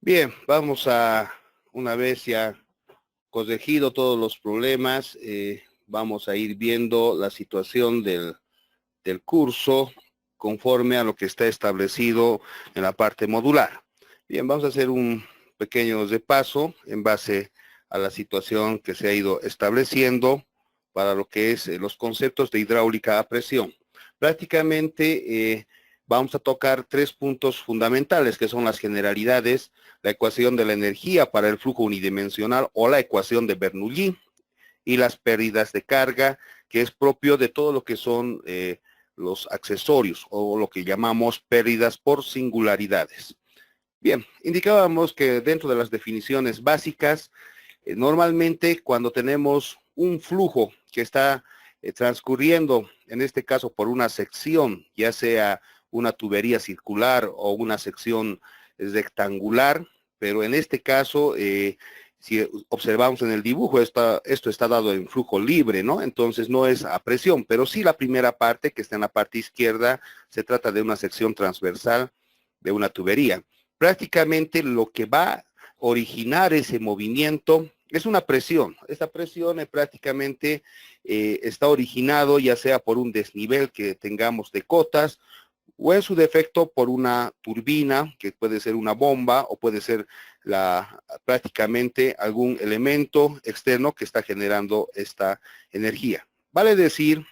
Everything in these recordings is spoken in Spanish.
Bien, una vez ya corregido todos los problemas, vamos a ir viendo la situación del curso conforme a lo que está establecido en la parte modular. Bien, vamos a hacer un pequeño repaso en base a la situación que se ha ido estableciendo para lo que es los conceptos de hidráulica a presión. Prácticamente vamos a tocar tres puntos fundamentales, que son las generalidades, la ecuación de la energía para el flujo unidimensional o la ecuación de Bernoulli, y las pérdidas de carga, que es propio de todo lo que son los accesorios o lo que llamamos pérdidas por singularidades. Bien, indicábamos que dentro de las definiciones básicas, normalmente cuando tenemos un flujo que está transcurriendo, en este caso por una sección, ya sea una tubería circular o una sección rectangular, pero en este caso, si observamos en el dibujo, esto está dado en flujo libre, ¿no? Entonces no es a presión, pero sí la primera parte, que está en la parte izquierda, se trata de una sección transversal de una tubería. Prácticamente lo que va a originar ese movimiento es una presión. Esta presión prácticamente está originado ya sea por un desnivel que tengamos de cotas o en su defecto por una turbina, que puede ser una bomba o puede ser prácticamente algún elemento externo que está generando esta energía. Vale decir,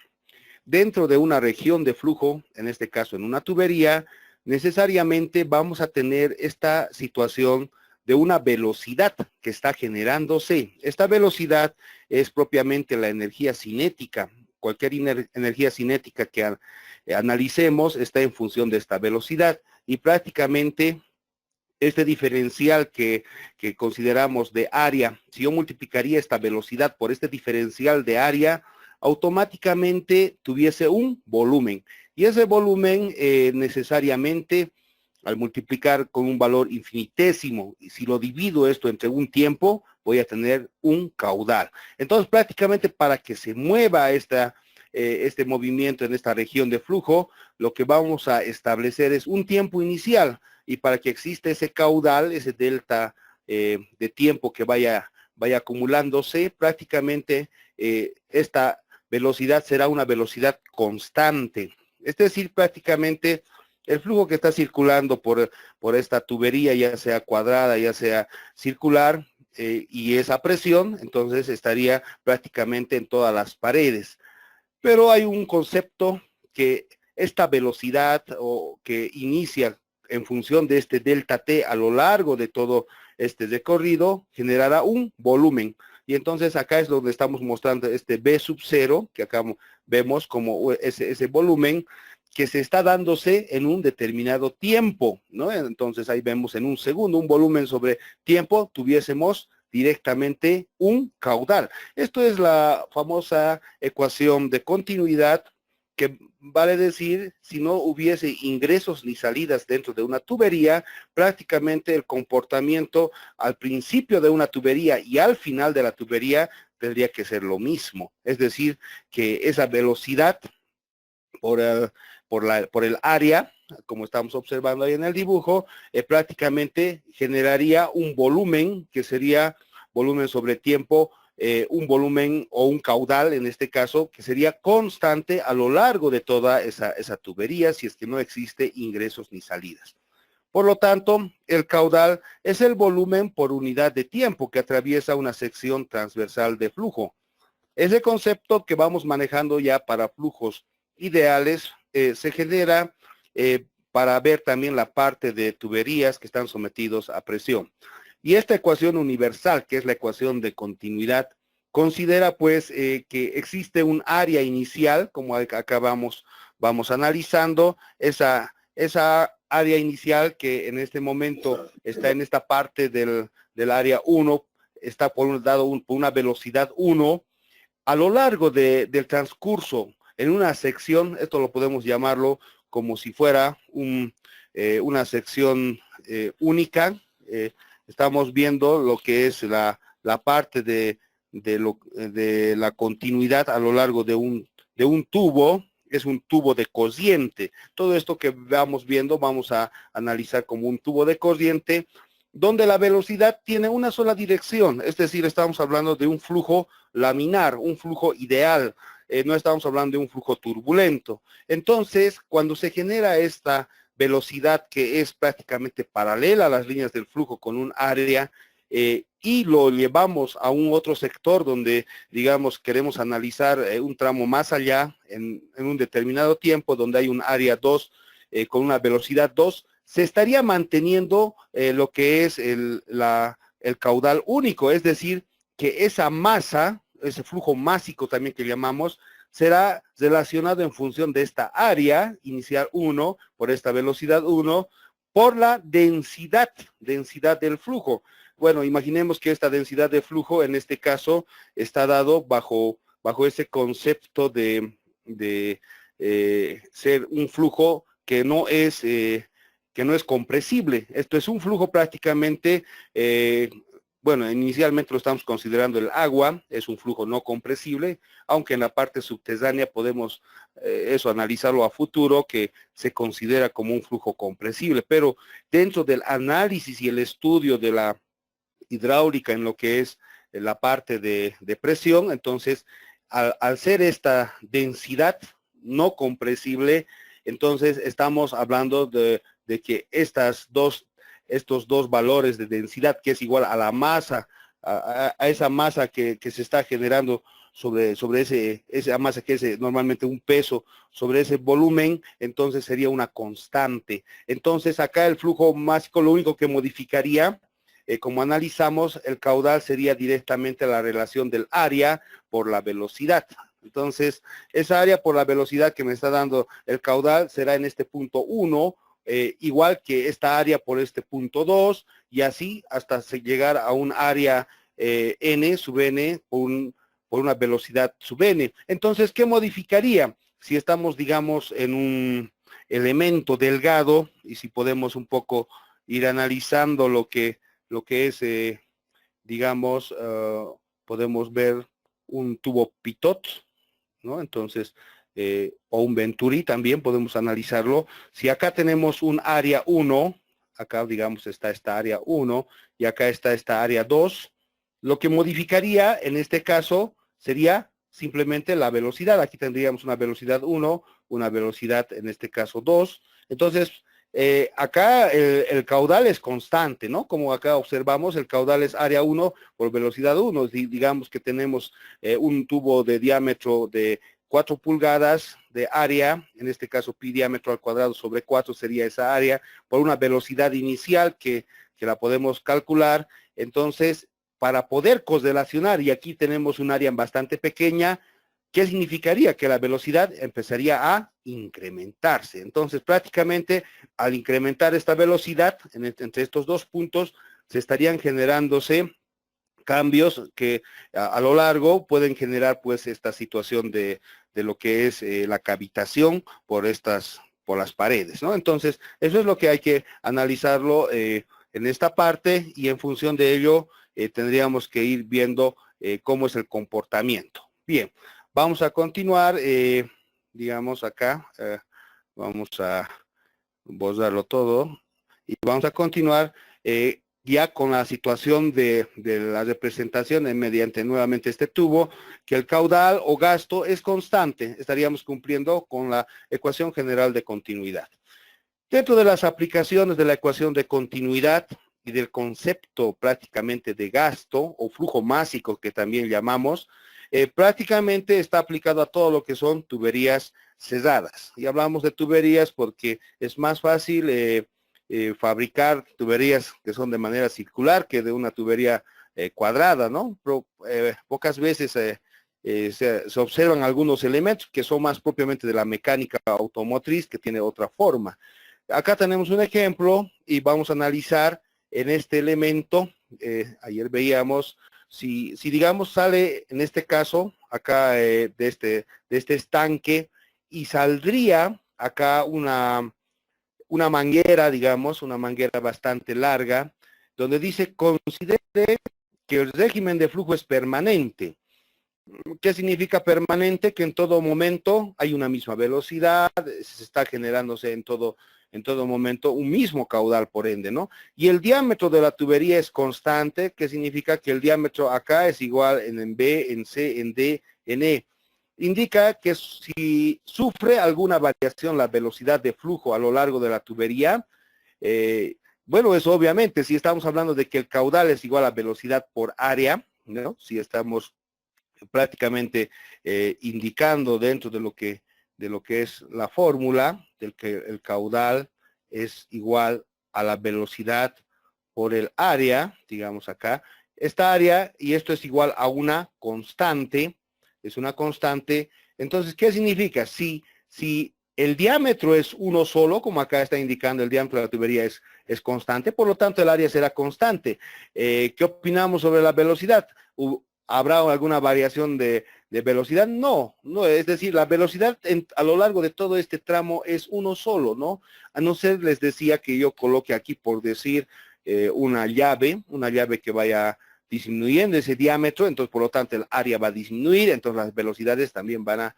dentro de una región de flujo, en este caso en una tubería, necesariamente vamos a tener esta situación de una velocidad que está generándose. Esta velocidad es propiamente la energía cinética. Cualquier energía cinética que analicemos está en función de esta velocidad y prácticamente este diferencial que consideramos de área, si yo multiplicaría esta velocidad por este diferencial de área, automáticamente tuviese un volumen. Y ese volumen necesariamente, al multiplicar con un valor infinitésimo, y si lo divido esto entre un tiempo, voy a tener un caudal. Entonces, prácticamente para que se mueva este movimiento en esta región de flujo, lo que vamos a establecer es un tiempo inicial, y para que exista ese caudal, ese delta de tiempo que vaya acumulándose, prácticamente esta velocidad será una velocidad constante. Es decir, prácticamente el flujo que está circulando por esta tubería, ya sea cuadrada, ya sea circular, y esa presión, entonces estaría prácticamente en todas las paredes. Pero hay un concepto que esta velocidad o que inicia en función de este delta T a lo largo de todo este recorrido generará un volumen. Y entonces acá es donde estamos mostrando este B sub 0, que acá vemos como ese volumen que se está dándose en un determinado tiempo, ¿no? Entonces ahí vemos en un segundo un volumen sobre tiempo, tuviésemos directamente un caudal. Esto es la famosa ecuación de continuidad, que vale decir, si no hubiese ingresos ni salidas dentro de una tubería, prácticamente el comportamiento al principio de una tubería y al final de la tubería tendría que ser lo mismo. Es decir, que esa velocidad por el área, como estamos observando ahí en el dibujo, prácticamente generaría un volumen que sería volumen sobre tiempo, un volumen o un caudal en este caso, que sería constante a lo largo de toda esa tubería, si es que no existe ingresos ni salidas. Por lo tanto, el caudal es el volumen por unidad de tiempo que atraviesa una sección transversal de flujo. Ese concepto que vamos manejando ya para flujos ideales se genera para ver también la parte de tuberías que están sometidos a presión. Y esta ecuación universal, que es la ecuación de continuidad, considera pues que existe un área inicial, como acá vamos analizando, esa área inicial que en este momento está en esta parte del área 1, está por una velocidad 1, a lo largo del transcurso en una sección, esto lo podemos llamarlo como si fuera una sección única. Estamos viendo lo que es la parte de la continuidad a lo largo de un tubo. Es un tubo de corriente. Todo esto que vamos viendo vamos a analizar como un tubo de corriente, donde la velocidad tiene una sola dirección, es decir, estamos hablando de un flujo laminar, un flujo ideal, no estamos hablando de un flujo turbulento. Entonces, cuando se genera esta velocidad que es prácticamente paralela a las líneas del flujo con un área, y lo llevamos a un otro sector donde, digamos, queremos analizar un tramo más allá en un determinado tiempo, donde hay un área 2 con una velocidad 2, se estaría manteniendo lo que es el caudal único, es decir, que esa masa, ese flujo másico también que llamamos, será relacionado en función de esta área inicial 1, por esta velocidad 1, por la densidad del flujo. Bueno, imaginemos que esta densidad de flujo, en este caso, está dado bajo ese concepto de ser un flujo que no es compresible. Esto es un flujo prácticamente, bueno, inicialmente lo estamos considerando el agua, es un flujo no compresible, aunque en la parte subterránea podemos eso analizarlo a futuro, que se considera como un flujo compresible, pero dentro del análisis y el estudio de la hidráulica en lo que es la parte de presión, entonces al ser esta densidad no compresible, entonces estamos hablando de que estos dos valores de densidad, que es igual a la masa, a esa masa que se está generando sobre esa masa que es normalmente un peso sobre ese volumen, entonces sería una constante. Entonces acá el flujo másico lo único que modificaría, como analizamos, el caudal sería directamente la relación del área por la velocidad. Entonces, esa área por la velocidad que me está dando el caudal será en este punto 1, igual que esta área por este punto 2, y así hasta llegar a un área n sub n por una velocidad sub n. Entonces, ¿qué modificaría? Si estamos, digamos, en un elemento delgado, y si podemos un poco ir analizando lo que es, digamos, podemos ver un tubo pitot, ¿no? Entonces, o un venturi también podemos analizarlo. Si acá tenemos un área 1, acá digamos está esta área 1 y acá está esta área 2, lo que modificaría en este caso sería simplemente la velocidad. Aquí tendríamos una velocidad 1, una velocidad en este caso 2. Entonces, acá el caudal es constante, ¿no? Como acá observamos, el caudal es área 1 por velocidad 1. Digamos que tenemos un tubo de diámetro de 4 pulgadas de área, en este caso pi diámetro al cuadrado sobre 4 sería esa área, por una velocidad inicial que la podemos calcular. Entonces, para poder correlacionar, y aquí tenemos un área bastante pequeña, ¿qué significaría? Que la velocidad empezaría a incrementarse. Entonces, prácticamente, al incrementar esta velocidad entre estos dos puntos, se estarían generándose cambios que a lo largo pueden generar pues esta situación de lo que es la cavitación por las paredes, ¿no? Entonces, eso es lo que hay que analizarlo en esta parte, y en función de ello tendríamos que ir viendo cómo es el comportamiento. Bien, vamos a continuar, digamos acá, vamos a borrarlo todo y vamos a continuar ya con la situación de la representación mediante nuevamente este tubo, que el caudal o gasto es constante. Estaríamos cumpliendo con la ecuación general de continuidad. Dentro de las aplicaciones de la ecuación de continuidad y del concepto prácticamente de gasto o flujo másico que también llamamos, prácticamente está aplicado a todo lo que son tuberías cerradas. Y hablamos de tuberías porque es más fácil fabricar tuberías que son de manera circular que de una tubería cuadrada, ¿no? Pero, pocas veces se observan algunos elementos que son más propiamente de la mecánica automotriz, que tiene otra forma. Acá tenemos un ejemplo y vamos a analizar en este elemento. Ayer veíamos, si digamos sale en este caso, acá de este estanque, y saldría acá una manguera, digamos, una manguera bastante larga, donde dice: considere que el régimen de flujo es permanente. ¿Qué significa permanente? Que en todo momento hay una misma velocidad, se está generándose en todo momento un mismo caudal, por ende, ¿no? Y el diámetro de la tubería es constante, que significa que el diámetro acá es igual en B, en C, en D, en E. Indica que si sufre alguna variación la velocidad de flujo a lo largo de la tubería, bueno, eso obviamente, si estamos hablando de que el caudal es igual a velocidad por área, ¿no? Si estamos prácticamente indicando dentro de lo que es la fórmula, del que el caudal es igual a la velocidad por el área, digamos acá, esta área, y esto es igual a una constante, es una constante. Entonces, ¿qué significa? Si el diámetro es uno solo, como acá está indicando, el diámetro de la tubería es constante, por lo tanto el área será constante. ¿Qué opinamos sobre la velocidad? ¿Habrá alguna variación de velocidad? No, es decir, la velocidad a lo largo de todo este tramo es uno solo, ¿no? A no ser, les decía, que yo coloque aquí, por decir, una llave que vaya disminuyendo ese diámetro, entonces por lo tanto el área va a disminuir, entonces las velocidades también van a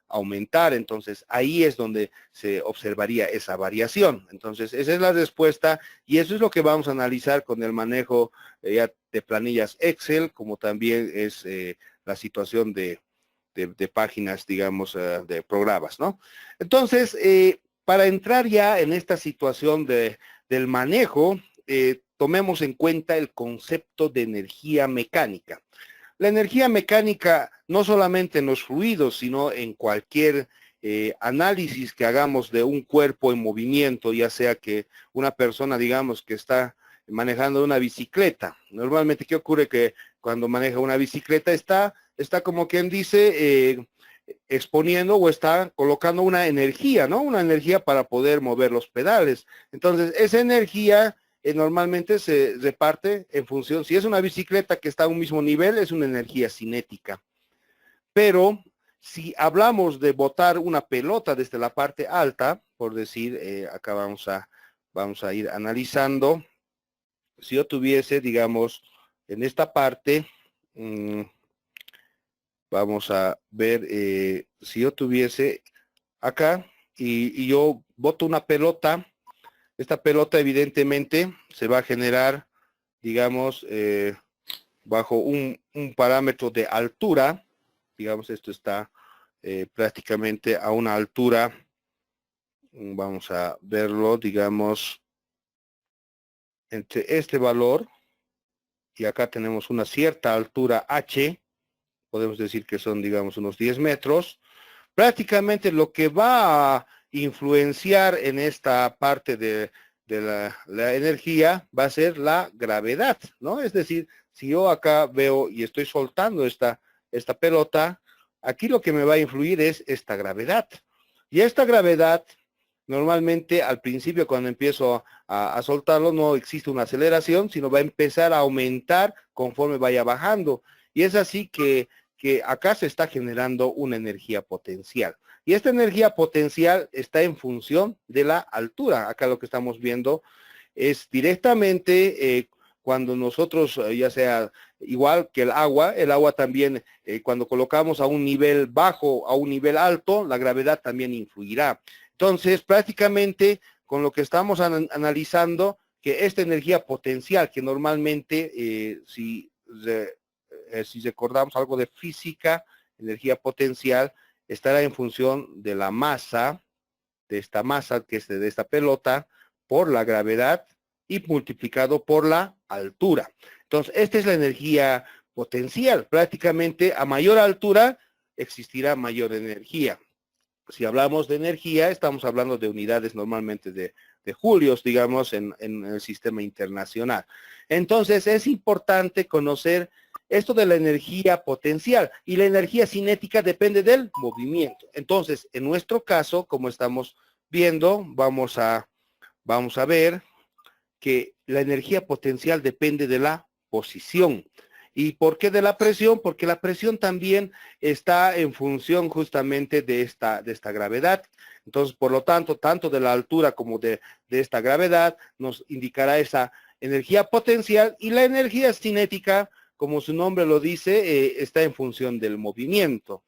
aumentar, entonces ahí es donde se observaría esa variación. Entonces esa es la respuesta y eso es lo que vamos a analizar con el manejo de planillas Excel, como también es la situación de páginas, digamos, de programas, ¿no? Entonces, para entrar ya en esta situación del manejo, tomemos en cuenta el concepto de energía mecánica. La energía mecánica no solamente en los fluidos, sino en cualquier análisis que hagamos de un cuerpo en movimiento, ya sea que una persona, digamos, que está manejando una bicicleta. Normalmente, ¿qué ocurre? Que cuando maneja una bicicleta está como quien dice, exponiendo o está colocando una energía, ¿no? Una energía para poder mover los pedales. Entonces, esa energía normalmente se reparte en función, si es una bicicleta que está a un mismo nivel, es una energía cinética. Pero si hablamos de botar una pelota desde la parte alta, por decir, acá vamos a ir analizando, si yo tuviese, digamos, en esta parte, vamos a ver, si yo tuviese acá y yo boto una pelota, esta pelota evidentemente se va a generar, digamos, bajo un parámetro de altura, digamos, esto está prácticamente a una altura, vamos a verlo, digamos, entre este valor y acá tenemos una cierta altura h, podemos decir que son, digamos, unos 10 metros. Prácticamente lo que va a influenciar en esta parte de la energía va a ser la gravedad, ¿no? Es decir, si yo acá veo y estoy soltando esta pelota, aquí lo que me va a influir es esta gravedad. Y esta gravedad, normalmente al principio cuando empiezo a soltarlo, no existe una aceleración, sino va a empezar a aumentar conforme vaya bajando. Y es así que acá se está generando una energía potencial. Y esta energía potencial está en función de la altura. Acá lo que estamos viendo es directamente cuando nosotros, ya sea igual que el agua también, cuando colocamos a un nivel bajo, a un nivel alto, la gravedad también influirá. Entonces, prácticamente, con lo que estamos analizando, que esta energía potencial, que normalmente, si recordamos algo de física, energía potencial, estará en función de la masa, de esta masa, que es de esta pelota, por la gravedad y multiplicado por la altura. Entonces, esta es la energía potencial. Prácticamente a mayor altura existirá mayor energía. Si hablamos de energía, estamos hablando de unidades normalmente de julios, digamos, en el sistema internacional. Entonces, es importante conocer esto de la energía potencial, y la energía cinética depende del movimiento. Entonces, en nuestro caso, como estamos viendo, vamos a ver que la energía potencial depende de la posición. ¿Y por qué de la presión? Porque la presión también está en función justamente de esta gravedad. Entonces, por lo tanto, tanto de la altura como de esta gravedad nos indicará esa energía potencial, y la energía cinética como su nombre lo dice, está en función del movimiento.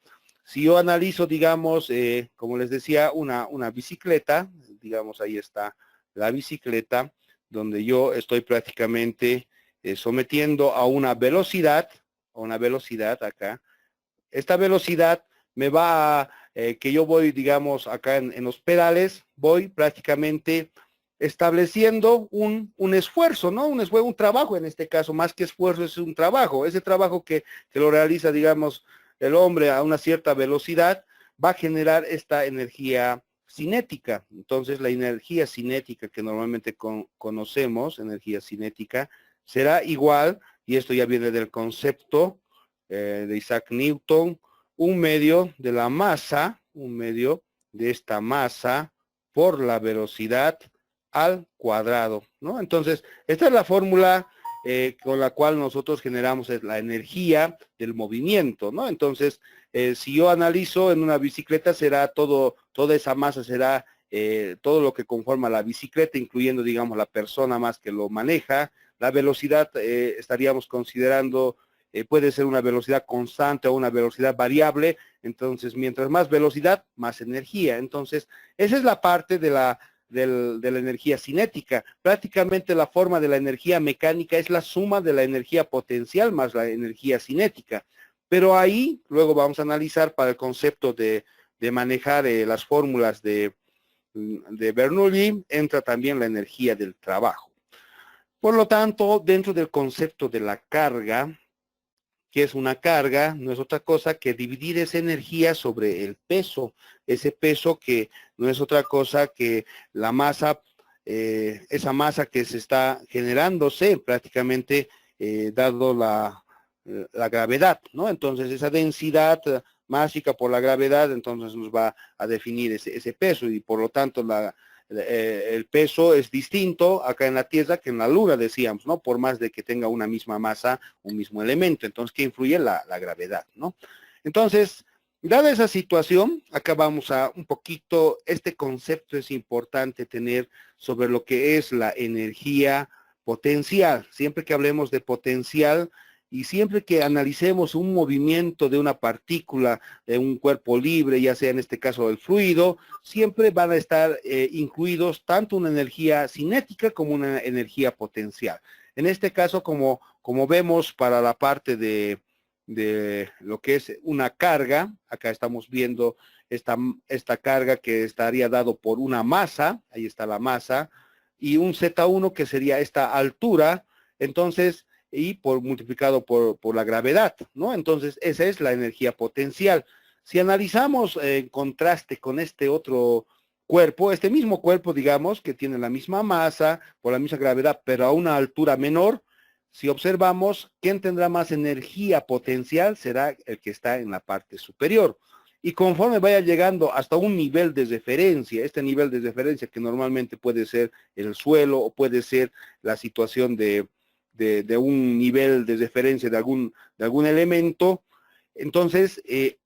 Si yo analizo, digamos, como les decía, una bicicleta, digamos, ahí está la bicicleta, donde yo estoy prácticamente sometiendo a una velocidad acá. Esta velocidad me va a, que yo voy, digamos, acá en los pedales, voy prácticamente estableciendo un esfuerzo, ¿no? Un trabajo en este caso, más que esfuerzo, es un trabajo. Ese trabajo que lo realiza, digamos, el hombre a una cierta velocidad, va a generar esta energía cinética. Entonces, la energía cinética que normalmente conocemos, energía cinética, será igual, y esto ya viene del concepto de Isaac Newton, un medio de la masa, un medio de esta masa por la velocidad al cuadrado, ¿no? Entonces, esta es la fórmula con la cual nosotros generamos la energía del movimiento, ¿no? Entonces, si yo analizo en una bicicleta, será toda esa masa será todo lo que conforma la bicicleta, incluyendo, digamos, la persona más que lo maneja. La velocidad estaríamos considerando puede ser una velocidad constante o una velocidad variable. Entonces, mientras más velocidad, más energía. Entonces, esa es la parte de la energía cinética. Prácticamente la forma de la energía mecánica es la suma de la energía potencial más la energía cinética. Pero ahí, luego vamos a analizar para el concepto de manejar las fórmulas de Bernoulli, entra también la energía del trabajo. Por lo tanto, dentro del concepto de la carga, que es una carga, no es otra cosa que dividir esa energía sobre el peso, ese peso que no es otra cosa que la masa, esa masa que se está generándose prácticamente dado la gravedad, ¿no? Entonces esa densidad másica por la gravedad, entonces nos va a definir ese peso y por lo tanto el peso es distinto acá en la Tierra que en la Luna, decíamos, ¿no? Por más de que tenga una misma masa, un mismo elemento. Entonces, ¿qué influye? La gravedad, ¿no? Entonces, dada esa situación, acá vamos a un poquito, este concepto es importante tener sobre lo que es la energía potencial. Siempre que hablemos de potencial, y siempre que analicemos un movimiento de una partícula de un cuerpo libre, ya sea en este caso el fluido, siempre van a estar incluidos tanto una energía cinética como una energía potencial. En este caso, como vemos para la parte de lo que es una carga, acá estamos viendo esta carga que estaría dado por una masa, ahí está la masa, y un Z1 que sería esta altura, entonces y multiplicado por la gravedad, ¿no? Entonces, esa es la energía potencial. Si analizamos en contraste con este otro cuerpo, este mismo cuerpo, digamos, que tiene la misma masa, por la misma gravedad, pero a una altura menor, si observamos, ¿quién tendrá más energía potencial? Será el que está en la parte superior. Y conforme vaya llegando hasta un nivel de referencia, este nivel de referencia que normalmente puede ser el suelo o puede ser la situación de un nivel de referencia de algún elemento, entonces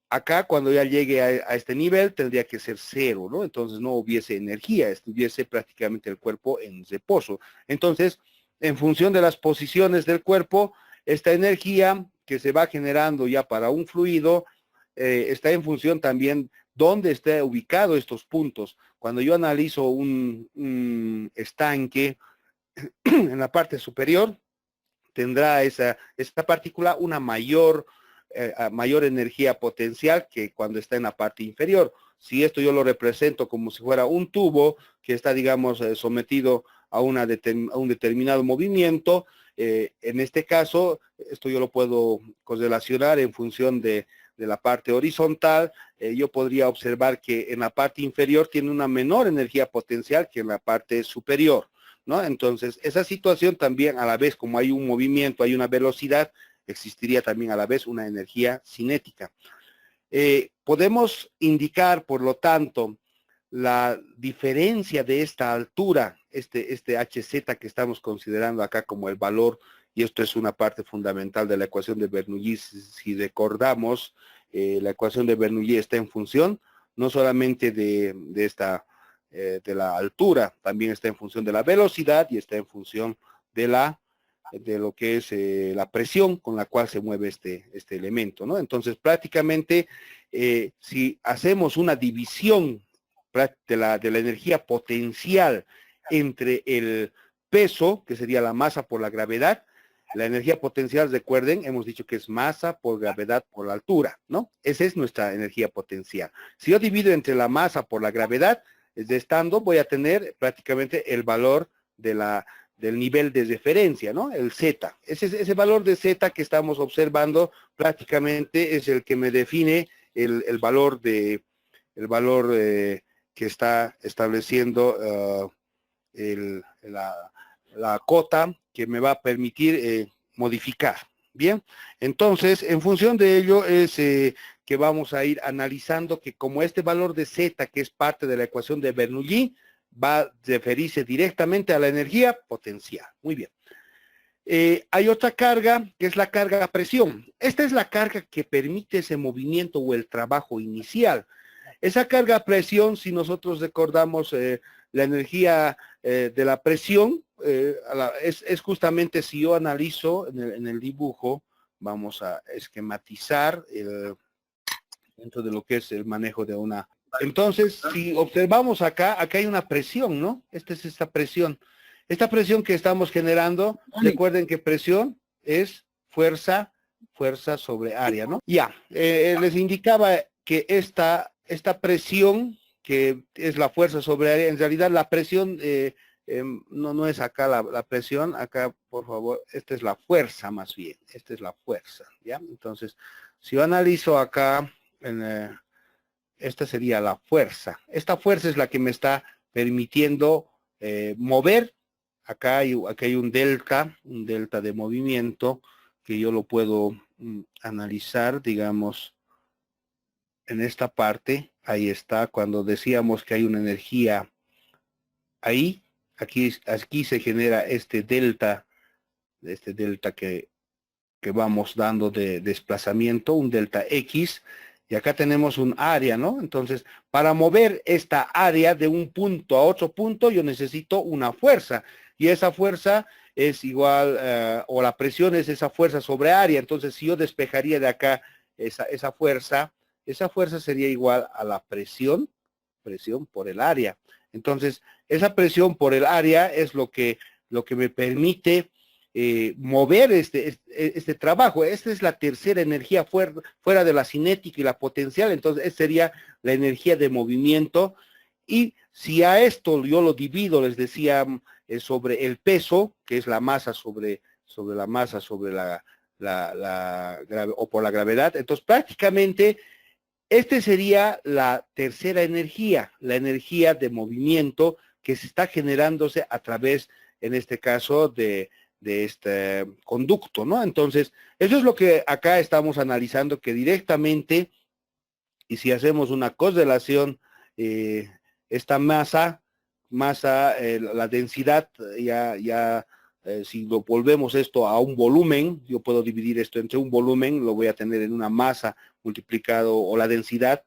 acá cuando ya llegue a este nivel tendría que ser cero, ¿no? Entonces no hubiese energía, estuviese prácticamente el cuerpo en reposo. Entonces, en función de las posiciones del cuerpo, esta energía que se va generando ya para un fluido, está en función también dónde está ubicado estos puntos. Cuando yo analizo un estanque en la parte superior, tendrá esta partícula una mayor energía potencial que cuando está en la parte inferior. Si esto yo lo represento como si fuera un tubo que está, digamos, sometido a un determinado movimiento, en este caso, esto yo lo puedo correlacionar en función de la parte horizontal, yo podría observar que en la parte inferior tiene una menor energía potencial que en la parte superior, ¿no? Entonces, esa situación también a la vez, como hay un movimiento, hay una velocidad, existiría también a la vez una energía cinética. Podemos indicar, por lo tanto, la diferencia de esta altura, este Hz que estamos considerando acá como el valor, y esto es una parte fundamental de la ecuación de Bernoulli, si recordamos, la ecuación de Bernoulli está en función no solamente de la altura, también está en función de la velocidad y está en función de la de lo que es la presión con la cual se mueve este elemento, ¿no? Entonces, prácticamente, si hacemos una división de la energía potencial entre el peso, que sería la masa por la gravedad, la energía potencial, recuerden, hemos dicho que es masa por gravedad por la altura, ¿no? Esa es nuestra energía potencial. Si yo divido entre la masa por la gravedad, voy a tener prácticamente el valor del nivel de referencia, ¿no? El Z. Ese valor de Z que estamos observando prácticamente es el que me define el valor que está estableciendo la cota que me va a permitir modificar. Bien, entonces, en función de ello es que vamos a ir analizando que como este valor de Z, que es parte de la ecuación de Bernoulli, va a referirse directamente a la energía potencial. Muy bien. Hay otra carga, que es la carga a presión. Esta es la carga que permite ese movimiento o el trabajo inicial. Esa carga a presión, si nosotros recordamos la energía de la presión, es justamente si yo analizo en el dibujo, vamos a esquematizar dentro de lo que es el manejo de una. Entonces, si observamos acá hay una presión, ¿no? Esta es esta presión. Esta presión que estamos generando, recuerden que presión es fuerza sobre área, ¿no? Ya, les indicaba que esta presión, que es la fuerza sobre área, en realidad la presión no es acá la presión, acá, por favor, esta es la fuerza más bien, esta es la fuerza, ¿ya? Entonces, si yo analizo acá, esta sería la fuerza. Esta fuerza es la que me está permitiendo mover. Acá hay un delta de movimiento que yo lo puedo analizar, digamos, en esta parte. Ahí está, cuando decíamos que hay una energía ahí, aquí se genera este delta que vamos dando de desplazamiento, un delta X, y acá tenemos un área, ¿no? Entonces, para mover esta área de un punto a otro punto, yo necesito una fuerza, y esa fuerza es igual, o la presión es esa fuerza sobre área. Entonces, si yo despejaría de acá esa fuerza sería igual a la presión por el área. Entonces, esa presión por el área es lo que me permite mover este trabajo. Esta es la tercera energía fuera de la cinética y la potencial. Entonces, esta sería la energía de movimiento. Y si a esto yo lo divido, les decía, sobre el peso, que es la masa sobre la masa, sobre o por la gravedad, entonces prácticamente esta sería la tercera energía, la energía de movimiento que se está generándose a través, en este caso, de este conducto, ¿no? Entonces, eso es lo que acá estamos analizando, que directamente, y si hacemos una correlación, esta masa, la densidad, si lo volvemos esto a un volumen, yo puedo dividir esto entre un volumen, lo voy a tener en una masa multiplicado, o la densidad.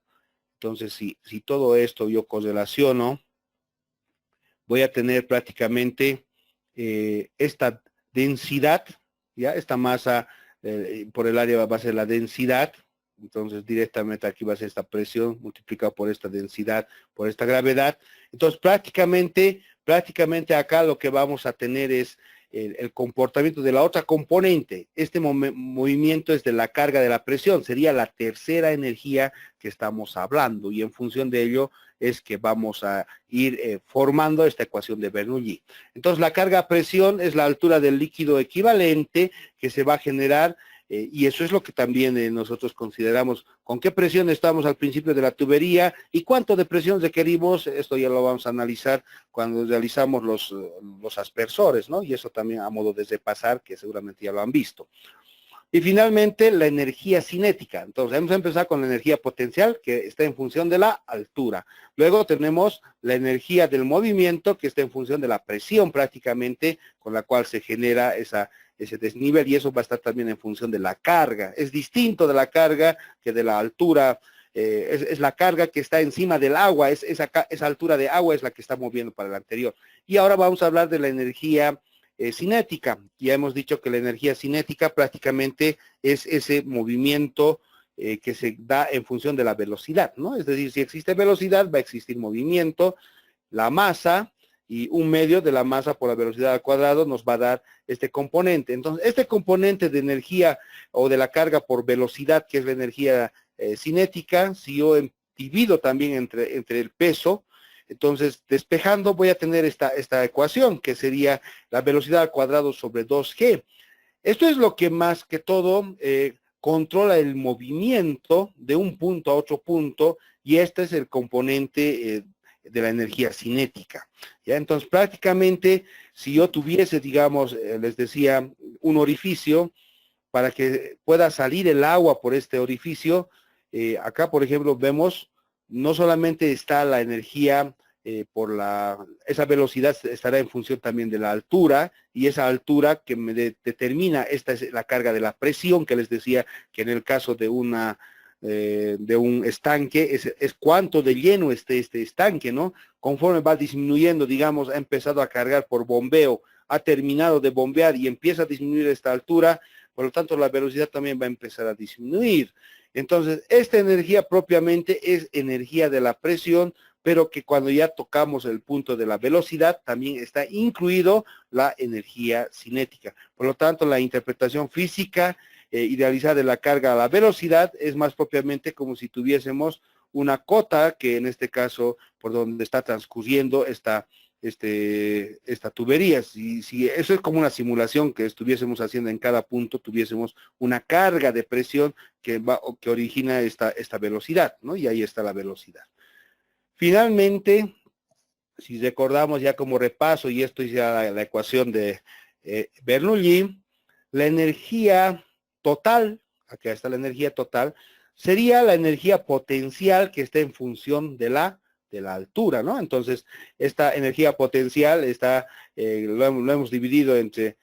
Entonces, si todo esto yo correlaciono, voy a tener prácticamente esta densidad, ¿ya? Esta masa por el área va a ser la densidad. Entonces, directamente aquí va a ser esta presión multiplicada por esta densidad, por esta gravedad. Entonces, prácticamente acá lo que vamos a tener es el comportamiento de la otra componente. Este movimiento es de la carga de la presión, sería la tercera energía que estamos hablando, y en función de ello es que vamos a ir formando esta ecuación de Bernoulli. Entonces, la carga a presión es la altura del líquido equivalente que se va a generar, y eso es lo que también nosotros consideramos, con qué presión estamos al principio de la tubería y cuánto de presión requerimos. Esto ya lo vamos a analizar cuando realizamos los aspersores, ¿no? Y eso también a modo de repasar, que seguramente ya lo han visto. Y finalmente, la energía cinética. Entonces, vamos a empezar con la energía potencial, que está en función de la altura. Luego tenemos la energía del movimiento, que está en función de la presión prácticamente, con la cual se genera ese desnivel, y eso va a estar también en función de la carga. Es distinto de la carga que de la altura. Es la carga que está encima del agua, esa altura de agua es la que está moviendo para el anterior. Y ahora vamos a hablar de la energía cinética. Ya hemos dicho que la energía cinética prácticamente es ese movimiento que se da en función de la velocidad, ¿no? Es decir, si existe velocidad, va a existir movimiento, la masa y un medio de la masa por la velocidad al cuadrado nos va a dar este componente. Entonces, este componente de energía o de la carga por velocidad, que es la energía cinética, si yo divido también entre el peso, entonces despejando voy a tener esta ecuación, que sería la velocidad al cuadrado sobre 2G. Esto es lo que más que todo controla el movimiento de un punto a otro punto, y este es el componente de la energía cinética. ¿Ya? Entonces, prácticamente, si yo tuviese, digamos, les decía, un orificio, para que pueda salir el agua por este orificio, acá, por ejemplo, vemos, no solamente está la energía esa velocidad estará en función también de la altura, y esa altura que me determina, esta es la carga de la presión, que les decía que en el caso de un estanque, es cuánto de lleno esté este estanque, ¿no? Conforme va disminuyendo, digamos, ha empezado a cargar por bombeo, ha terminado de bombear y empieza a disminuir esta altura, por lo tanto la velocidad también va a empezar a disminuir. Entonces, esta energía propiamente es energía de la presión, pero que cuando ya tocamos el punto de la velocidad, también está incluido la energía cinética. Por lo tanto, la interpretación física idealizada de la carga a la velocidad es más propiamente como si tuviésemos una cota, que en este caso, por donde está transcurriendo esta tubería. Si eso es como una simulación que estuviésemos haciendo en cada punto, tuviésemos una carga de presión que origina esta velocidad, ¿no? Y ahí está la velocidad. Finalmente, si recordamos ya como repaso, y esto es ya la ecuación de Bernoulli, la energía total, acá está la energía total, sería la energía potencial que está en función de la altura, ¿no? Entonces, esta energía potencial está, lo hemos dividido entre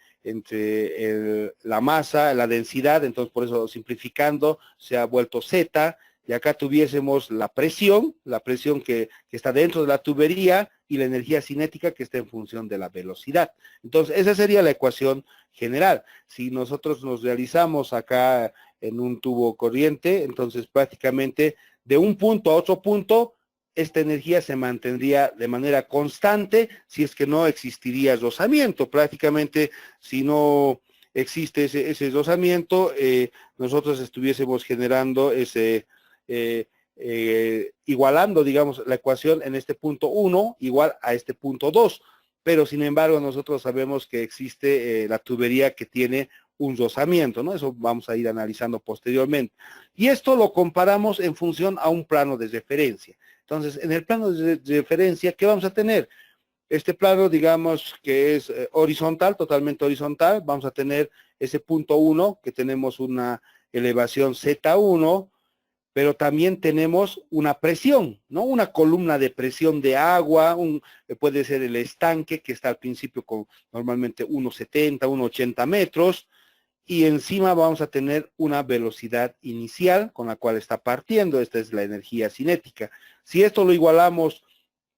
la masa, la densidad, entonces por eso simplificando se ha vuelto Z, y acá tuviésemos la presión que está dentro de la tubería, y la energía cinética que está en función de la velocidad. Entonces, esa sería la ecuación general. Si nosotros nos realizamos acá en un tubo corriente, entonces prácticamente de un punto a otro punto, esta energía se mantendría de manera constante si es que no existiría rozamiento. Prácticamente, si no existe ese rozamiento, nosotros estuviésemos generando igualando, digamos, la ecuación en este punto 1 igual a este punto 2, pero sin embargo nosotros sabemos que existe la tubería que tiene un rozamiento, ¿no? Eso vamos a ir analizando posteriormente. Y esto lo comparamos en función a un plano de referencia. Entonces, en el plano de referencia, ¿qué vamos a tener? Este plano, digamos, que es horizontal, totalmente horizontal, vamos a tener ese punto 1, que tenemos una elevación Z1, pero también tenemos una presión, ¿no? Una columna de presión de agua, puede ser el estanque, que está al principio con normalmente 1,70, 1,80 metros, y encima vamos a tener una velocidad inicial con la cual está partiendo. Esta es la energía cinética. Si esto lo igualamos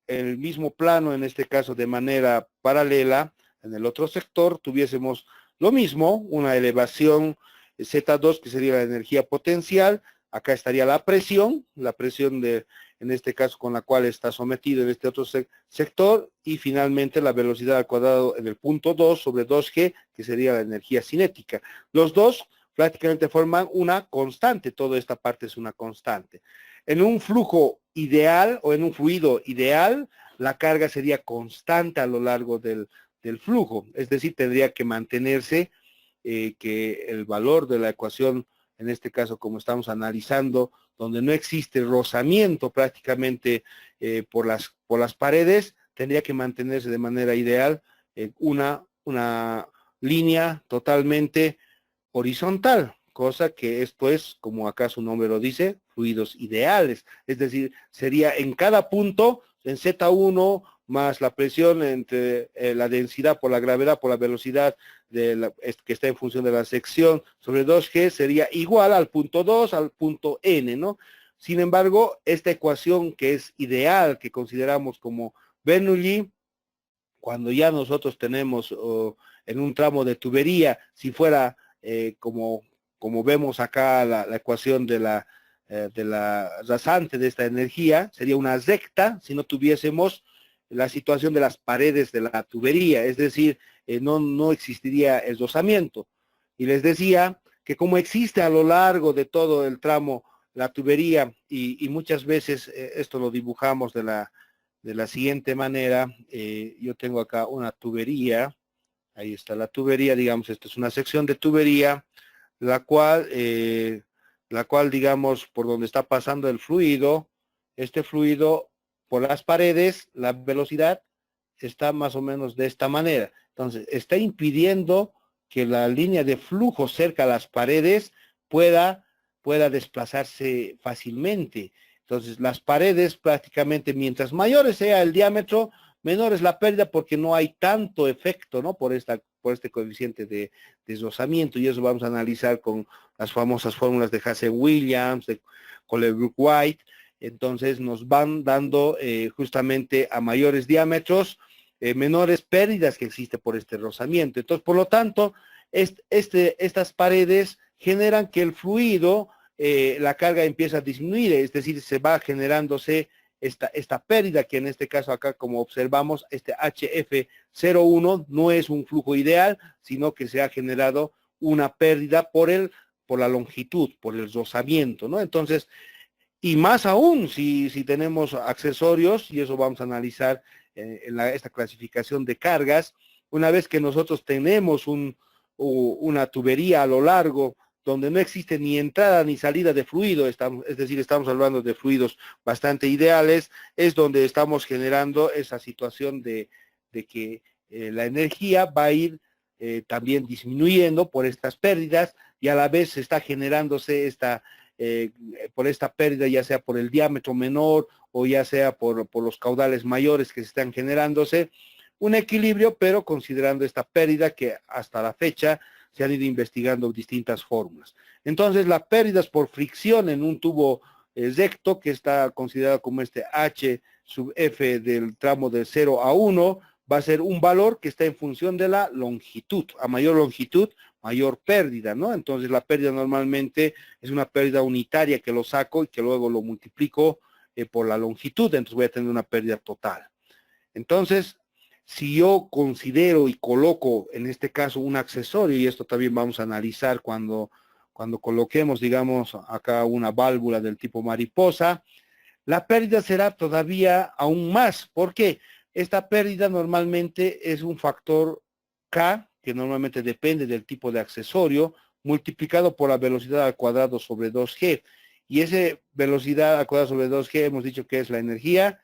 en el mismo plano, en este caso de manera paralela, en el otro sector tuviésemos lo mismo, una elevación Z2, que sería la energía potencial. Acá estaría la presión en este caso con la cual está sometido en este otro sector, y finalmente la velocidad al cuadrado en el punto 2 sobre 2G, que sería la energía cinética. Los dos prácticamente forman una constante, toda esta parte es una constante. En un flujo ideal o en un fluido ideal, la carga sería constante a lo largo del flujo, es decir, tendría que mantenerse que el valor de la ecuación, en este caso como estamos analizando, donde no existe rozamiento prácticamente por las paredes, tendría que mantenerse de manera ideal una línea totalmente horizontal, cosa que esto es, como acá su nombre lo dice, fluidos ideales. Es decir, sería en cada punto, en Z1, más la presión entre la densidad por la gravedad, por la velocidad que está en función de la sección sobre 2G, sería igual al punto 2, al punto N, ¿no? Sin embargo, esta ecuación que es ideal, que consideramos como Bernoulli, cuando ya nosotros tenemos en un tramo de tubería, si fuera como vemos acá la ecuación de la rasante de esta energía, sería una recta si no tuviésemos la situación de las paredes de la tubería, es decir, no existiría esdosamiento. Y les decía que como existe a lo largo de todo el tramo la tubería, y muchas veces esto lo dibujamos de la siguiente manera, yo tengo acá una tubería, ahí está la tubería, digamos, esta es una sección de tubería, la cual, digamos, por donde está pasando el fluido, este fluido por las paredes, la velocidad está más o menos de esta manera. Entonces, está impidiendo que la línea de flujo cerca a las paredes pueda desplazarse fácilmente. Entonces, las paredes prácticamente, mientras mayor sea el diámetro, menor es la pérdida porque no hay tanto efecto, ¿no? Por este coeficiente de deslozamiento, y eso vamos a analizar con las famosas fórmulas de Hazen-Williams, de Colebrook-White. Entonces nos van dando justamente a mayores diámetros, menores pérdidas que existe por este rozamiento. Entonces, por lo tanto, estas paredes generan que el fluido, la carga empieza a disminuir, es decir, se va generándose esta pérdida, que en este caso acá, como observamos, este HF01 no es un flujo ideal, sino que se ha generado una pérdida por la longitud, por el rozamiento, ¿no? Entonces, y más aún si tenemos accesorios, y eso vamos a analizar en esta clasificación de cargas, una vez que nosotros tenemos una tubería a lo largo donde no existe ni entrada ni salida de fluido, es decir, estamos hablando de fluidos bastante ideales, es donde estamos generando esa situación de que la energía va a ir también disminuyendo por estas pérdidas, y a la vez se está generándose por esta pérdida, ya sea por el diámetro menor o ya sea por los caudales mayores que se están generándose, un equilibrio, pero considerando esta pérdida que hasta la fecha se han ido investigando distintas fórmulas. Entonces, las pérdidas por fricción en un tubo recto, que está considerado como este H sub F del tramo de 0 a 1, va a ser un valor que está en función de la longitud. A mayor longitud, mayor pérdida, ¿no? Entonces, la pérdida normalmente es una pérdida unitaria que lo saco y que luego lo multiplico por la longitud, entonces voy a tener una pérdida total. Entonces, si yo considero y coloco en este caso un accesorio, y esto también vamos a analizar cuando coloquemos, digamos, acá una válvula del tipo mariposa, la pérdida será todavía aún más. ¿Por qué? Esta pérdida normalmente es un factor K, que normalmente depende del tipo de accesorio, multiplicado por la velocidad al cuadrado sobre 2G. Y esa velocidad al cuadrado sobre 2G hemos dicho que es la energía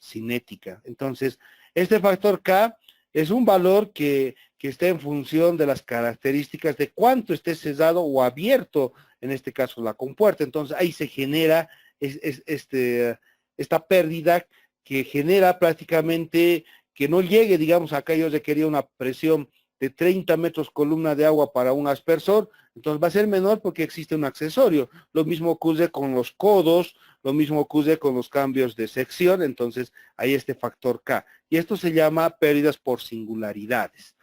cinética. Entonces, este factor K es un valor que está en función de las características de cuánto esté cerrado o abierto, en este caso la compuerta. Entonces, ahí se genera esta pérdida que genera prácticamente que no llegue, digamos, acá yo requería una presión de 30 metros columna de agua para un aspersor, entonces va a ser menor porque existe un accesorio. Lo mismo ocurre con los codos, lo mismo ocurre con los cambios de sección, entonces hay este factor K. Y esto se llama pérdidas por singularidades.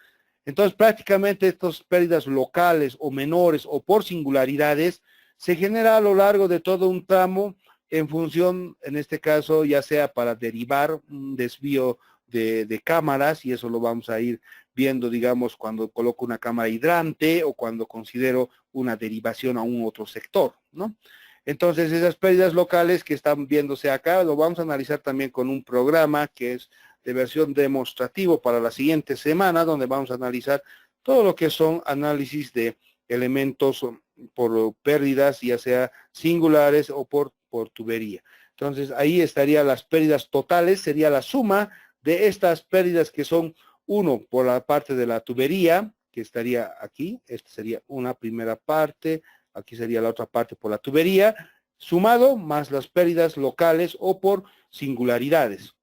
Entonces prácticamente estas pérdidas locales o menores o por singularidades se genera a lo largo de todo un tramo en función, en este caso, ya sea para derivar un desvío de cámaras, y eso lo vamos a ir viendo, digamos, cuando coloco una cámara hidrante o cuando considero una derivación a un otro sector, ¿no? Entonces, esas pérdidas locales que están viéndose acá, lo vamos a analizar también con un programa que es de versión demostrativo para la siguiente semana, donde vamos a analizar todo lo que son análisis de elementos por pérdidas, ya sea singulares o por tubería. Entonces, ahí estarían las pérdidas totales, sería la suma de estas pérdidas que son, uno, por la parte de la tubería, que estaría aquí, esta sería una primera parte, aquí sería la otra parte por la tubería, sumado más las pérdidas locales o por singularidades.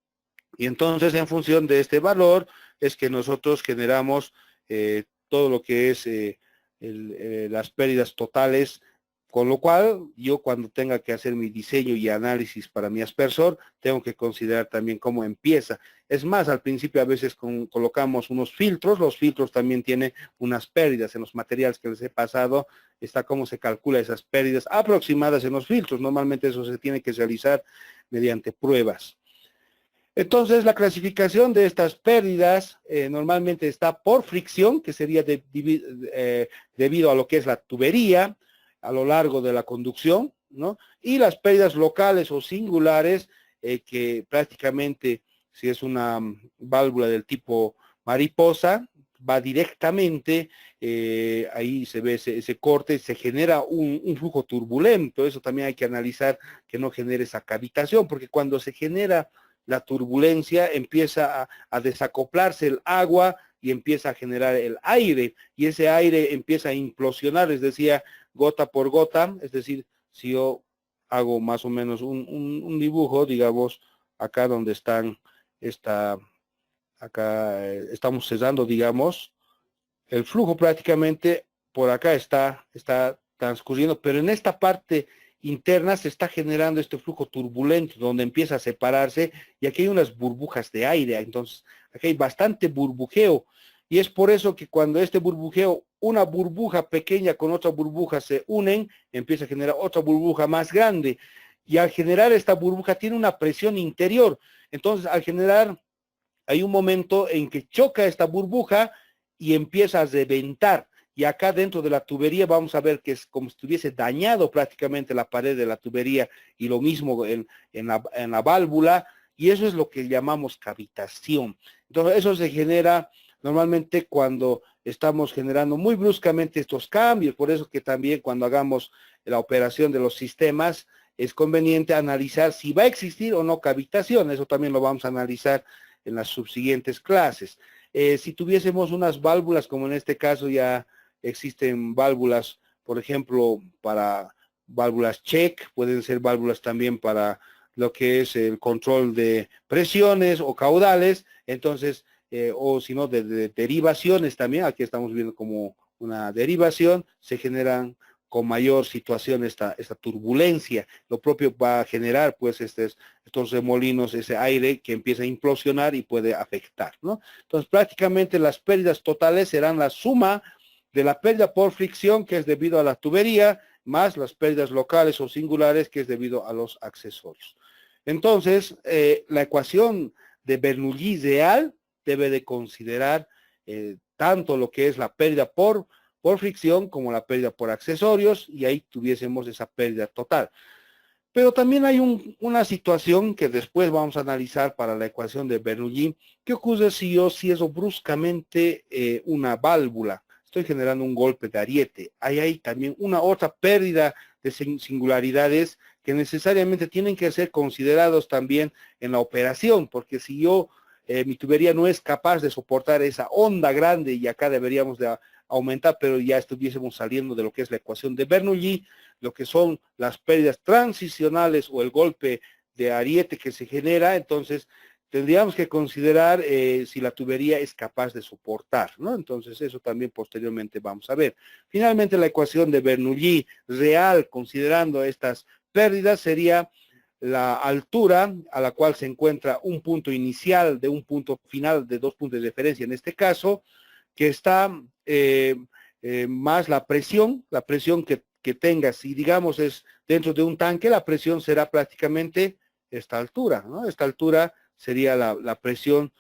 Y entonces, en función de este valor, es que nosotros generamos todo lo que es las pérdidas totales Con lo cual, yo cuando tenga que hacer mi diseño y análisis para mi aspersor, tengo que considerar también cómo empieza. Es más, al principio a veces colocamos unos filtros, los filtros también tienen unas pérdidas en los materiales que les he pasado, está cómo se calcula esas pérdidas aproximadas en los filtros. Normalmente eso se tiene que realizar mediante pruebas. Entonces, la clasificación de estas pérdidas normalmente está por fricción, que sería debido a lo que es la tubería a lo largo de la conducción, ¿no? Y las pérdidas locales o singulares, que prácticamente, si es una válvula del tipo mariposa, va directamente, ahí se ve ese corte, se genera un flujo turbulento. Eso también hay que analizar que no genere esa cavitación, porque cuando se genera la turbulencia empieza a desacoplarse el agua y empieza a generar el aire, y ese aire empieza a implosionar, les decía, gota por gota. Es decir, si yo hago más o menos un dibujo, digamos, acá donde están, acá estamos cesando, digamos, el flujo prácticamente por acá está transcurriendo, pero en esta parte interna se está generando este flujo turbulento donde empieza a separarse, y aquí hay unas burbujas de aire. Entonces aquí hay bastante burbujeo, y es por eso que cuando este burbujeo, una burbuja pequeña con otra burbuja se unen, empieza a generar otra burbuja más grande, y al generar esta burbuja tiene una presión interior. Entonces al generar, hay un momento en que choca esta burbuja y empieza a reventar. Y acá dentro de la tubería vamos a ver que es como si estuviese dañado prácticamente la pared de la tubería, y lo mismo en la válvula, y eso es lo que llamamos cavitación. Entonces eso se genera normalmente cuando estamos generando muy bruscamente estos cambios. Por eso que también cuando hagamos la operación de los sistemas es conveniente analizar si va a existir o no cavitación. Eso también lo vamos a analizar en las subsiguientes clases. Si tuviésemos unas válvulas, como en este caso ya existen válvulas, por ejemplo, para válvulas check, pueden ser válvulas también para lo que es el control de presiones o caudales. Entonces, o si no, de derivaciones también, aquí estamos viendo como una derivación, se generan con mayor situación esta turbulencia. Lo propio va a generar pues estos remolinos, ese aire que empieza a implosionar y puede afectar, ¿no? Entonces prácticamente las pérdidas totales serán la suma de la pérdida por fricción, que es debido a la tubería, más las pérdidas locales o singulares, que es debido a los accesorios. Entonces, la ecuación de Bernoulli real debe de considerar tanto lo que es la pérdida por fricción como la pérdida por accesorios, y ahí tuviésemos esa pérdida total. Pero también hay una situación que después vamos a analizar para la ecuación de Bernoulli. ¿Qué ocurre si yo cierro bruscamente una válvula? Estoy generando un golpe de ariete. Hay también una otra pérdida de singularidades que necesariamente tienen que ser considerados también en la operación, porque si yo, mi tubería no es capaz de soportar esa onda grande, y acá deberíamos de aumentar, pero ya estuviésemos saliendo de lo que es la ecuación de Bernoulli, lo que son las pérdidas transicionales o el golpe de ariete que se genera. Entonces tendríamos que considerar si la tubería es capaz de soportar, ¿no? Entonces eso también posteriormente vamos a ver. Finalmente, la ecuación de Bernoulli real, considerando estas pérdidas, sería la altura a la cual se encuentra un punto inicial de un punto final de dos puntos de referencia, en este caso, que está más la presión que tengas. Si digamos es dentro de un tanque, la presión será prácticamente esta altura, ¿no? Esta altura sería la presión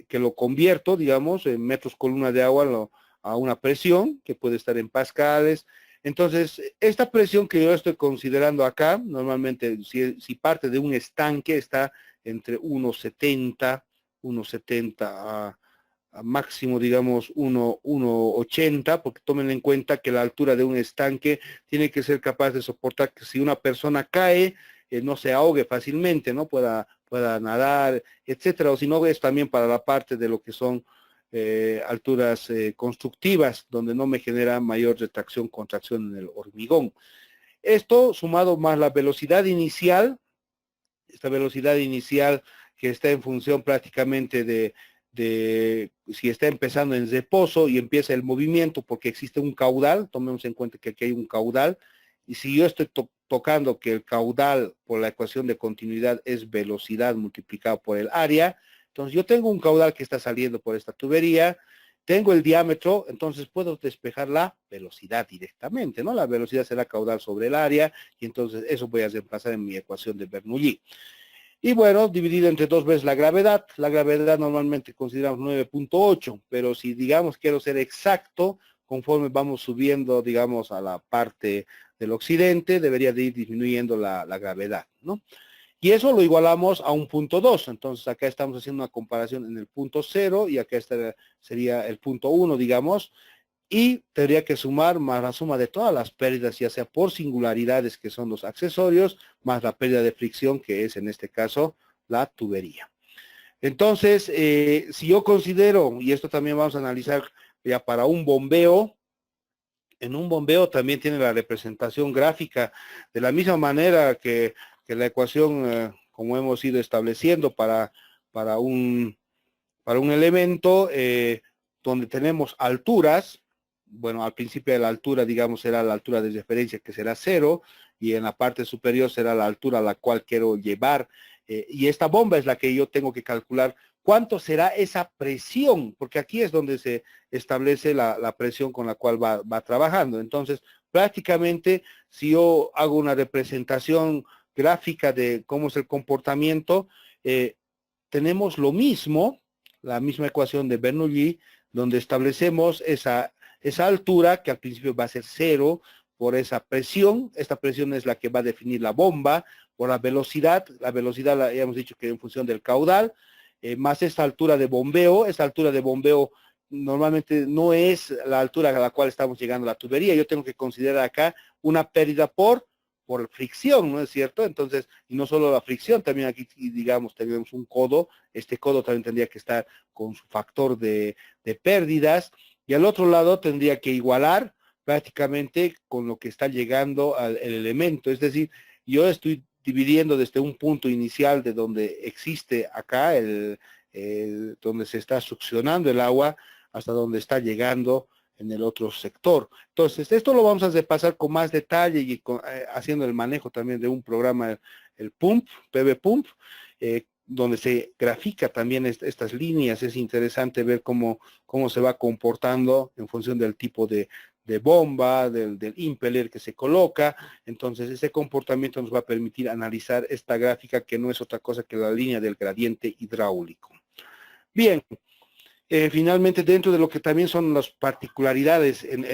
que lo convierto, digamos, en metros columna de agua a una presión que puede estar en pascales. Entonces, esta presión que yo estoy considerando acá, normalmente si parte de un estanque, está entre 1,70 a máximo, digamos, 1,80, porque tomen en cuenta que la altura de un estanque tiene que ser capaz de soportar que si una persona cae, no se ahogue fácilmente, ¿no? Pueda nadar, etcétera. O si no, es también para la parte de lo que son alturas constructivas, donde no me genera mayor retracción, contracción en el hormigón. Esto sumado más la velocidad inicial, esta velocidad inicial que está en función prácticamente de si está empezando en reposo y empieza el movimiento porque existe un caudal. Tomemos en cuenta que aquí hay un caudal, y si yo estoy tocando que el caudal por la ecuación de continuidad es velocidad multiplicado por el área, entonces yo tengo un caudal que está saliendo por esta tubería, tengo el diámetro, entonces puedo despejar la velocidad directamente, ¿no? La velocidad será caudal sobre el área, y entonces eso voy a reemplazar en mi ecuación de Bernoulli. Y bueno, dividido entre 2 veces la gravedad normalmente consideramos 9.8, pero si digamos quiero ser exacto, conforme vamos subiendo, digamos, a la parte del occidente, debería de ir disminuyendo la gravedad, ¿no? Y eso lo igualamos a un punto 2, entonces acá estamos haciendo una comparación en el punto 0 y acá sería el punto 1, digamos, y tendría que sumar más la suma de todas las pérdidas, ya sea por singularidades que son los accesorios, más la pérdida de fricción que es en este caso la tubería. Entonces, si yo considero, y esto también vamos a analizar ya para un bombeo, en un bombeo también tiene la representación gráfica de la misma manera que la ecuación como hemos ido estableciendo para un elemento donde tenemos alturas. Bueno, al principio de la altura, digamos, será la altura de referencia que será 0, y en la parte superior será la altura a la cual quiero llevar, y esta bomba es la que yo tengo que calcular cuánto será esa presión, porque aquí es donde se establece la presión con la cual va trabajando. Entonces, prácticamente, si yo hago una representación gráfica de cómo es el comportamiento, tenemos lo mismo, la misma ecuación de Bernoulli, donde establecemos esa altura, que al principio va a ser 0, por esa presión. Esta presión es la que va a definir la bomba, por la velocidad ya hemos dicho que en función del caudal, más esta altura de bombeo. Esta altura de bombeo normalmente no es la altura a la cual estamos llegando a la tubería. Yo tengo que considerar acá una pérdida por fricción, ¿no es cierto? Entonces, y no solo la fricción, también aquí, digamos, tenemos un codo. Este codo también tendría que estar con su factor de pérdidas, y al otro lado tendría que igualar prácticamente con lo que está llegando al elemento. Es decir, yo estoy dividiendo desde un punto inicial de donde existe acá, donde se está succionando el agua, hasta donde está llegando en el otro sector. Entonces, esto lo vamos a repasar con más detalle y haciendo el manejo también de un programa, el PUMP, PV Pump, donde se grafica también estas líneas. Es interesante ver cómo se va comportando en función del tipo de bomba, del impeller que se coloca. Entonces, ese comportamiento nos va a permitir analizar esta gráfica, que no es otra cosa que la línea del gradiente hidráulico. Bien, finalmente, dentro de lo que también son las particularidades en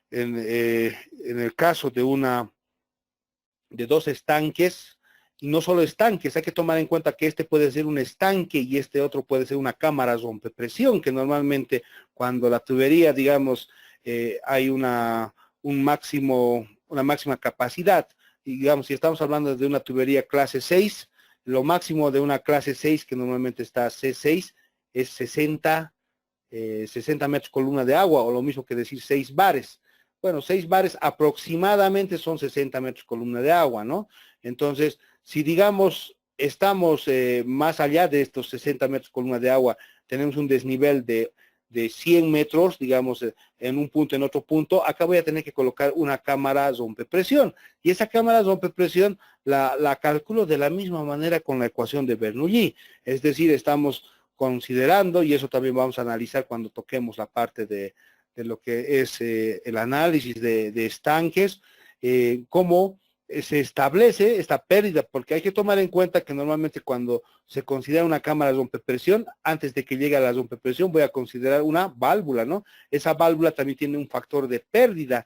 el caso de dos estanques, y no solo estanques, hay que tomar en cuenta que este puede ser un estanque y este otro puede ser una cámara rompepresión, que normalmente cuando la tubería, digamos, hay una máxima capacidad, y digamos, si estamos hablando de una tubería clase 6, lo máximo de una clase 6, que normalmente está C6, es 60 metros columna de agua, o lo mismo que decir 6 bares. Bueno, 6 bares aproximadamente son 60 metros columna de agua, ¿no? Entonces, si digamos estamos más allá de estos 60 metros columna de agua, tenemos un desnivel de 100 metros, digamos, en un punto, en otro punto, acá voy a tener que colocar una cámara rompepresión, y esa cámara rompepresión la calculo de la misma manera con la ecuación de Bernoulli. Es decir, estamos considerando, y eso también vamos a analizar cuando toquemos la parte de lo que es el análisis de estanques, cómo se establece esta pérdida, porque hay que tomar en cuenta que normalmente cuando se considera una cámara rompepresión, antes de que llegue a la rompepresión, voy a considerar una válvula, ¿no? Esa válvula también tiene un factor de pérdida.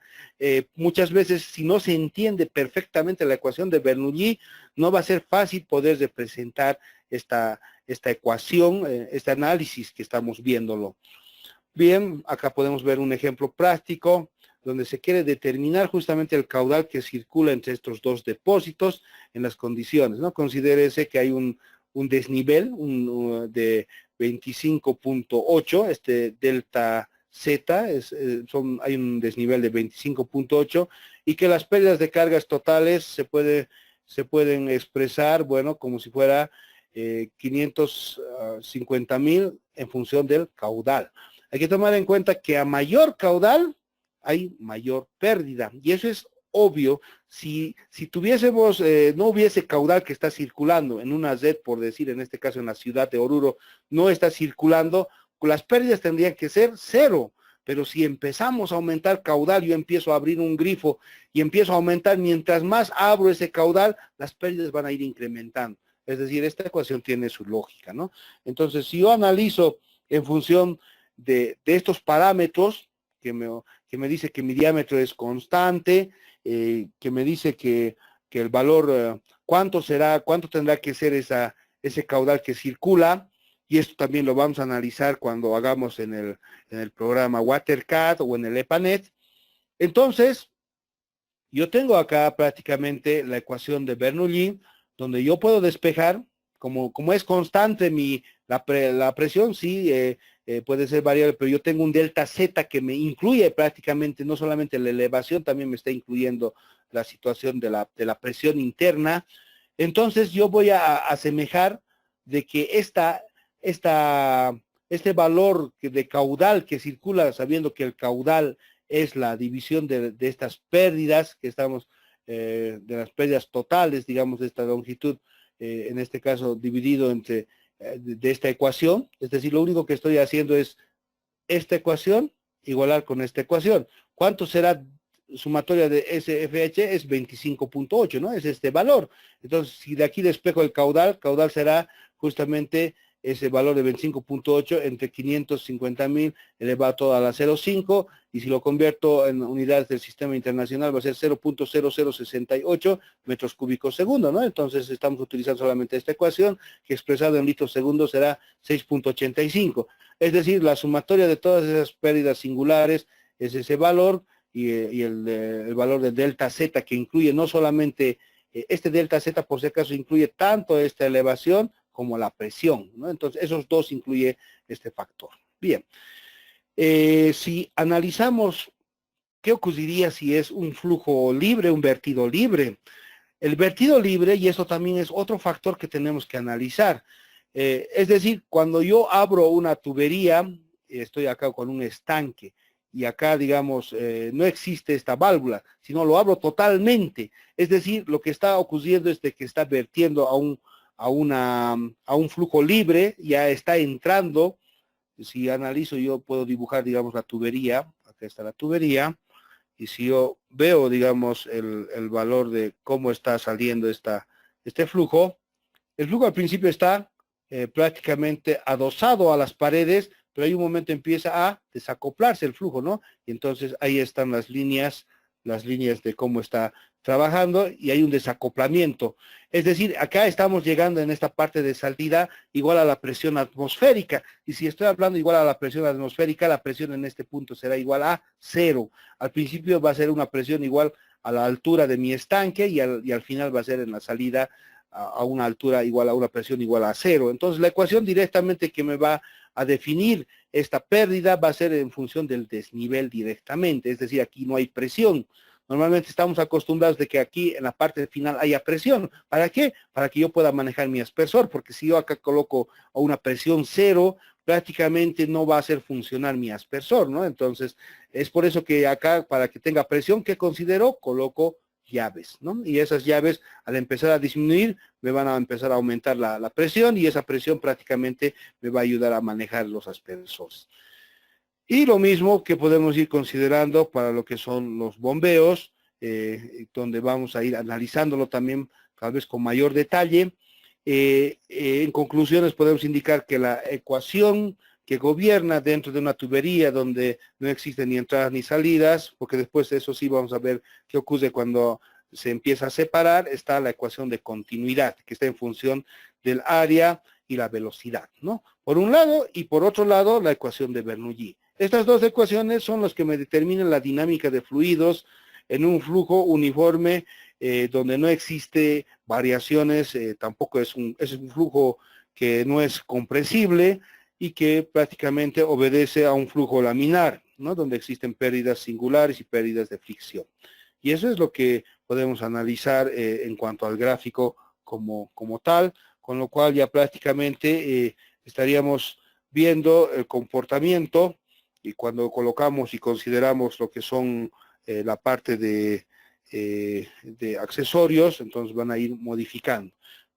Muchas veces, si no se entiende perfectamente la ecuación de Bernoulli, no va a ser fácil poder representar esta ecuación, este análisis que estamos viéndolo. Bien, acá podemos ver un ejemplo práctico donde se quiere determinar justamente el caudal que circula entre estos dos depósitos en las condiciones, ¿no? Considérese que hay un desnivel de 25.8, este delta Z, hay un desnivel de 25.8, y que las pérdidas de cargas totales se pueden expresar, bueno, como si fuera 550,000 en función del caudal. Hay que tomar en cuenta que a mayor caudal hay mayor pérdida, y eso es obvio, si tuviésemos, no hubiese caudal que está circulando en una red, por decir, en este caso en la ciudad de Oruro, no está circulando, las pérdidas tendrían que ser cero. Pero si empezamos a aumentar caudal, yo empiezo a abrir un grifo y empiezo a aumentar, mientras más abro ese caudal, las pérdidas van a ir incrementando. Es decir, esta ecuación tiene su lógica, ¿no? Entonces, si yo analizo en función de estos parámetros, que me dice que mi diámetro es constante, que me dice que el valor, cuánto tendrá que ser ese caudal que circula, y esto también lo vamos a analizar cuando hagamos en el programa WaterCAD o en el EPANET. Entonces, yo tengo acá prácticamente la ecuación de Bernoulli, donde yo puedo despejar, como es constante la presión, sí, puede ser variable, pero yo tengo un delta Z que me incluye prácticamente, no solamente la elevación, también me está incluyendo la situación de la presión interna. Entonces yo voy a asemejar de que este valor de caudal que circula, sabiendo que el caudal es la división de estas pérdidas que estamos, de las pérdidas totales, digamos, de esta longitud, en este caso dividido entre de esta ecuación. Es decir, lo único que estoy haciendo es esta ecuación igualar con esta ecuación. ¿Cuánto será sumatoria de SFH? Es 25.8, ¿no? Es este valor. Entonces, si de aquí despejo el caudal será justamente ese valor de 25.8 entre 550.000 elevado a la 0.5, y si lo convierto en unidades del sistema internacional va a ser 0.0068 metros cúbicos segundo, ¿no? Entonces estamos utilizando solamente esta ecuación, que expresado en litros segundos será 6.85. Es decir, la sumatoria de todas esas pérdidas singulares es ese valor, y el valor de delta Z, que incluye no solamente, este delta Z por si acaso incluye tanto esta elevación como la presión, ¿no? Entonces, esos dos incluye este factor. Bien, si analizamos qué ocurriría si es un flujo libre, un vertido libre. El vertido libre, y eso también es otro factor que tenemos que analizar. Es decir, cuando yo abro una tubería, estoy acá con un estanque, y acá, digamos, no existe esta válvula, sino lo abro totalmente. Es decir, lo que está ocurriendo es de que está vertiendo a un flujo libre, ya está entrando. Si analizo, yo puedo dibujar, digamos, la tubería. Acá está la tubería. Y si yo veo, digamos, el valor de cómo está saliendo este flujo, el flujo al principio está prácticamente adosado a las paredes, pero hay un momento empieza a desacoplarse el flujo, ¿no? Y entonces ahí están las líneas de cómo está trabajando, y hay un desacoplamiento. Es decir, acá estamos llegando en esta parte de salida igual a la presión atmosférica, y si estoy hablando igual a la presión atmosférica, la presión en este punto será igual a cero. Al principio va a ser una presión igual a la altura de mi estanque, y al final va a ser en la salida a una altura igual, a una presión igual a cero. Entonces la ecuación directamente que me va a definir esta pérdida va a ser en función del desnivel directamente, es decir, aquí no hay presión. Normalmente estamos acostumbrados de que aquí en la parte final haya presión. ¿Para qué? Para que yo pueda manejar mi aspersor, porque si yo acá coloco a una presión cero, prácticamente no va a hacer funcionar mi aspersor, ¿no? Entonces, es por eso que acá, para que tenga presión, ¿qué considero? Coloco llaves, ¿no? Y esas llaves, al empezar a disminuir, me van a empezar a aumentar la presión, y esa presión prácticamente me va a ayudar a manejar los aspersores. Y lo mismo que podemos ir considerando para lo que son los bombeos, donde vamos a ir analizándolo también tal vez con mayor detalle. En conclusiones podemos indicar que la ecuación que gobierna dentro de una tubería donde no existen ni entradas ni salidas, porque después de eso sí vamos a ver qué ocurre cuando se empieza a separar, está la ecuación de continuidad, que está en función del área y la velocidad, ¿no? Por un lado, y por otro lado, la ecuación de Bernoulli. Estas dos ecuaciones son las que me determinan la dinámica de fluidos en un flujo uniforme, donde no existe variaciones, tampoco es un flujo que no es compresible y que prácticamente obedece a un flujo laminar, ¿no? Donde existen pérdidas singulares y pérdidas de fricción. Y eso es lo que podemos analizar en cuanto al gráfico como tal, con lo cual ya prácticamente estaríamos viendo el comportamiento, y cuando colocamos y consideramos lo que son la parte de de accesorios, entonces van a ir modificando.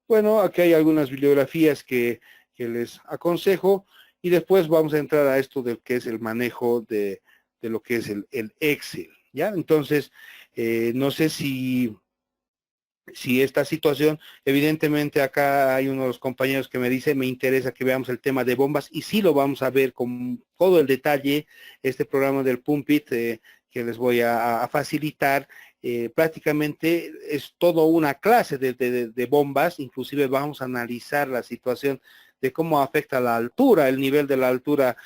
Bueno, aquí hay algunas bibliografías que les aconsejo y después vamos a entrar a esto del que es el manejo de lo que es el Excel, ¿ya? Entonces, no sé si esta situación, evidentemente acá hay uno de los compañeros que me dice, me interesa que veamos el tema de bombas, y sí lo vamos a ver con todo el detalle, este programa del Pumpit que les voy a facilitar, prácticamente es todo una clase de bombas, inclusive vamos a analizar la situación de cómo afecta la altura, el nivel de la altura,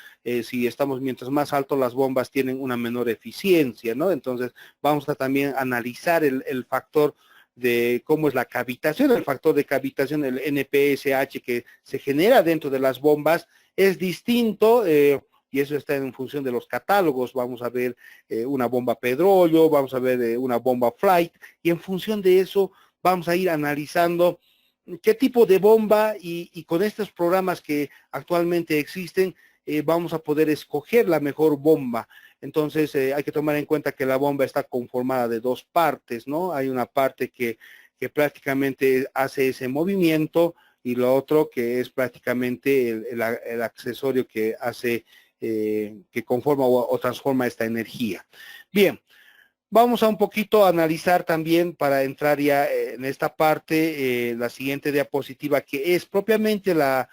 si estamos mientras más alto las bombas tienen una menor eficiencia, ¿no? Entonces vamos a también analizar el factor de cómo es la cavitación, el factor de cavitación, el NPSH que se genera dentro de las bombas es distinto, y eso está en función de los catálogos. Vamos a ver una bomba Pedrollo, vamos a ver una bomba Flight, y en función de eso vamos a ir analizando qué tipo de bomba, y con estos programas que actualmente existen, vamos a poder escoger la mejor bomba. Entonces hay que tomar en cuenta que la bomba está conformada de dos partes, ¿no? Hay una parte que prácticamente hace ese movimiento, y lo otro que es prácticamente el accesorio que hace, que conforma o transforma esta energía. Bien, vamos a un poquito a analizar también, para entrar ya en esta parte, la siguiente diapositiva, que es propiamente la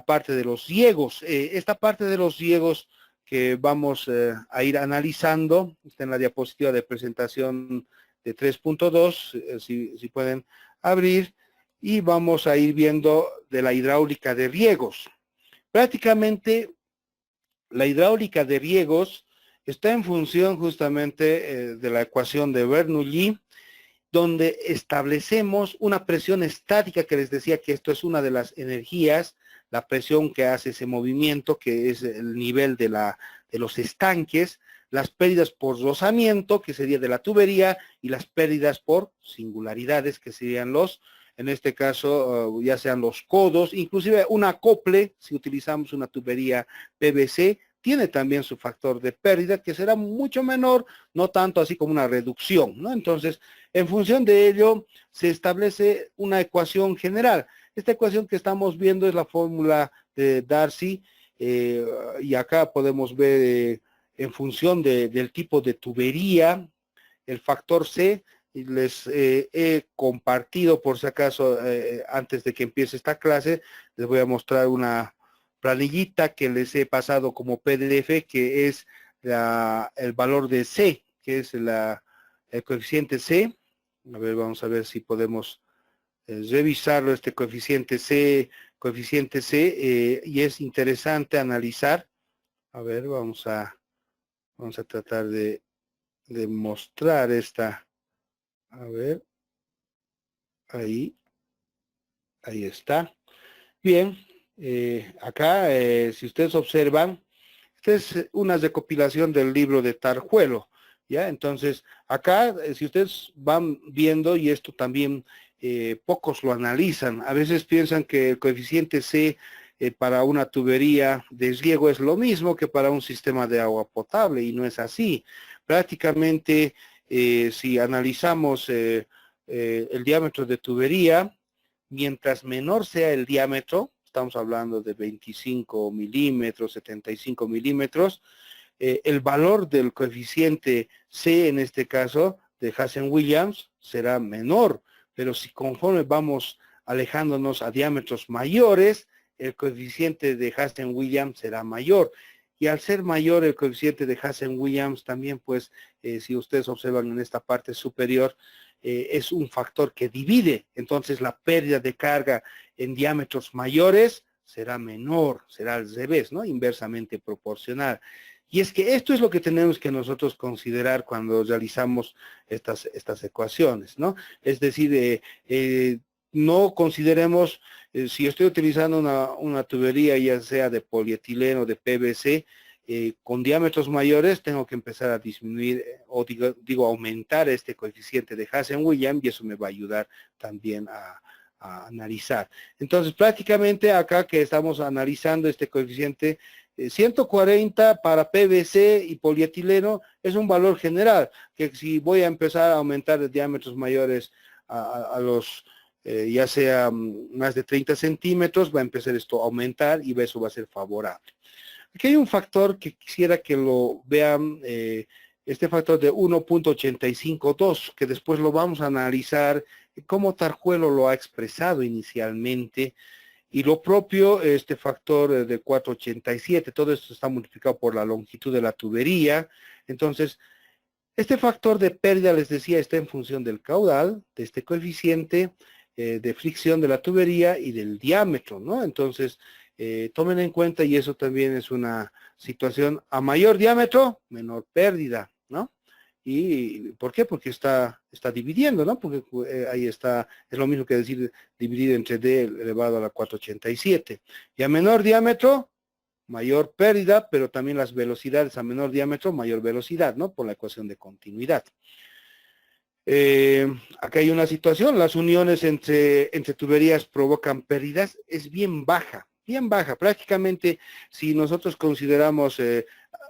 parte de los riegos. Esta parte de los riegos que vamos a ir analizando, está en la diapositiva de presentación de 3.2, si pueden abrir, y vamos a ir viendo de la hidráulica de riegos. Prácticamente la hidráulica de riegos está en función justamente de la ecuación de Bernoulli, donde establecemos una presión estática, que les decía que esto es una de las energías, la presión que hace ese movimiento, que es el nivel de los estanques, las pérdidas por rozamiento, que sería de la tubería, y las pérdidas por singularidades, que serían en este caso, ya sean los codos, inclusive un acople, si utilizamos una tubería PVC, tiene también su factor de pérdida, que será mucho menor, no tanto así como una reducción, ¿no? Entonces, en función de ello, se establece una ecuación general. Esta ecuación que estamos viendo es la fórmula de Darcy, y acá podemos ver, en función del tipo de tubería, el factor C. Y les he compartido, por si acaso, antes de que empiece esta clase, les voy a mostrar una planillita que les he pasado como PDF, que es el valor de C, que es el coeficiente C. A ver, vamos a ver si podemos revisarlo, este coeficiente C, y es interesante analizar. A ver, vamos a tratar de mostrar esta. A ver, ahí está. Bien, acá, si ustedes observan, esta es una recopilación del libro de Tarjuelo, ¿ya? Entonces, acá, si ustedes van viendo, y esto también pocos lo analizan, a veces piensan que el coeficiente C para una tubería de riego es lo mismo que para un sistema de agua potable, y no es así. Prácticamente, si analizamos el diámetro de tubería, mientras menor sea el diámetro, estamos hablando de 25 milímetros, 75 milímetros, el valor del coeficiente C, en este caso, de Hazen-Williams, será menor, pero si conforme vamos alejándonos a diámetros mayores, el coeficiente de Hazen-Williams será mayor. Y al ser mayor el coeficiente de Hazen-Williams, también, pues, si ustedes observan en esta parte superior, es un factor que divide. Entonces la pérdida de carga en diámetros mayores será menor, será al revés, ¿no? Inversamente proporcional. Y es que esto es lo que tenemos que nosotros considerar cuando realizamos estas ecuaciones, ¿no? Es decir, no consideremos, si estoy utilizando una tubería, ya sea de polietileno, de PVC, con diámetros mayores, tengo que empezar a disminuir, o digo, aumentar este coeficiente de Hazen-Williams, y eso me va a ayudar también a analizar. Entonces, prácticamente acá que estamos analizando este coeficiente, 140 para PVC y polietileno es un valor general, que si voy a empezar a aumentar de diámetros mayores a los, ya sea más de 30 centímetros, va a empezar esto a aumentar y eso va a ser favorable. Aquí hay un factor que quisiera que lo vean, este factor de 1.852, que después lo vamos a analizar cómo Tarjuelo lo ha expresado inicialmente, y lo propio, este factor de 487, todo esto está multiplicado por la longitud de la tubería. Entonces, este factor de pérdida, les decía, está en función del caudal, de este coeficiente de fricción de la tubería y del diámetro, ¿no? Entonces, tomen en cuenta, y eso también es una situación, a mayor diámetro, menor pérdida, ¿no? ¿Y por qué? Porque está dividiendo, ¿no? Porque ahí está, es lo mismo que decir dividido entre D elevado a la 487. Y a menor diámetro, mayor pérdida, pero también las velocidades a menor diámetro, mayor velocidad, ¿no? Por la ecuación de continuidad. Acá hay una situación, las uniones entre tuberías provocan pérdidas, es bien baja, prácticamente si nosotros consideramos,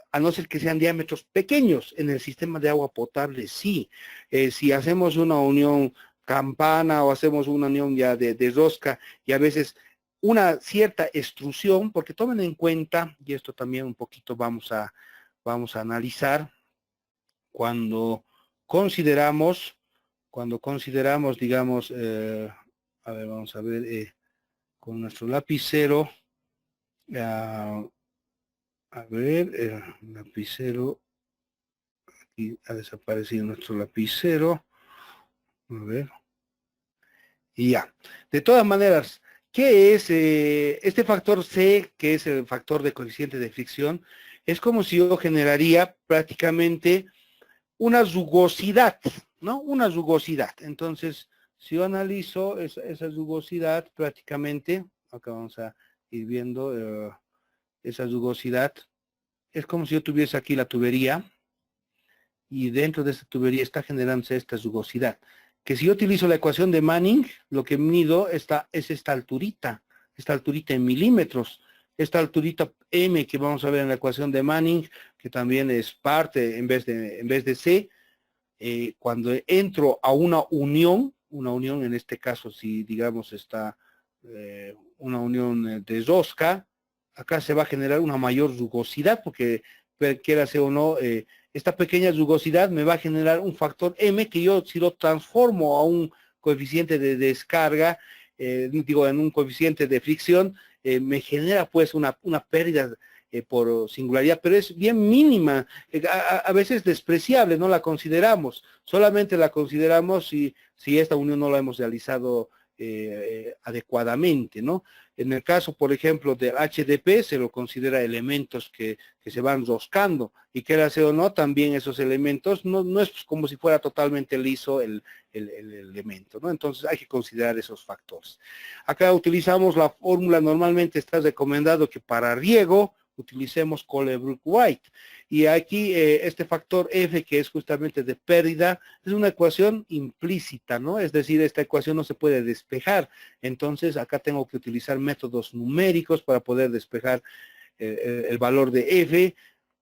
a no ser que sean diámetros pequeños en el sistema de agua potable, sí. Si hacemos una unión campana o hacemos una unión ya de rosca y a veces una cierta extrusión, porque tomen en cuenta, y esto también un poquito vamos a analizar, cuando consideramos, digamos, a ver, vamos a ver, con nuestro lapicero, a ver, lapicero, aquí ha desaparecido nuestro lapicero, a ver, y ya. De todas maneras, ¿qué es este factor C, que es el factor de coeficiente de fricción? Es como si yo generaría prácticamente una rugosidad, ¿no? Una rugosidad. Entonces, si yo analizo esa rugosidad prácticamente, acá vamos a ir viendo esa rugosidad, es como si yo tuviese aquí la tubería y dentro de esta tubería está generándose esta rugosidad. Que si yo utilizo la ecuación de Manning, lo que mido es esta alturita en milímetros, esta alturita M que vamos a ver en la ecuación de Manning, que también es parte en vez de C. Cuando entro a una unión en este caso, si digamos está una unión de rosca, acá se va a generar una mayor rugosidad, porque quiera ser o no, esta pequeña rugosidad me va a generar un factor M que yo, si lo transformo a un coeficiente de descarga, digo, en un coeficiente de fricción, me genera pues una pérdida por singularidad, pero es bien mínima, a veces despreciable, no la consideramos, solamente la consideramos si esta unión no la hemos realizado adecuadamente, ¿no? En el caso, por ejemplo, del HDP, se lo considera elementos que se van roscando, y quiera sea o no, también esos elementos, no es como si fuera totalmente liso el elemento, ¿no? Entonces hay que considerar esos factores. Acá utilizamos la fórmula, normalmente está recomendado que para riego utilicemos Colebrook-White. Y aquí este factor F, que es justamente de pérdida, es una ecuación implícita, ¿no? Es decir, esta ecuación no se puede despejar. Entonces, acá tengo que utilizar métodos numéricos para poder despejar el valor de F.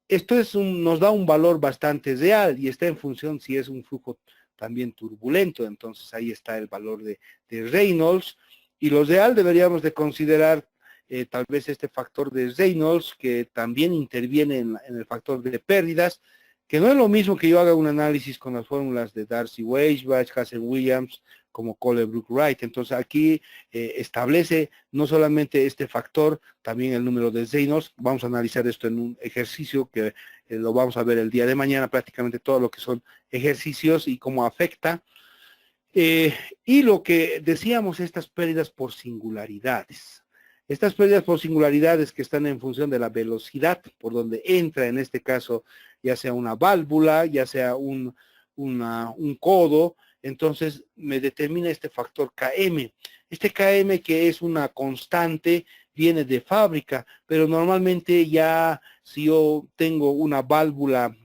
Esto nos da un valor bastante real y está en función si es un flujo también turbulento. Entonces, ahí está el valor de Reynolds. Y lo real deberíamos de considerar tal vez este factor de Reynolds, que también interviene en el factor de pérdidas, que no es lo mismo que yo haga un análisis con las fórmulas de Darcy-Weisbach, Hazen-Williams, como Colebrook-Wright. Entonces aquí establece no solamente este factor, también el número de Reynolds. Vamos a analizar esto en un ejercicio que lo vamos a ver el día de mañana, prácticamente todo lo que son ejercicios y cómo afecta. Y lo que decíamos, estas pérdidas por singularidades. Estas pérdidas por singularidades que están en función de la velocidad por donde entra, en este caso, ya sea una válvula, ya sea un codo, entonces me determina este factor Km. Este Km, que es una constante, viene de fábrica, pero normalmente ya si yo tengo una válvula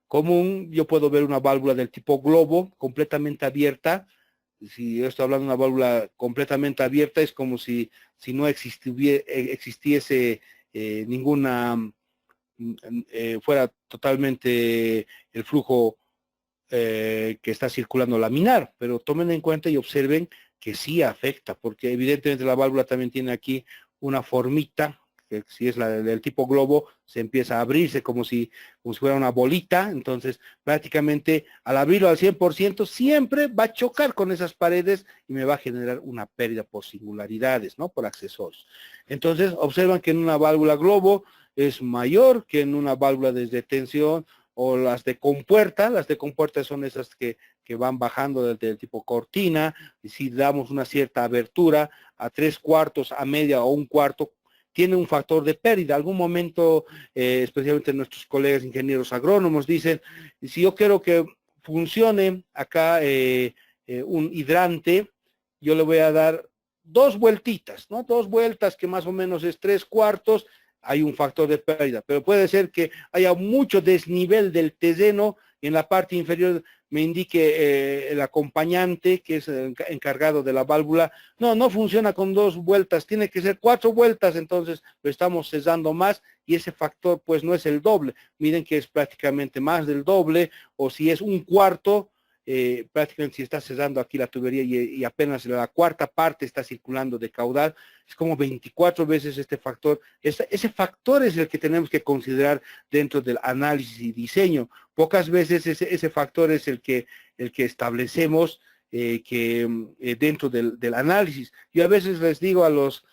común, yo puedo ver una válvula del tipo globo completamente abierta, Si yo estoy hablando de una válvula completamente abierta, es como si no existiese ninguna, fuera totalmente el flujo que está circulando laminar, pero tomen en cuenta y observen que sí afecta, porque evidentemente la válvula también tiene aquí una formita, que si es la del tipo globo, se empieza a abrirse como si fuera una bolita, entonces prácticamente al abrirlo al 100% siempre va a chocar con esas paredes y me va a generar una pérdida por singularidades, ¿no? Por accesorios. Entonces observan que en una válvula globo es mayor que en una válvula de tensión o las de compuerta son esas que van bajando del tipo cortina, y si damos una cierta abertura a 3/4, a media o 1/4, tiene un factor de pérdida. Algún momento, especialmente nuestros colegas ingenieros agrónomos dicen, si yo quiero que funcione acá un hidrante, yo le voy a dar 2 vueltitas, ¿no? 2 vueltas que más o menos es 3/4, hay un factor de pérdida, pero puede ser que haya mucho desnivel del terreno en la parte inferior, me indique el acompañante que es el encargado de la válvula, no funciona con 2 vueltas, tiene que ser 4 vueltas, entonces lo estamos cesando más y ese factor pues no es el doble, miren que es prácticamente más del doble, o si es 1/4, prácticamente si está cesando aquí la tubería y apenas la 4ª parte está circulando de caudal, es como 24 veces este factor. Ese factor es el que tenemos que considerar dentro del análisis y diseño. Pocas veces ese factor es el que establecemos dentro del análisis. Yo a veces les digo a los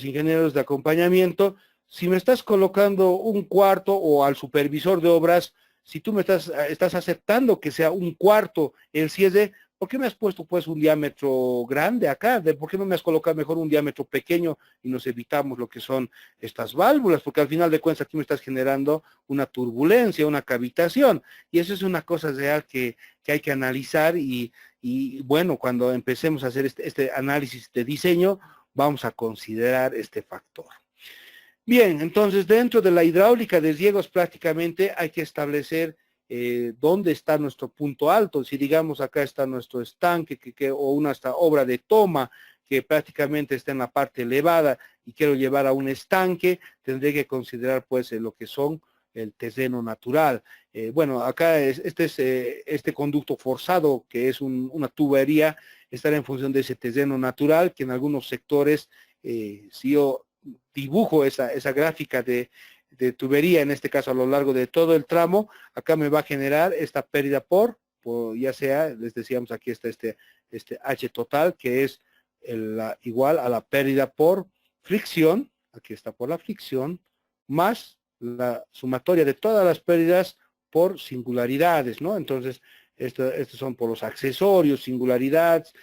ingenieros de acompañamiento, si me estás colocando 1/4 o al supervisor de obras, si tú me estás aceptando que sea 1/4 el cierre, ¿por qué me has puesto pues un diámetro grande acá? ¿Por qué no me has colocado mejor un diámetro pequeño y nos evitamos lo que son estas válvulas? Porque al final de cuentas aquí me estás generando una turbulencia, una cavitación, y eso es una cosa real que hay que analizar y bueno, cuando empecemos a hacer este análisis de diseño, vamos a considerar este factor. Bien, entonces dentro de la hidráulica de riegos prácticamente hay que establecer dónde está nuestro punto alto. Si digamos acá está nuestro estanque o una obra de toma que prácticamente está en la parte elevada y quiero llevar a un estanque, tendré que considerar pues lo que son el terreno natural. Bueno, acá este conducto forzado que es una tubería, estará en función de ese terreno natural que en algunos sectores, si yo dibujo esa gráfica de tubería, en este caso a lo largo de todo el tramo, acá me va a generar esta pérdida por ya sea, les decíamos aquí está este H total, que es igual a la pérdida por fricción, aquí está por la fricción, más la sumatoria de todas las pérdidas por singularidades, ¿no? Entonces, estos son por los accesorios, singularidades,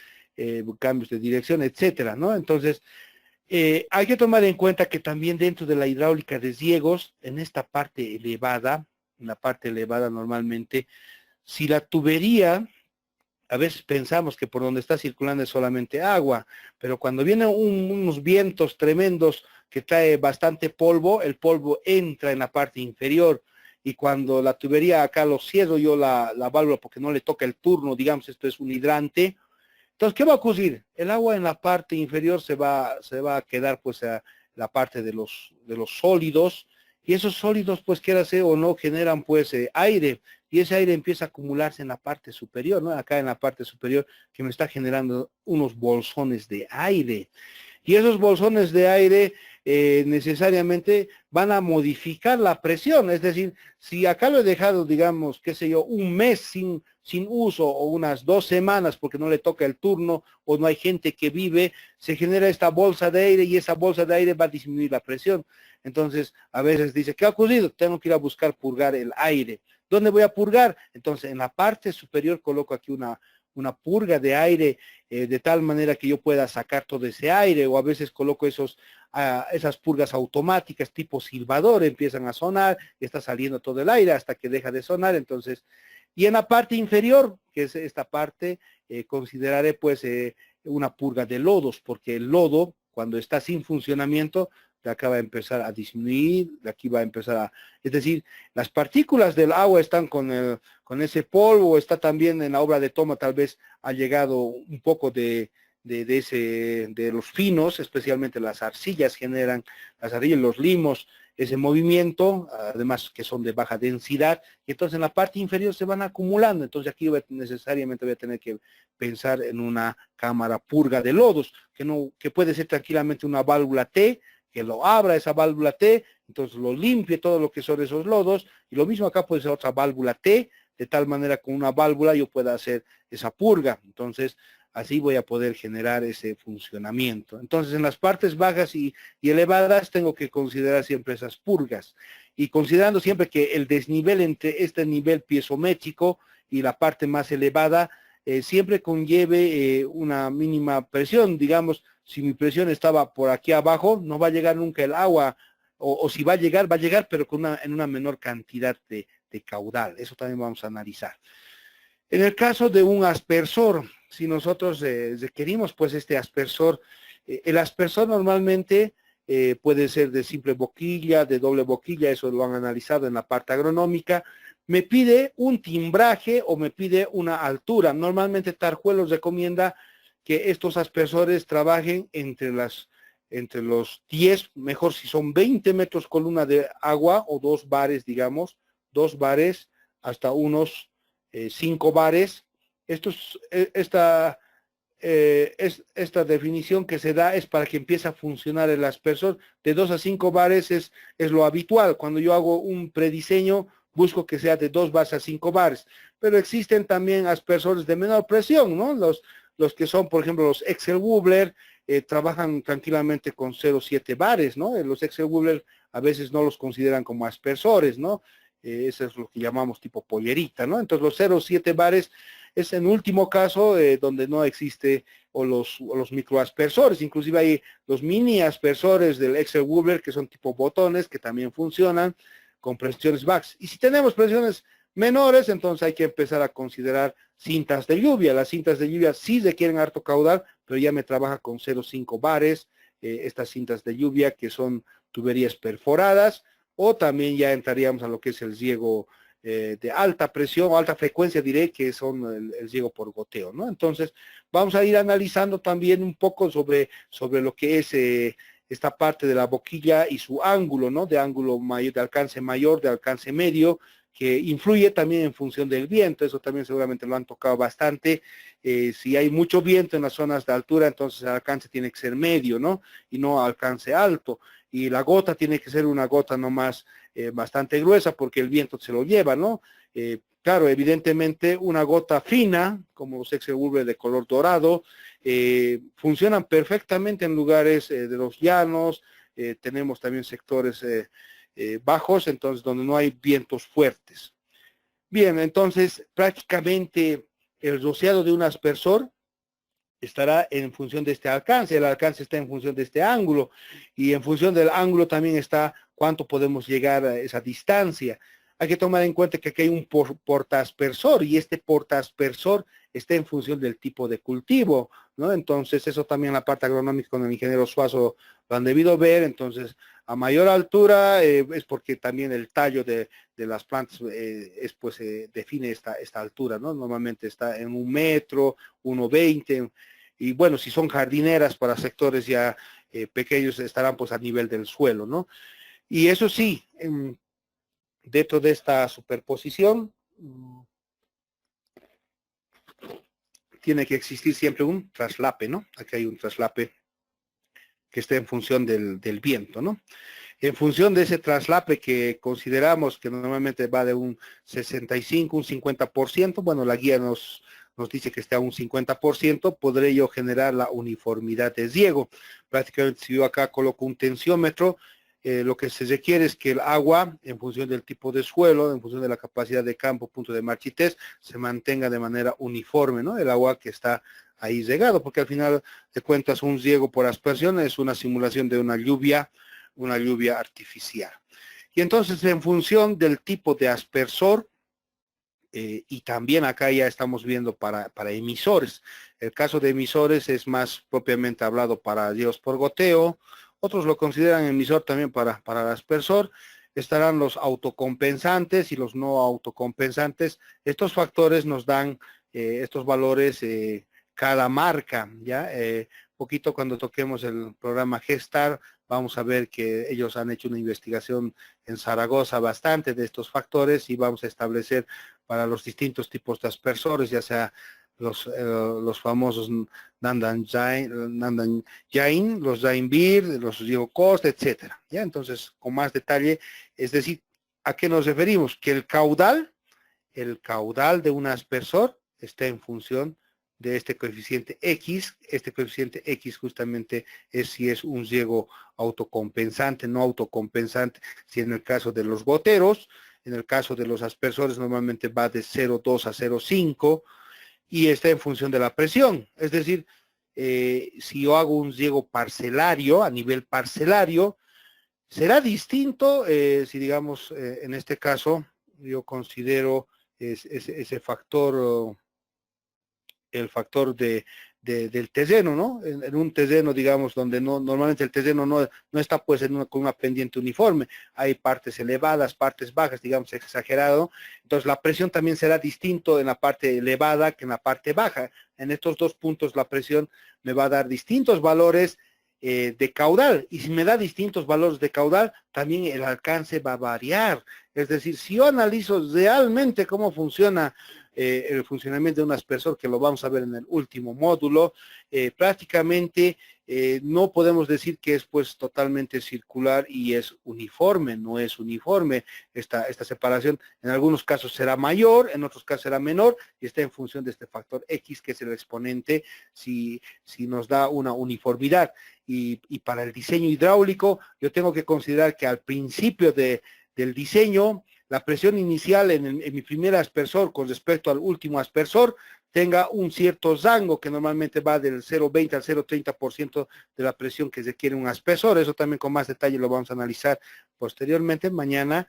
cambios de dirección, etcétera, ¿no? Entonces, hay que tomar en cuenta que también dentro de la hidráulica de riegos, en esta parte elevada, en la parte elevada normalmente, si la tubería, a veces pensamos que por donde está circulando es solamente agua, pero cuando vienen unos vientos tremendos que trae bastante polvo, el polvo entra en la parte inferior y cuando la tubería acá lo cierro yo la válvula porque no le toca el turno, digamos esto es un hidrante. Entonces, ¿qué va a ocurrir? El agua en la parte inferior se va a quedar pues a la parte de los sólidos, y esos sólidos pues quiera ser o no generan pues aire, y ese aire empieza a acumularse en la parte superior, ¿no? Acá en la parte superior que me está generando unos bolsones de aire. Y esos bolsones de aire necesariamente van a modificar la presión, es decir, si acá lo he dejado, digamos, qué sé yo, un mes sin uso o unas 2 semanas porque no le toca el turno o no hay gente que vive, se genera esta bolsa de aire y esa bolsa de aire va a disminuir la presión. Entonces, a veces dice, ¿qué ha ocurrido? Tengo que ir a buscar purgar el aire. ¿Dónde voy a purgar? Entonces, en la parte superior coloco aquí una purga de aire de tal manera que yo pueda sacar todo ese aire, o a veces coloco esas purgas automáticas tipo silbador, empiezan a sonar, y está saliendo todo el aire hasta que deja de sonar. Entonces, y en la parte inferior, que es esta parte, consideraré pues una purga de lodos, porque el lodo, cuando está sin funcionamiento, de acá va a empezar a disminuir, de aquí va a empezar a, es decir, las partículas del agua están con ese polvo, está también en la obra de toma, tal vez ha llegado un poco de los finos, especialmente las arcillas generan, las arcillas, los limos, ese movimiento, además que son de baja densidad, y entonces en la parte inferior se van acumulando, entonces aquí necesariamente voy a tener que pensar en una cámara purga de lodos, que puede ser tranquilamente una válvula T, que lo abra esa válvula T, entonces lo limpie todo lo que son esos lodos, y lo mismo acá puede ser otra válvula T, de tal manera con una válvula yo pueda hacer esa purga, entonces así voy a poder generar ese funcionamiento. Entonces en las partes bajas y elevadas tengo que considerar siempre esas purgas, y considerando siempre que el desnivel entre este nivel piezométrico y la parte más elevada, siempre conlleve una mínima presión, digamos, si mi presión estaba por aquí abajo, no va a llegar nunca el agua, o si va a llegar, pero en una menor cantidad de caudal. Eso también vamos a analizar. En el caso de un aspersor, si nosotros requerimos pues este aspersor, el aspersor normalmente puede ser de simple boquilla, de doble boquilla, eso lo han analizado en la parte agronómica. Me pide un timbraje o me pide una altura. Normalmente Tarjuelos recomienda que estos aspersores trabajen entre los 10, mejor si son 20 metros columna de agua o 2 bares, digamos, 2 bares hasta unos 5 bares. Esta definición que se da es para que empiece a funcionar el aspersor. De 2 a 5 bares es lo habitual. Cuando yo hago un prediseño, busco que sea de 2 bares a 5 bares. Pero existen también aspersores de menor presión, ¿no? Los que son, por ejemplo, los Excel Wobbler, trabajan tranquilamente con 0,7 bares, ¿no? Los Excel Wobbler a veces no los consideran como aspersores, ¿no? Eso es lo que llamamos tipo pollerita, ¿no? Entonces los 0,7 bares es en último caso donde no existe o los microaspersores, inclusive hay los mini aspersores del Excel Wobbler que son tipo botones que también funcionan con presiones bajas. Y si tenemos presiones menores, entonces hay que empezar a considerar cintas de lluvia. Las cintas de lluvia sí requieren harto caudal, pero ya me trabaja con 0,5 bares, estas cintas de lluvia que son tuberías perforadas, o también ya entraríamos a lo que es el riego de alta presión o alta frecuencia, diré, que son el riego por goteo, ¿no? Entonces, vamos a ir analizando también un poco sobre lo que es esta parte de la boquilla y su ángulo, ¿no? De ángulo mayor, de alcance mayor, de alcance medio, que influye también en función del viento. Eso también seguramente lo han tocado bastante. Si hay mucho viento en las zonas de altura, entonces el alcance tiene que ser medio, ¿no? Y no alcance alto. Y la gota tiene que ser una gota nomás bastante gruesa porque el viento se lo lleva, ¿no? Claro, evidentemente una gota fina, como los Excel Wobbler de color dorado, funcionan perfectamente en lugares de los llanos. Tenemos también sectores bajos, entonces donde no hay vientos fuertes. Bien, entonces prácticamente el rociado de un aspersor estará en función de este alcance, el alcance está en función de este ángulo, y en función del ángulo también está cuánto podemos llegar a esa distancia. Hay que tomar en cuenta que aquí hay un portaaspersor, y este portaaspersor está en función del tipo de cultivo, ¿no? Entonces eso también en la parte agronómica con el ingeniero Suazo lo han debido ver. Entonces a mayor altura es porque también el tallo de las plantas define esta altura, ¿no? Normalmente está en 1 metro, 1,20, y bueno, si son jardineras para sectores ya pequeños estarán pues a nivel del suelo, ¿no? Y eso sí, dentro de esta superposición tiene que existir siempre un traslape, ¿no? Aquí hay un traslape que esté en función del viento, ¿no? En función de ese traslape que consideramos que normalmente va de un 65, un 50%, bueno, la guía nos dice que esté a un 50%, podré yo generar la uniformidad de riego. Prácticamente si yo acá coloco un tensiómetro, lo que se requiere es que el agua, en función del tipo de suelo, en función de la capacidad de campo, punto de marchitez, se mantenga de manera uniforme, ¿no? El agua que está ahí regado, porque al final de cuentas un riego por aspersión es una simulación de una lluvia artificial. Y entonces en función del tipo de aspersor, y también acá ya estamos viendo para emisores. El caso de emisores es más propiamente hablado para riegos por goteo otros lo consideran emisor también para el aspersor. Estarán los autocompensantes y los no autocompensantes. Estos factores nos dan estos valores cada marca, ¿ya? Poquito cuando toquemos el programa Gestar, vamos a ver que ellos han hecho una investigación en Zaragoza bastante de estos factores y vamos a establecer para los distintos tipos de aspersores, ya sea los famosos Nandan Jain, los Jain Beer, los Diego Costa, etcétera. ¿Ya? Entonces, con más detalle, es decir, ¿a qué nos referimos? Que el caudal de un aspersor está en función de este coeficiente X justamente es si es un riego autocompensante, no autocompensante, si en el caso de los goteros, en el caso de los aspersores normalmente va de 0,2 a 0,5 y está en función de la presión, es decir, si yo hago un riego parcelario, a nivel parcelario, será distinto si digamos, en este caso, yo considero ese factor, el factor del terreno, ¿no? En un terreno, digamos, donde normalmente el terreno no está pues con una pendiente uniforme, hay partes elevadas, partes bajas, digamos, exagerado, entonces la presión también será distinto en la parte elevada que en la parte baja. En estos dos puntos la presión me va a dar distintos valores de caudal, y si me da distintos valores de caudal, también el alcance va a variar. Es decir, si yo analizo realmente cómo funciona el funcionamiento de un aspersor, que lo vamos a ver en el último módulo, prácticamente no podemos decir que es pues totalmente circular y es uniforme, no es uniforme esta separación. En algunos casos será mayor, en otros casos será menor, y está en función de este factor X, que es el exponente, si nos da una uniformidad. Y para el diseño hidráulico, yo tengo que considerar que al principio del diseño, la presión inicial en mi primer aspersor con respecto al último aspersor tenga un cierto rango que normalmente va del 0,20 al 0,30% de la presión que requiere un aspersor. Eso también con más detalle lo vamos a analizar posteriormente mañana.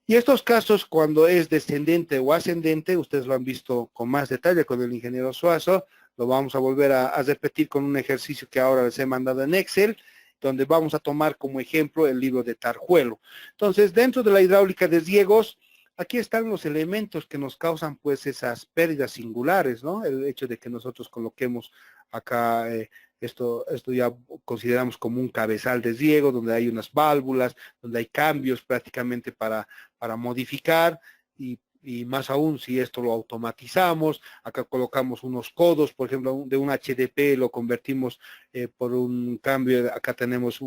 Y estos casos, cuando es descendente o ascendente, ustedes lo han visto con más detalle con el ingeniero Suazo, lo vamos a volver a repetir con un ejercicio que ahora les he mandado en Excel, donde vamos a tomar como ejemplo el libro de Tarjuelo. Entonces, dentro de la hidráulica de riegos, aquí están los elementos que nos causan pues esas pérdidas singulares, ¿no? El hecho de que nosotros coloquemos acá, esto ya consideramos como un cabezal de riego, donde hay unas válvulas, donde hay cambios prácticamente para modificar, y más aún si esto lo automatizamos, acá colocamos unos codos, por ejemplo, de un HDP lo convertimos por un cambio, acá tenemos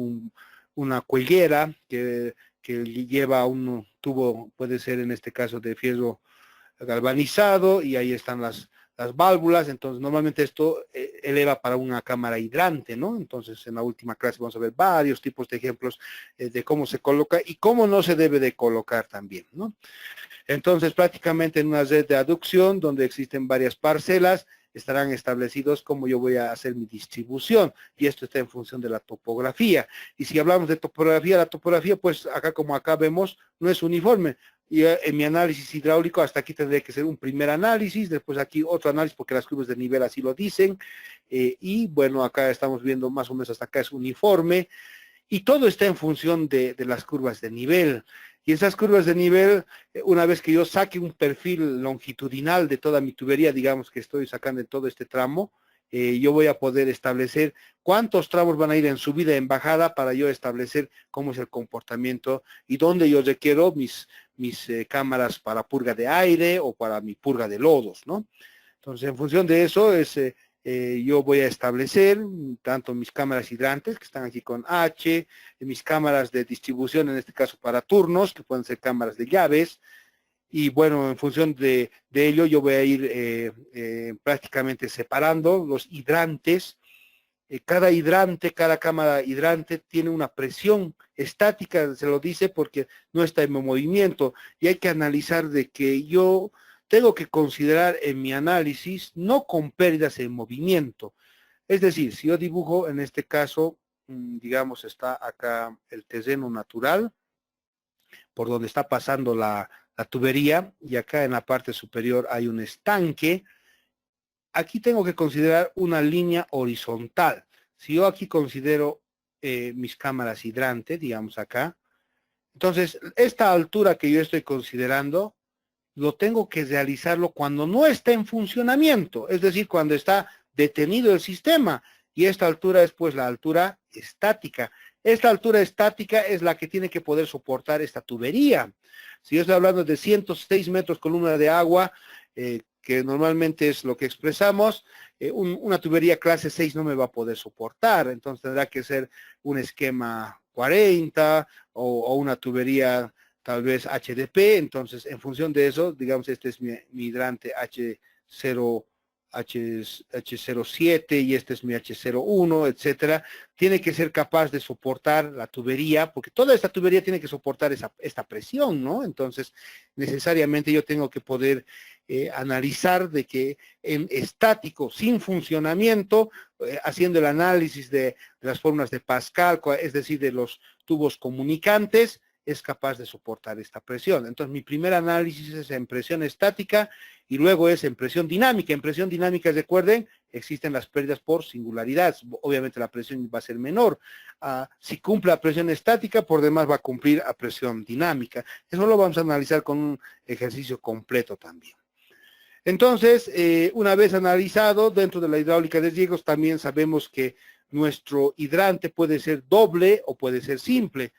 una cuellera que lleva un tubo, puede ser en este caso de fierro galvanizado, y ahí están las válvulas. Entonces normalmente esto eleva para una cámara hidrante, ¿no? Entonces en la última clase vamos a ver varios tipos de ejemplos de cómo se coloca y cómo no se debe de colocar también, ¿no? Entonces, prácticamente en una red de aducción donde existen varias parcelas, estarán establecidos cómo yo voy a hacer mi distribución, y esto está en función de la topografía. Y si hablamos de topografía, la topografía, pues acá como acá vemos, no es uniforme. Y en mi análisis hidráulico, hasta aquí tendría que ser un primer análisis, después aquí otro análisis, porque las curvas de nivel así lo dicen, y bueno, acá estamos viendo más o menos hasta acá es uniforme, y todo está en función de las curvas de nivel. Y esas curvas de nivel, una vez que yo saque un perfil longitudinal de toda mi tubería, digamos que estoy sacando en todo este tramo, yo voy a poder establecer cuántos tramos van a ir en subida y en bajada para yo establecer cómo es el comportamiento y dónde yo requiero mis cámaras para purga de aire o para mi purga de lodos, ¿no? Entonces, en función de eso, yo voy a establecer tanto mis cámaras hidrantes, que están aquí con H, mis cámaras de distribución, en este caso para turnos, que pueden ser cámaras de llaves, y bueno, en función de ello, yo voy a ir prácticamente separando los hidrantes. Cada hidrante, cada cámara hidrante tiene una presión estática, se lo dice porque no está en movimiento, y hay que analizar de que yo tengo que considerar en mi análisis no con pérdidas en movimiento. Es decir, si yo dibujo en este caso, digamos, está acá el terreno natural por donde está pasando la tubería, y acá en la parte superior hay un estanque. Aquí tengo que considerar una línea horizontal. Si yo aquí considero mis cámaras hidrante, digamos acá. Entonces, esta altura que yo estoy considerando, lo tengo que realizarlo cuando no está en funcionamiento, es decir, cuando está detenido el sistema. Y esta altura es pues la altura estática. Esta altura estática es la que tiene que poder soportar esta tubería. Si yo estoy hablando de 106 metros columna de agua, que normalmente es lo que expresamos, una tubería clase 6 no me va a poder soportar, entonces tendrá que ser un esquema 40 o una tubería tal vez HDP, entonces en función de eso, digamos, este es mi hidrante H07 y este es mi H01, etcétera. Tiene que ser capaz de soportar la tubería, porque toda esta tubería tiene que soportar esta presión, ¿no? Entonces, necesariamente yo tengo que poder analizar de que en estático, sin funcionamiento, haciendo el análisis de las fórmulas de Pascal, es decir, de los tubos comunicantes, es capaz de soportar esta presión. Entonces, mi primer análisis es en presión estática y luego es en presión dinámica. En presión dinámica, recuerden, existen las pérdidas por singularidad. Obviamente la presión va a ser menor. Si cumple a presión estática, por demás va a cumplir a presión dinámica. Eso lo vamos a analizar con un ejercicio completo también. Entonces, una vez analizado, dentro de la hidráulica de riegos, también sabemos que nuestro hidrante puede ser doble o puede ser simple.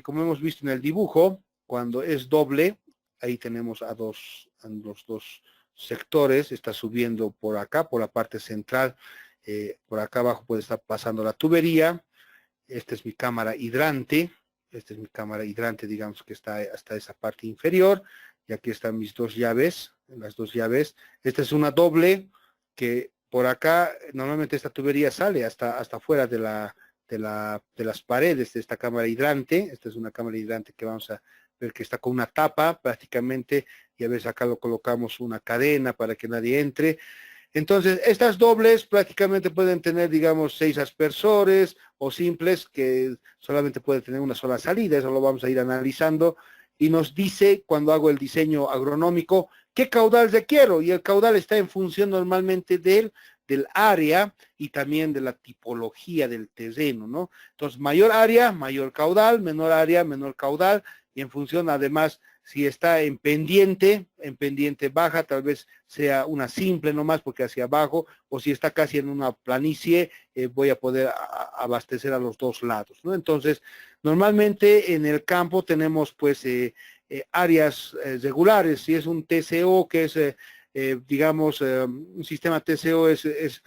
Como hemos visto en el dibujo, cuando es doble, ahí tenemos a los dos sectores, está subiendo por acá, por la parte central, por acá abajo puede estar pasando la tubería. Esta es mi cámara hidrante, digamos que está hasta esa parte inferior, y aquí están mis dos llaves, las dos llaves. Esta es una doble, que por acá, normalmente esta tubería sale hasta fuera de las paredes de esta cámara hidrante. Esta es una cámara hidrante que vamos a ver que está con una tapa prácticamente, y a veces acá lo colocamos una cadena para que nadie entre. Entonces, estas dobles prácticamente pueden tener, digamos, 6 aspersores o simples que solamente pueden tener una sola salida. Eso lo vamos a ir analizando y nos dice, cuando hago el diseño agronómico, qué caudal requiero, y el caudal está en función normalmente del área y también de la tipología del terreno, ¿no? Entonces, mayor área, mayor caudal, menor área, menor caudal, y en función, además, si está en pendiente baja, tal vez sea una simple nomás porque hacia abajo, o si está casi en una planicie, voy a poder abastecer a los dos lados, ¿no? Entonces, normalmente en el campo tenemos pues áreas regulares. Si es un TCO que es, digamos, un sistema TCO es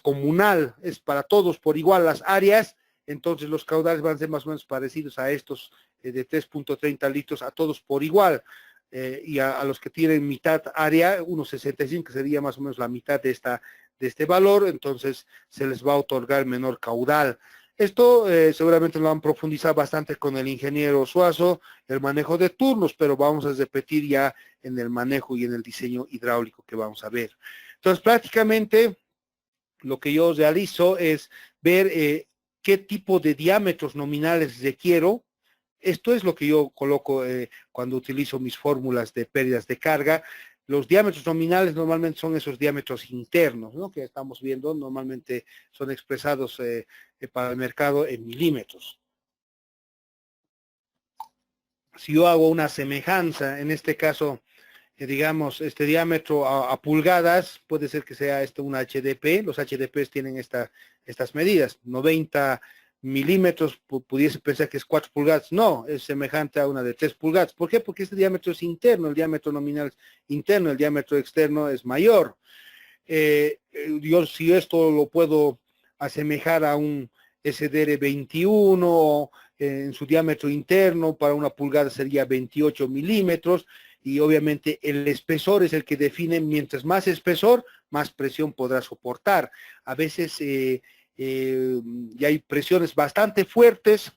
comunal, es para todos por igual las áreas, entonces los caudales van a ser más o menos parecidos a estos de 3.30 litros a todos por igual, y a los que tienen mitad área, 1.65, que sería más o menos la mitad de este valor, entonces se les va a otorgar menor caudal. Esto seguramente lo han profundizado bastante con el ingeniero Suazo, el manejo de turnos, pero vamos a repetir ya en el manejo y en el diseño hidráulico que vamos a ver. Entonces, prácticamente lo que yo realizo es ver qué tipo de diámetros nominales requiero. Esto es lo que yo coloco cuando utilizo mis fórmulas de pérdidas de carga. Los diámetros nominales normalmente son esos diámetros internos, ¿no?, que estamos viendo, normalmente son expresados para el mercado en milímetros. Si yo hago una semejanza, en este caso, digamos, este diámetro a pulgadas, puede ser que sea un HDP. Los HDPs tienen estas medidas, 90 milímetros, pudiese pensar que es 4 pulgadas, no, es semejante a una de 3 pulgadas. ¿Por qué? Porque este diámetro es interno, el diámetro nominal es interno, el diámetro externo es mayor. Si esto lo puedo asemejar a un SDR21, en su diámetro interno, para una pulgada sería 28 milímetros, y obviamente el espesor es el que define, mientras más espesor, más presión podrá soportar. A veces ya hay presiones bastante fuertes,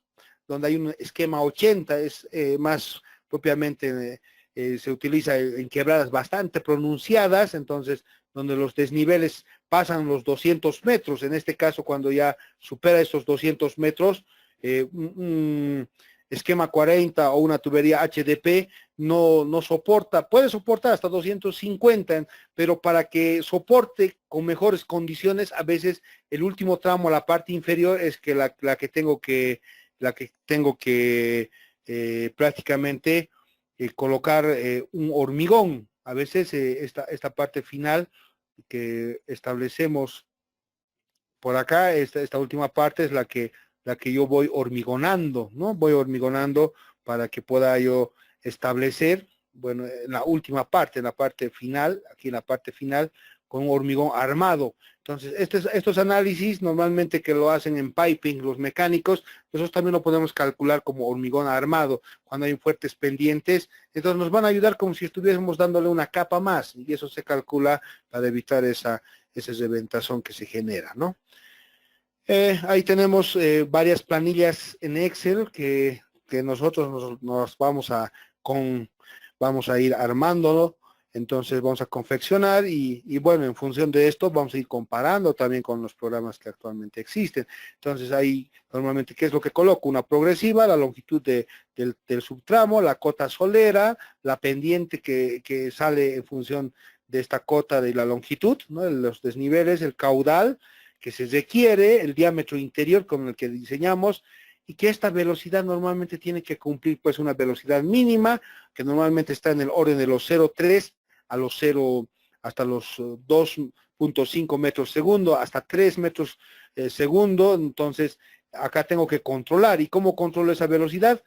donde hay un esquema 80, es más propiamente, se utiliza en quebradas bastante pronunciadas, entonces donde los desniveles pasan los 200 metros, en este caso cuando ya supera esos 200 metros, un esquema 40 o una tubería HDP no soporta, puede soportar hasta 250, pero para que soporte con mejores condiciones, a veces el último tramo, la parte inferior, es que la que tengo que prácticamente colocar un hormigón. A veces esta parte final que establecemos por acá, esta última parte es la que yo voy hormigonando, ¿no? Voy hormigonando para que pueda yo establecer, bueno, en la última parte, en la parte final, aquí en la parte final, con un hormigón armado. Entonces, estos análisis normalmente que lo hacen en piping los mecánicos, nosotros también lo podemos calcular como hormigón armado, cuando hay fuertes pendientes, entonces nos van a ayudar como si estuviésemos dándole una capa más, y eso se calcula para evitar ese reventazón que se genera, ¿no? Ahí tenemos varias planillas en Excel que nosotros nos vamos a ir armándolo. Entonces vamos a confeccionar y bueno, en función de esto vamos a ir comparando también con los programas que actualmente existen. Entonces ahí normalmente, ¿qué es lo que coloco? Una progresiva, la longitud del subtramo, la cota solera, la pendiente que sale en función de esta cota de la longitud, ¿no? Los desniveles, el caudal que se requiere, el diámetro interior con el que diseñamos, y que esta velocidad normalmente tiene que cumplir pues una velocidad mínima, que normalmente está en el orden de los 0,3 a los 0, hasta los 2.5 metros segundo, hasta 3 metros segundo. Entonces acá tengo que controlar. ¿Y cómo controlo esa velocidad?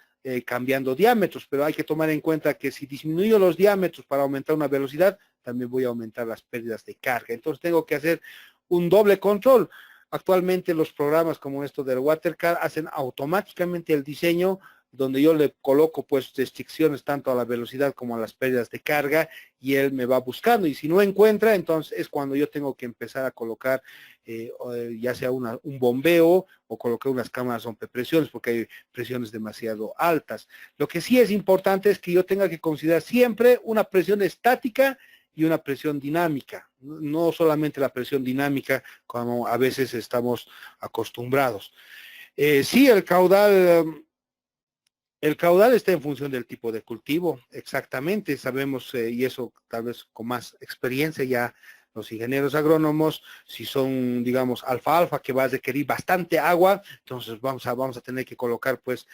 Cambiando diámetros, pero hay que tomar en cuenta que si disminuyo los diámetros para aumentar una velocidad, también voy a aumentar las pérdidas de carga. Entonces tengo que hacer un doble control. Actualmente los programas como esto del WaterCAD hacen automáticamente el diseño, donde yo le coloco pues restricciones tanto a la velocidad como a las pérdidas de carga, y él me va buscando, y si no encuentra, entonces es cuando yo tengo que empezar a colocar ya sea un bombeo o colocar unas cámaras rompepresiones, porque hay presiones demasiado altas. Lo que sí es importante es que yo tenga que considerar siempre una presión estática y una presión dinámica, no solamente la presión dinámica como a veces estamos acostumbrados. Sí, el caudal está en función del tipo de cultivo, exactamente, sabemos, y eso tal vez con más experiencia ya los ingenieros agrónomos, si son, digamos, alfalfa, que va a requerir bastante agua, entonces vamos a tener que colocar pues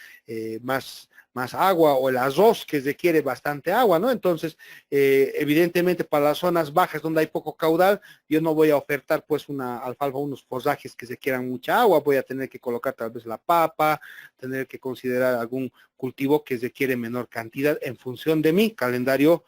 más agua, o el arroz que requiere bastante agua, ¿no? Entonces, evidentemente para las zonas bajas donde hay poco caudal, yo no voy a ofertar pues una alfalfa, unos forrajes que requieran mucha agua, voy a tener que colocar tal vez la papa, tener que considerar algún cultivo que requiere menor cantidad en función de mi calendario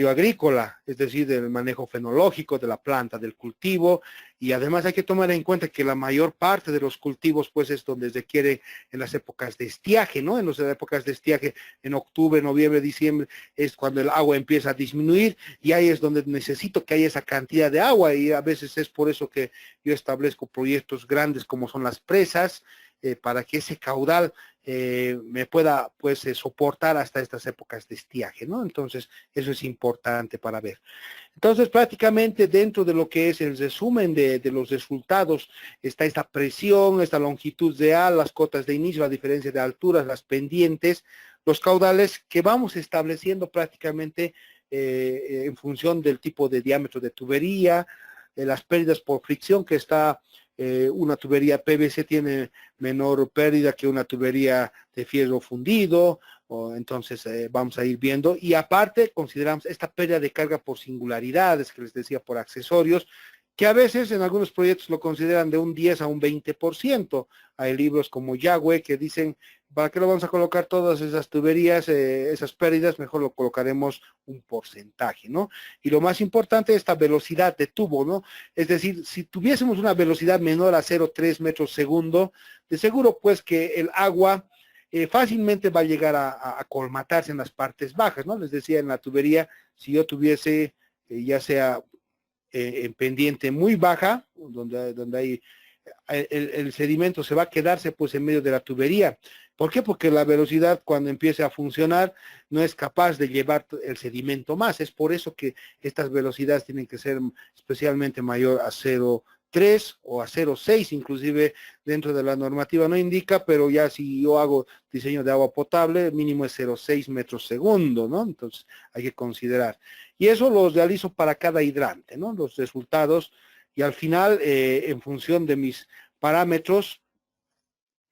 agrícola, es decir, del manejo fenológico de la planta, del cultivo. Y además hay que tomar en cuenta que la mayor parte de los cultivos pues es donde requiere en las épocas de estiaje, ¿no? En las épocas de estiaje, en octubre, noviembre, diciembre, es cuando el agua empieza a disminuir, y ahí es donde necesito que haya esa cantidad de agua, y a veces es por eso que yo establezco proyectos grandes como son las presas, para que ese caudal me pueda pues soportar hasta estas épocas de estiaje, ¿no? Entonces eso es importante para ver. Entonces prácticamente dentro de lo que es el resumen de los resultados está esta presión, esta longitud real, las cotas de inicio, la diferencia de alturas, las pendientes, los caudales que vamos estableciendo prácticamente en función del tipo de diámetro de tubería, las pérdidas por fricción, que está una tubería PVC tiene menor pérdida que una tubería de fierro fundido, entonces vamos a ir viendo. Y aparte consideramos esta pérdida de carga por singularidades, que les decía, por accesorios, que a veces en algunos proyectos lo consideran de un 10 a un 20%. Hay libros como Yagüe que dicen, ¿para qué lo vamos a colocar todas esas tuberías, esas pérdidas? Mejor lo colocaremos un porcentaje, ¿no? Y lo más importante es esta velocidad de tubo, ¿no? Es decir, si tuviésemos una velocidad menor a 0,3 metros segundo, de seguro pues que el agua fácilmente va a llegar a colmatarse en las partes bajas, ¿no? Les decía, en la tubería, si yo tuviese ya sea en pendiente muy baja, donde hay el sedimento se va a quedarse pues en medio de la tubería. ¿Por qué? Porque la velocidad cuando empiece a funcionar no es capaz de llevar el sedimento más. Es por eso que estas velocidades tienen que ser especialmente mayor a 0,3 o a 0,6, inclusive dentro de la normativa no indica, pero ya si yo hago diseño de agua potable, el mínimo es 0,6 metros segundo, ¿no? Entonces hay que considerar. Y eso lo realizo para cada hidrante, ¿no? Los resultados, y al final, en función de mis parámetros,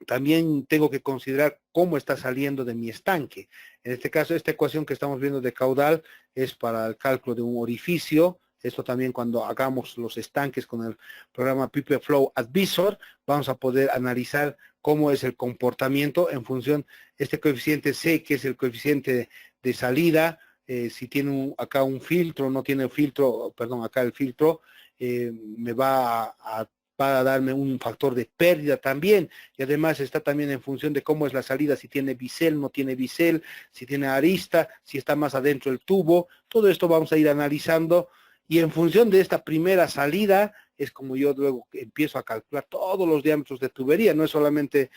también tengo que considerar cómo está saliendo de mi estanque. En este caso, esta ecuación que estamos viendo de caudal es para el cálculo de un orificio. Esto también cuando hagamos los estanques con el programa Pipe Flow Advisor, vamos a poder analizar cómo es el comportamiento en función, este coeficiente C, que es el coeficiente de salida, si tiene acá un filtro, no tiene filtro, perdón, acá el filtro, me va a darme un factor de pérdida también, y además está también en función de cómo es la salida, si tiene bisel, no tiene bisel, si tiene arista, si está más adentro el tubo. Todo esto vamos a ir analizando, y en función de esta primera salida es como yo luego empiezo a calcular todos los diámetros de tubería. No es solamente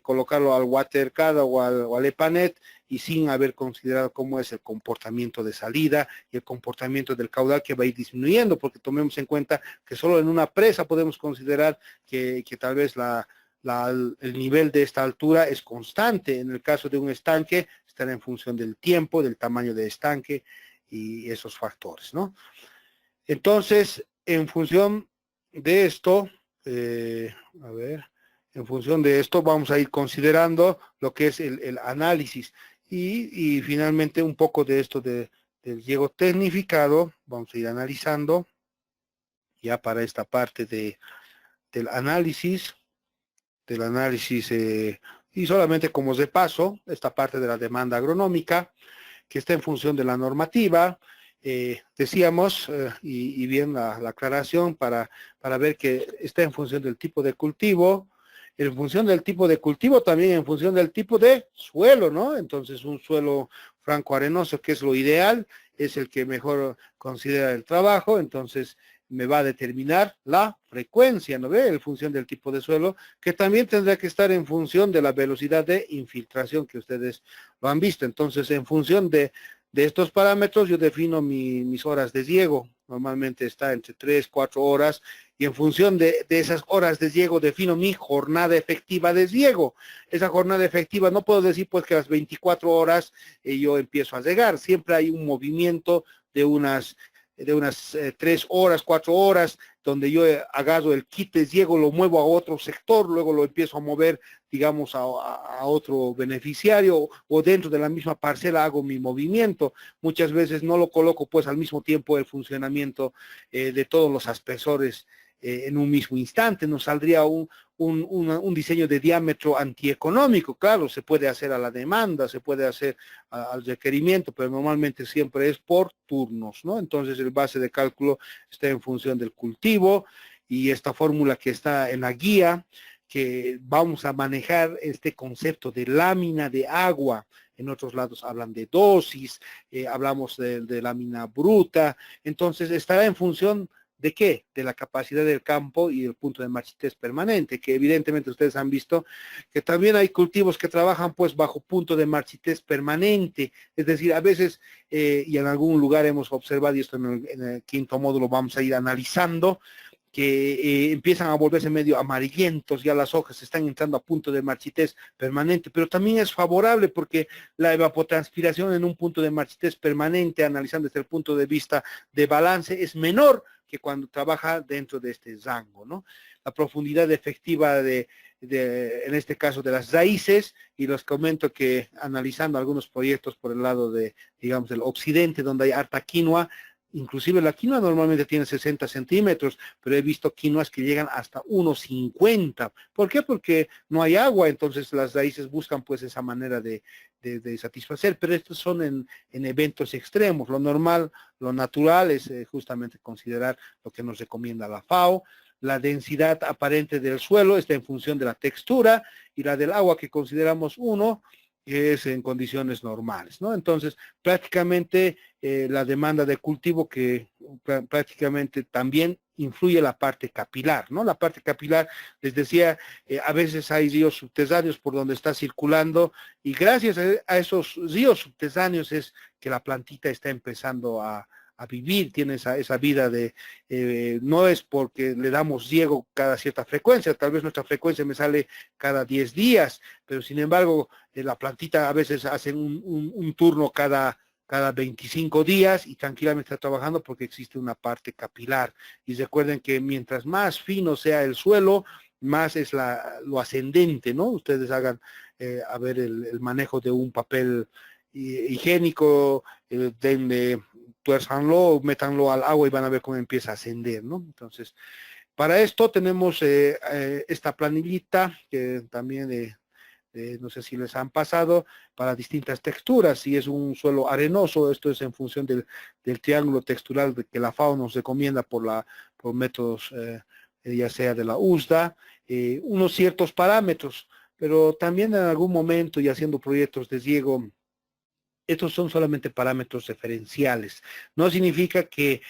colocarlo al WaterCAD o al EPANET y sin haber considerado cómo es el comportamiento de salida y el comportamiento del caudal, que va a ir disminuyendo, porque tomemos en cuenta que solo en una presa podemos considerar que tal vez el nivel de esta altura es constante. En el caso de un estanque estará en función del tiempo, del tamaño del estanque y esos factores, ¿no? Entonces, en función de esto, en función de esto vamos a ir considerando lo que es el análisis, y finalmente un poco de esto del riego tecnificado, vamos a ir analizando ya para esta parte del análisis, y solamente como de paso, esta parte de la demanda agronómica, que está en función de la normativa. Decíamos, y bien la aclaración para ver que está en función del tipo de cultivo, en función del tipo de cultivo, también en función del tipo de suelo, ¿no? Entonces, un suelo franco arenoso, que es lo ideal, es el que mejor considera el trabajo. Entonces me va a determinar la frecuencia, ¿no ve? En función del tipo de suelo, que también tendrá que estar en función de la velocidad de infiltración, que ustedes lo han visto. Entonces, en función de estos parámetros, yo defino mis horas de riego. Normalmente está entre 3, 4 horas, y en función de esas horas de riego defino mi jornada efectiva de riego. Esa jornada efectiva, no puedo decir pues que a las 24 horas yo empiezo a regar. Siempre hay un movimiento de unas 3 horas, 4 horas, donde yo agarro el kit de riego, lo muevo a otro sector, luego lo empiezo a mover, digamos, a otro beneficiario, o dentro de la misma parcela hago mi movimiento. Muchas veces no lo coloco pues al mismo tiempo el funcionamiento de todos los aspersores en un mismo instante. Nos saldría un diseño de diámetro antieconómico. Claro, se puede hacer a la demanda, se puede hacer al requerimiento, pero normalmente siempre es por turnos, ¿no? Entonces el base de cálculo está en función del cultivo, y esta fórmula que está en la guía, que vamos a manejar este concepto de lámina de agua. En otros lados hablan de dosis, hablamos de lámina bruta. Entonces estará en función ¿de qué? De la capacidad del campo y el punto de marchitez permanente, que evidentemente ustedes han visto que también hay cultivos que trabajan pues bajo punto de marchitez permanente. Es decir, a veces, y en algún lugar hemos observado, y esto en el quinto módulo vamos a ir analizando, que empiezan a volverse medio amarillentos, ya las hojas están entrando a punto de marchitez permanente, pero también es favorable porque la evapotranspiración en un punto de marchitez permanente, analizando desde el punto de vista de balance, es menor que cuando trabaja dentro de este rango, ¿no? La profundidad efectiva en este caso de las raíces, y los comento que analizando algunos proyectos por el lado de, digamos, del occidente, donde hay harta quinoa, inclusive la quinoa normalmente tiene 60 centímetros, pero he visto quinoas que llegan hasta 1,50. ¿Por qué? Porque no hay agua, entonces las raíces buscan pues esa manera de satisfacer, pero estos son en eventos extremos. Lo normal, lo natural es justamente considerar lo que nos recomienda la FAO. La densidad aparente del suelo está en función de la textura, y la del agua que consideramos 1 es en condiciones normales, ¿no? Entonces, prácticamente la demanda de cultivo, que prácticamente también influye la parte capilar, ¿no? La parte capilar, les decía, a veces hay ríos subterráneos por donde está circulando, y gracias a esos ríos subterráneos es que la plantita está empezando a a vivir, tiene esa vida de, no es porque le damos riego cada cierta frecuencia, tal vez nuestra frecuencia me sale cada 10 días, pero sin embargo la plantita a veces hace un turno cada 25 días y tranquilamente está trabajando porque existe una parte capilar. Y recuerden que mientras más fino sea el suelo, más es lo ascendente, ¿no? Ustedes hagan, a ver, el manejo de un papel higiénico, denle, tuérzanlo, métanlo al agua y van a ver cómo empieza a ascender, ¿no? Entonces, para esto tenemos esta planillita que también no sé si les han pasado, para distintas texturas. Si es un suelo arenoso, esto es en función del triángulo textural que la FAO nos recomienda por métodos, ya sea de la USDA, unos ciertos parámetros, pero también en algún momento y haciendo proyectos de riego, estos son solamente parámetros referenciales. No significa que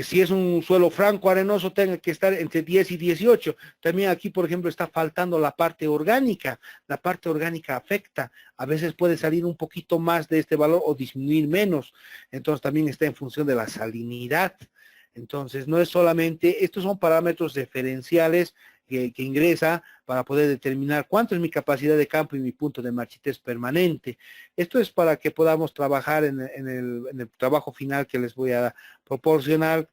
si es un suelo franco arenoso tenga que estar entre 10 y 18. También aquí, por ejemplo, está faltando la parte orgánica. La parte orgánica afecta. A veces puede salir un poquito más de este valor o disminuir menos. Entonces también está en función de la salinidad. Entonces no es solamente, estos son parámetros referenciales que ingresa para poder determinar cuánto es mi capacidad de campo y mi punto de marchitez permanente. Esto es para que podamos trabajar en el trabajo final que les voy a proporcionar,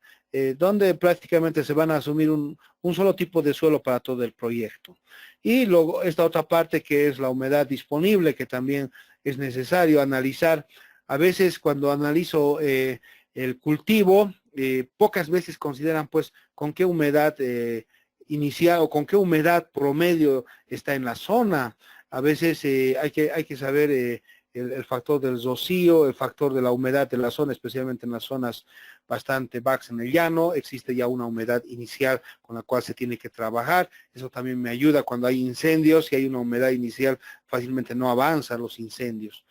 donde prácticamente se van a asumir un solo tipo de suelo para todo el proyecto. Y luego esta otra parte que es la humedad disponible, que también es necesario analizar. A veces cuando analizo el cultivo, pocas veces consideran pues con qué humedad inicial o con qué humedad promedio está en la zona. A veces hay que saber el factor del rocío, el factor de la humedad de la zona, especialmente en las zonas bastante bajas en el llano. Existe ya una humedad inicial con la cual se tiene que trabajar. Eso también me ayuda cuando hay incendios. Si hay una humedad inicial, fácilmente no avanzan los incendios.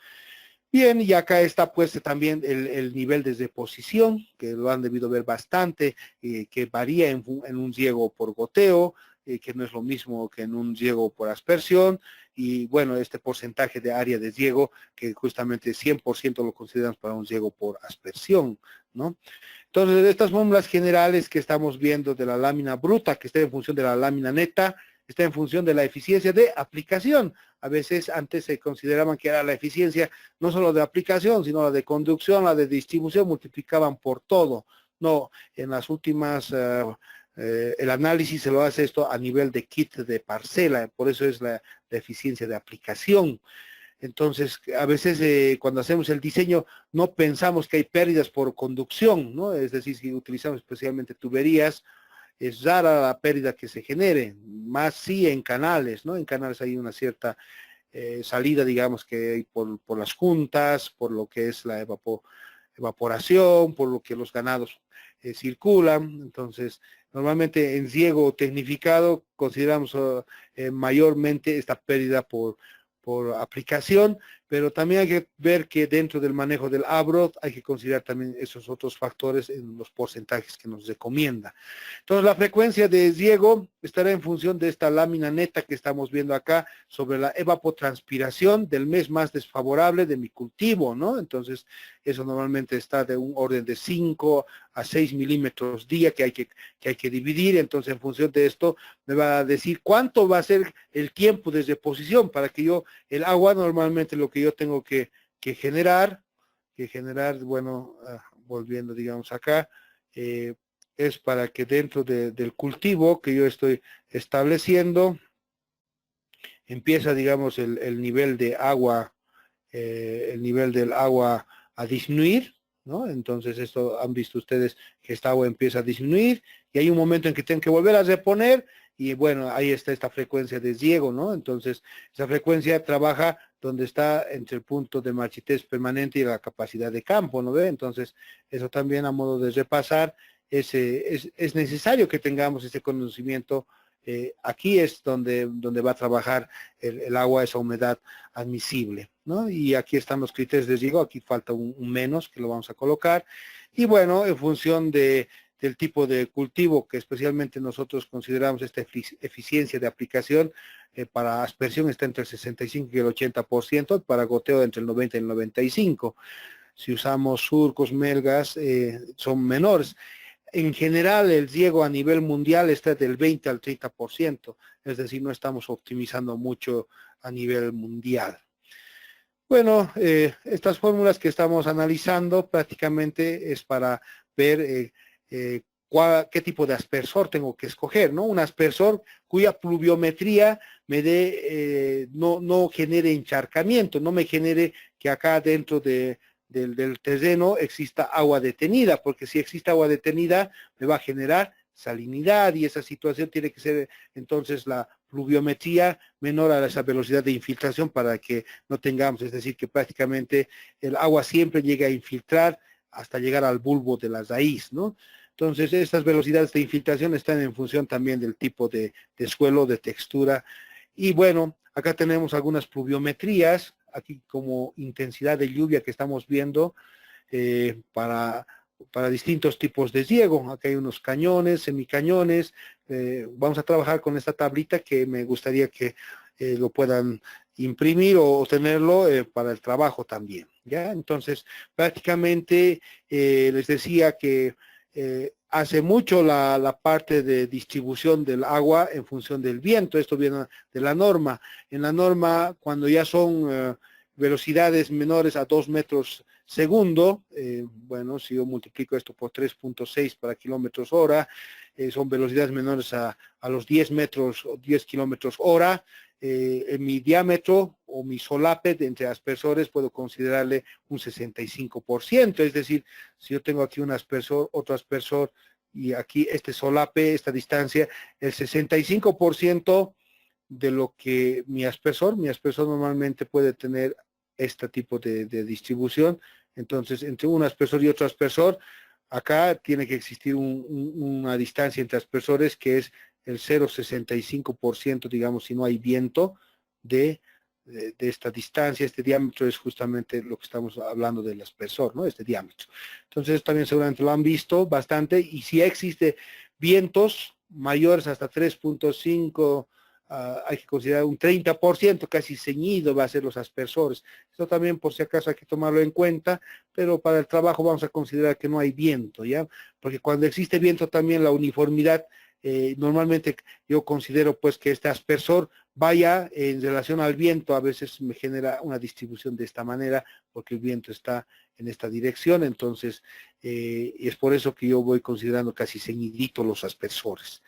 Bien, y acá está puesto también el nivel de deposición, que lo han debido ver bastante, que varía en un riego por goteo, que no es lo mismo que en un riego por aspersión, y bueno, este porcentaje de área de riego, que justamente 100% lo consideramos para un riego por aspersión, ¿no? Entonces, estas fórmulas generales que estamos viendo de la lámina bruta, que está en función de la lámina neta, está en función de la eficiencia de aplicación. A veces antes se consideraban que era la eficiencia no solo de aplicación, sino la de conducción, la de distribución, multiplicaban por todo. No, en las últimas, el análisis se lo hace esto a nivel de kit de parcela, por eso es la eficiencia de aplicación. Entonces, a veces cuando hacemos el diseño no pensamos que hay pérdidas por conducción, ¿no? Es decir, si utilizamos especialmente tuberías, es rara la pérdida que se genere, más sí en canales, ¿no? En canales hay una cierta salida, digamos, que hay por las juntas, por lo que es la evaporación, por lo que los ganados circulan. Entonces, normalmente en riego tecnificado consideramos mayormente esta pérdida por aplicación, pero también hay que ver que dentro del manejo del ABROD hay que considerar también esos otros factores en los porcentajes que nos recomienda. Entonces la frecuencia de riego estará en función de esta lámina neta que estamos viendo acá sobre la evapotranspiración del mes más desfavorable de mi cultivo, ¿no? Entonces eso normalmente está de un orden de 5 a 6 milímetros día que hay que dividir. Entonces en función de esto me va a decir cuánto va a ser el tiempo de reposición para que yo, el agua normalmente lo que yo tengo que generar, bueno, volviendo digamos acá, es para que dentro del cultivo que yo estoy estableciendo, empieza digamos el nivel de agua, el nivel del agua a disminuir, ¿no? Entonces esto han visto ustedes que esta agua empieza a disminuir y hay un momento en que tienen que volver a reponer y bueno, ahí está esta frecuencia de riego, ¿no? Entonces esa frecuencia trabaja donde está entre el punto de marchitez permanente y la capacidad de campo, ¿no ve? Entonces eso también a modo de repasar, es necesario que tengamos ese conocimiento. Aquí es donde va a trabajar el agua, esa humedad admisible, ¿no? Y aquí están los criterios de riego, aquí falta un menos que lo vamos a colocar. Y bueno, en función del tipo de cultivo que especialmente nosotros consideramos esta eficiencia de aplicación, para aspersión está entre el 65 y el 80%, para goteo entre el 90 y el 95%. si usamos surcos, melgas, son menores. En general, el riego a nivel mundial está del 20 al 30%, es decir, no estamos optimizando mucho a nivel mundial. Bueno, estas fórmulas que estamos analizando prácticamente es para ver qué tipo de aspersor tengo que escoger, ¿no? Un aspersor cuya pluviometría me dé, no genere encharcamiento, no me genere que acá dentro del terreno exista agua detenida, porque si existe agua detenida me va a generar salinidad y esa situación tiene que ser entonces la pluviometría menor a esa velocidad de infiltración para que no tengamos, es decir, que prácticamente el agua siempre llegue a infiltrar hasta llegar al bulbo de la raíz, ¿no? Entonces, estas velocidades de infiltración están en función también del tipo de suelo, de textura. Y bueno, acá tenemos algunas pluviometrías, aquí como intensidad de lluvia que estamos viendo para distintos tipos de riego. Acá hay unos cañones, semicañones. Vamos a trabajar con esta tablita que me gustaría que lo puedan imprimir o tenerlo para el trabajo también. ¿Ya? Entonces, prácticamente les decía que hace mucho la parte de distribución del agua en función del viento. Esto viene de la norma. En la norma, cuando ya son velocidades menores a 2 metros segundo, bueno, si yo multiplico esto por 3.6 para kilómetros hora, son velocidades menores a los 10 metros o 10 kilómetros hora. En mi diámetro o mi solape entre aspersores puedo considerarle un 65%, es decir, si yo tengo aquí un aspersor, otro aspersor y aquí este solape, esta distancia, el 65% de lo que mi aspersor normalmente puede tener este tipo de distribución. Entonces, entre un aspersor y otro aspersor, acá tiene que existir una distancia entre aspersores que es el 0,65%, digamos, si no hay viento de esta distancia. Este diámetro es justamente lo que estamos hablando del aspersor, ¿no? Este diámetro. Entonces, también seguramente lo han visto bastante, y si existe vientos mayores hasta 3.5, hay que considerar un 30%, casi ceñido va a ser los aspersores. Esto también por si acaso hay que tomarlo en cuenta, pero para el trabajo vamos a considerar que no hay viento, ¿ya? Porque cuando existe viento también la uniformidad, normalmente yo considero pues que este aspersor vaya en relación al viento, a veces me genera una distribución de esta manera, porque el viento está en esta dirección, entonces es por eso que yo voy considerando casi ceñidito los aspersores.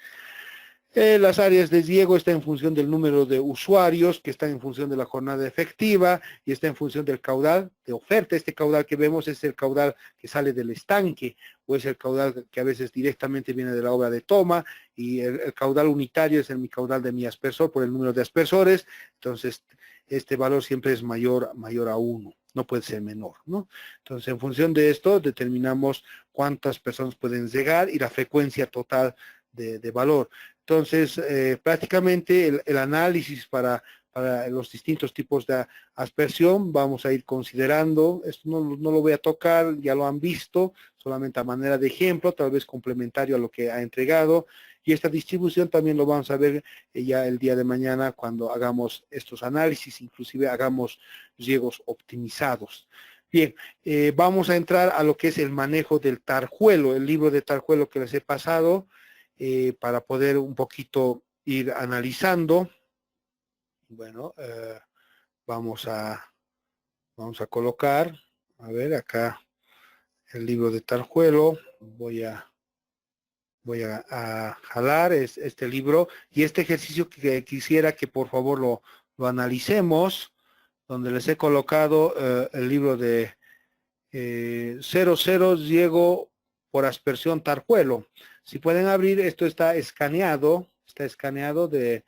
Las áreas de riego están en función del número de usuarios, que están en función de la jornada efectiva y está en función del caudal de oferta. Este caudal que vemos es el caudal que sale del estanque o es el caudal que a veces directamente viene de la obra de toma, y el caudal unitario es mi caudal de mi aspersor por el número de aspersores. Entonces, este valor siempre es mayor a 1, no puede ser menor, ¿no? Entonces, en función de esto, determinamos cuántas personas pueden llegar y la frecuencia total de valor. Entonces, prácticamente el análisis para los distintos tipos de aspersión vamos a ir considerando. Esto no lo voy a tocar, ya lo han visto, solamente a manera de ejemplo, tal vez complementario a lo que ha entregado. Y esta distribución también lo vamos a ver ya el día de mañana cuando hagamos estos análisis, inclusive hagamos riegos optimizados. Bien, vamos a entrar a lo que es el manejo del tarjuelo, el libro de tarjuelo que les he pasado, para poder un poquito ir analizando. Bueno, vamos a colocar, a ver, acá el libro de tarjuelo. Voy a jalar este libro y este ejercicio que quisiera que por favor lo analicemos, donde les he colocado el libro de 00 riego por aspersión tarjuelo. Si pueden abrir, esto está escaneado de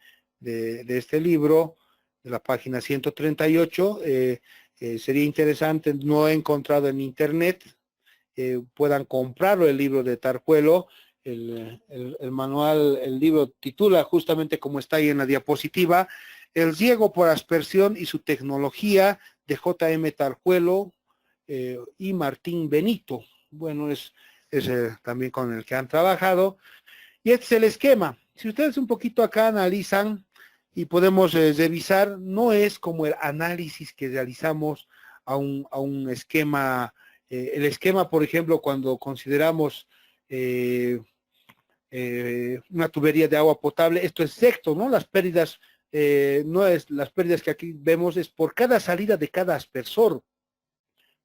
este libro, de la página 138. Sería interesante, no he encontrado en internet, puedan comprarlo el libro de tarjuelo. El manual, el libro titula justamente como está ahí en la diapositiva, El riego por aspersión y su tecnología, de J.M. Tarjuelo y Martín Benito. Bueno, es también con el que han trabajado. Y este es el esquema. Si ustedes un poquito acá analizan y podemos revisar, no es como el análisis que realizamos a un esquema El esquema, por ejemplo, cuando consideramos una tubería de agua potable, esto es secto, ¿no? Las pérdidas, no es las pérdidas que aquí vemos, es por cada salida de cada aspersor.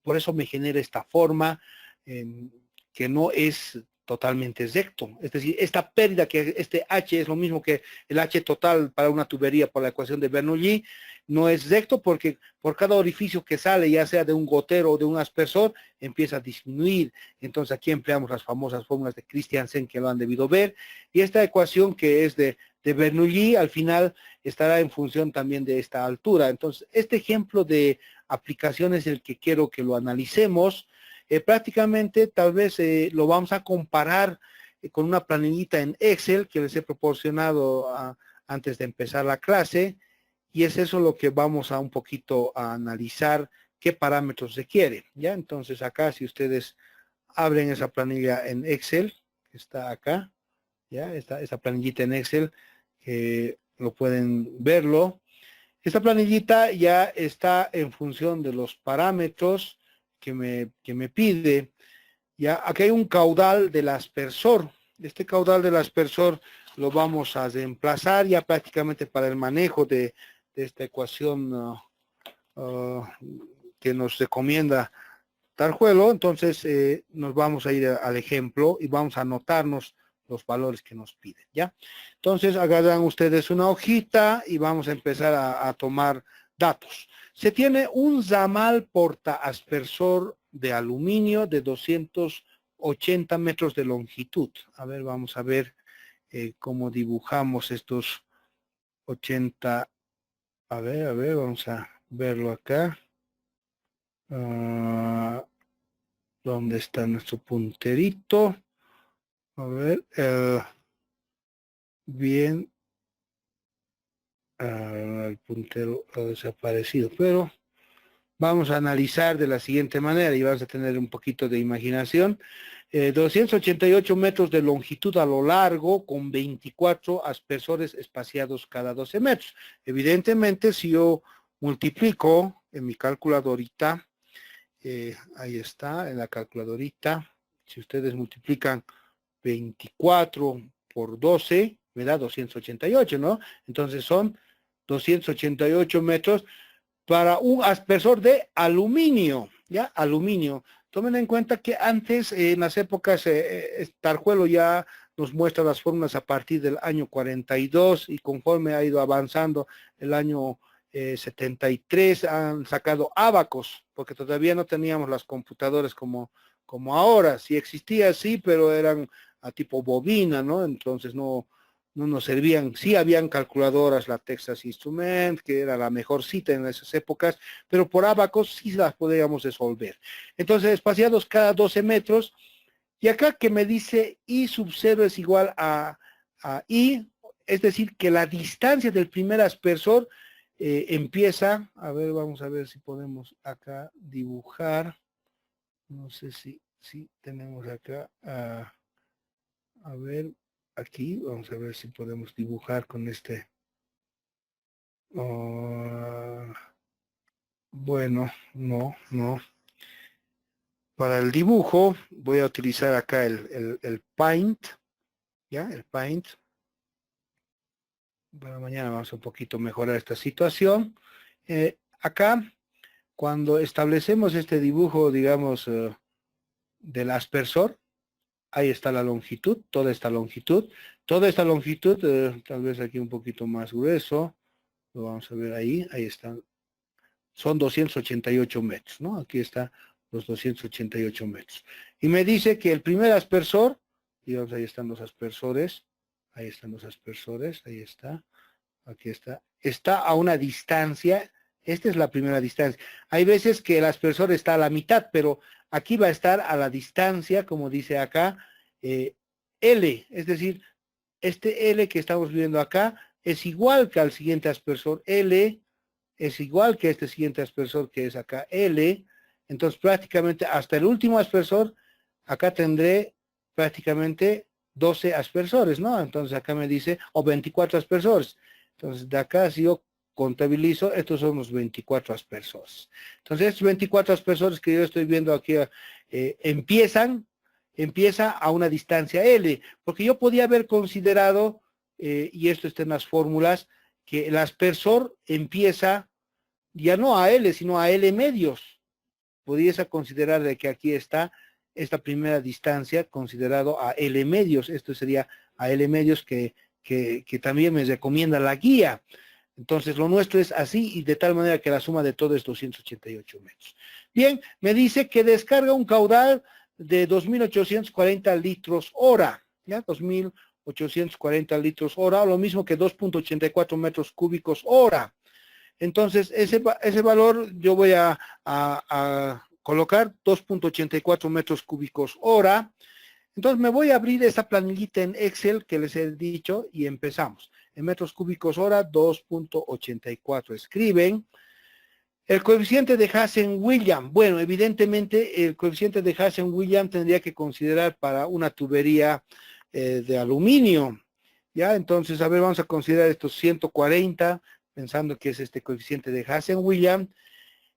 Por eso me genera esta forma que no es totalmente recto. Es decir, esta pérdida, que este H es lo mismo que el H total para una tubería por la ecuación de Bernoulli, no es recto porque por cada orificio que sale, ya sea de un gotero o de un aspersor, empieza a disminuir. Entonces aquí empleamos las famosas fórmulas de Christiansen, que lo han debido ver, y esta ecuación que es de Bernoulli, al final estará en función también de esta altura. Entonces, este ejemplo de aplicación es el que quiero que lo analicemos. Prácticamente tal vez lo vamos a comparar con una planillita en Excel que les he proporcionado antes de empezar la clase, y es eso lo que vamos a un poquito a analizar, qué parámetros se quiere, ¿ya? Entonces acá, si ustedes abren esa planilla en Excel, que está acá, ¿ya? Esta planillita en Excel, que lo pueden verlo. Esta planillita ya está en función de los parámetros que me pide. Ya aquí hay un caudal del aspersor. Este caudal del aspersor lo vamos a reemplazar ya prácticamente para el manejo de esta ecuación que nos recomienda Tarjuelo. Entonces nos vamos a ir al ejemplo y vamos a anotarnos los valores que nos piden, ¿ya? Entonces agarran ustedes una hojita y vamos a empezar a tomar datos. Se tiene un ramal portaaspersor de aluminio de 280 metros de longitud. A ver, vamos a ver cómo dibujamos estos 80. A ver, vamos a verlo acá. ¿Dónde está nuestro punterito? A ver, bien, el puntero ha desaparecido, pero vamos a analizar de la siguiente manera y vamos a tener un poquito de imaginación. 288 metros de longitud a lo largo con 24 aspersores espaciados cada 12 metros. Evidentemente, si yo multiplico en mi calculadorita, ahí está, en la calculadorita, si ustedes multiplican 24 por 12, me da 288, ¿no? Entonces son 288 metros para un aspersor de aluminio, ¿ya? Aluminio. Tomen en cuenta que antes, en las épocas, Tarjuelo ya nos muestra las fórmulas a partir del año 42 y conforme ha ido avanzando el año 73 han sacado ábacos, porque todavía no teníamos las computadoras como ahora. Sí existía, sí, pero eran a tipo bobina, ¿no? Entonces no nos servían. Sí habían calculadoras, la Texas Instruments, que era la mejor cita en esas épocas, pero por ábacos sí las podíamos resolver. Entonces, espaciados cada 12 metros, y acá que me dice I sub 0 es igual a I, es decir, que la distancia del primer aspersor empieza, a ver, vamos a ver si podemos acá dibujar, no sé si tenemos acá, a ver, aquí, vamos a ver si podemos dibujar con este. Bueno, no. Para el dibujo voy a utilizar acá el Paint, ¿ya? El Paint. Para mañana vamos a un poquito mejorar esta situación. Acá, cuando establecemos este dibujo, digamos, del aspersor, ahí está la longitud, toda esta longitud. Toda esta longitud, tal vez aquí un poquito más grueso, lo vamos a ver ahí están. Son 288 metros, ¿no? Aquí está los 288 metros. Y me dice que el primer aspersor, digamos, ahí están los aspersores, ahí está, aquí está a una distancia, esta es la primera distancia. Hay veces que el aspersor está a la mitad, pero aquí va a estar a la distancia, como dice acá, L, es decir, este L que estamos viendo acá es igual que al siguiente aspersor L, es igual que este siguiente aspersor que es acá L, entonces prácticamente hasta el último aspersor, acá tendré prácticamente 12 aspersores, ¿no? Entonces acá me dice, o 24 aspersores. Entonces de acá si yo contabilizo, estos son los 24 aspersores. Entonces, estos 24 aspersores que yo estoy viendo aquí empieza a una distancia L, porque yo podía haber considerado, y esto está en las fórmulas, que el aspersor empieza ya no a L, sino a L medios. Pudiese considerar de que aquí está esta primera distancia considerado a L medios. Esto sería a L medios que también me recomienda la guía. Entonces, lo nuestro es así y de tal manera que la suma de todo es 288 metros. Bien, me dice que descarga un caudal de 2.840 litros hora, ¿ya? 2.840 litros hora, lo mismo que 2.84 metros cúbicos hora. Entonces, ese valor yo voy a colocar 2.84 metros cúbicos hora. Entonces, me voy a abrir esta planillita en Excel que les he dicho y empezamos. En metros cúbicos hora, 2.84. Escriben. El coeficiente de Hazen-Williams. Bueno, evidentemente, el coeficiente de Hazen-Williams tendría que considerar para una tubería de aluminio. ¿Ya? Entonces, a ver, vamos a considerar estos 140, pensando que es este coeficiente de Hazen-Williams.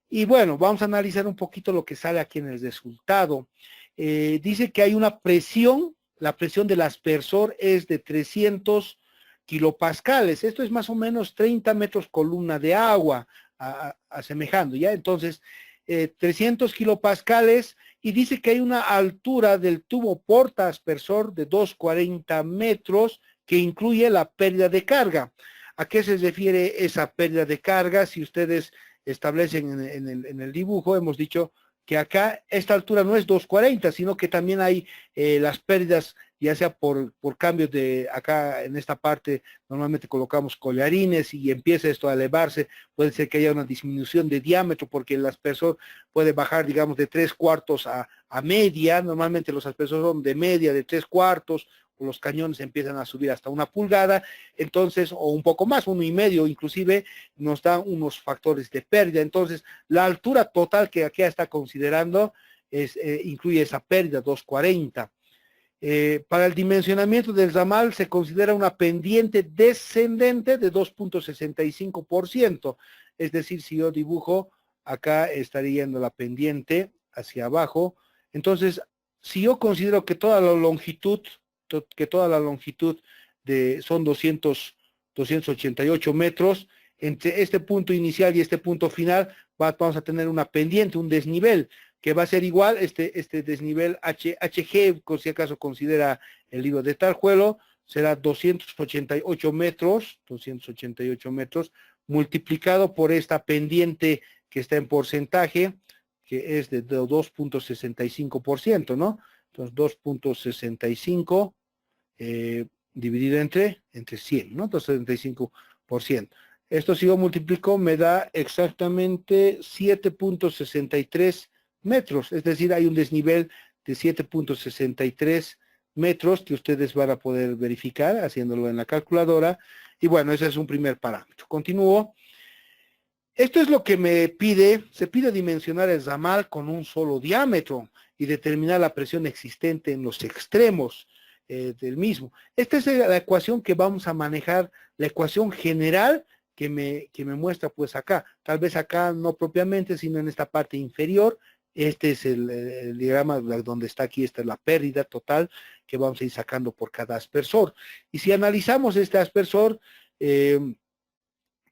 Y bueno, vamos a analizar un poquito lo que sale aquí en el resultado. Dice que hay una presión, la presión del aspersor es de 300 kilopascales. Esto es más o menos 30 metros columna de agua, asemejando, ¿ya? Entonces, 300 kilopascales y dice que hay una altura del tubo porta aspersor de 240 metros que incluye la pérdida de carga. ¿A qué se refiere esa pérdida de carga? Si ustedes establecen en el dibujo, hemos dicho que acá esta altura no es 240, sino que también hay las pérdidas, ya sea por cambios de acá en esta parte, normalmente colocamos collarines y empieza esto a elevarse, puede ser que haya una disminución de diámetro porque el aspersor puede bajar, digamos, de 3/4 a media, normalmente los aspersores son de media, de 3/4, los cañones empiezan a subir hasta 1 pulgada, entonces, o un poco más, 1,5, inclusive nos dan unos factores de pérdida. Entonces, la altura total que aquí está considerando incluye esa pérdida, 240. Para el dimensionamiento del ramal se considera una pendiente descendente de 2.65%, es decir, si yo dibujo, acá estaría yendo la pendiente hacia abajo. Entonces, si yo considero que toda la longitud son 288 metros, entre este punto inicial y este punto final vamos a tener una pendiente, un desnivel, que va a ser igual, este desnivel HG, si acaso considera el hilo de Tajuelo, será 288 metros, multiplicado por esta pendiente que está en porcentaje, que es de 2.65%, ¿no? Entonces, 2.65 dividido entre 100, ¿no? Entonces, 75%. Esto si yo multiplico me da exactamente 7.63 metros, es decir, hay un desnivel de 7.63 metros que ustedes van a poder verificar haciéndolo en la calculadora. Y bueno, ese es un primer parámetro. Continúo. Esto es lo que me pide, se pide dimensionar el ramal con un solo diámetro y determinar la presión existente en los extremos del mismo. Esta es la ecuación que vamos a manejar, la ecuación general que me muestra pues acá. Tal vez acá no propiamente, sino en esta parte inferior. Este es el diagrama donde está aquí, esta es la pérdida total que vamos a ir sacando por cada aspersor. Y si analizamos este aspersor,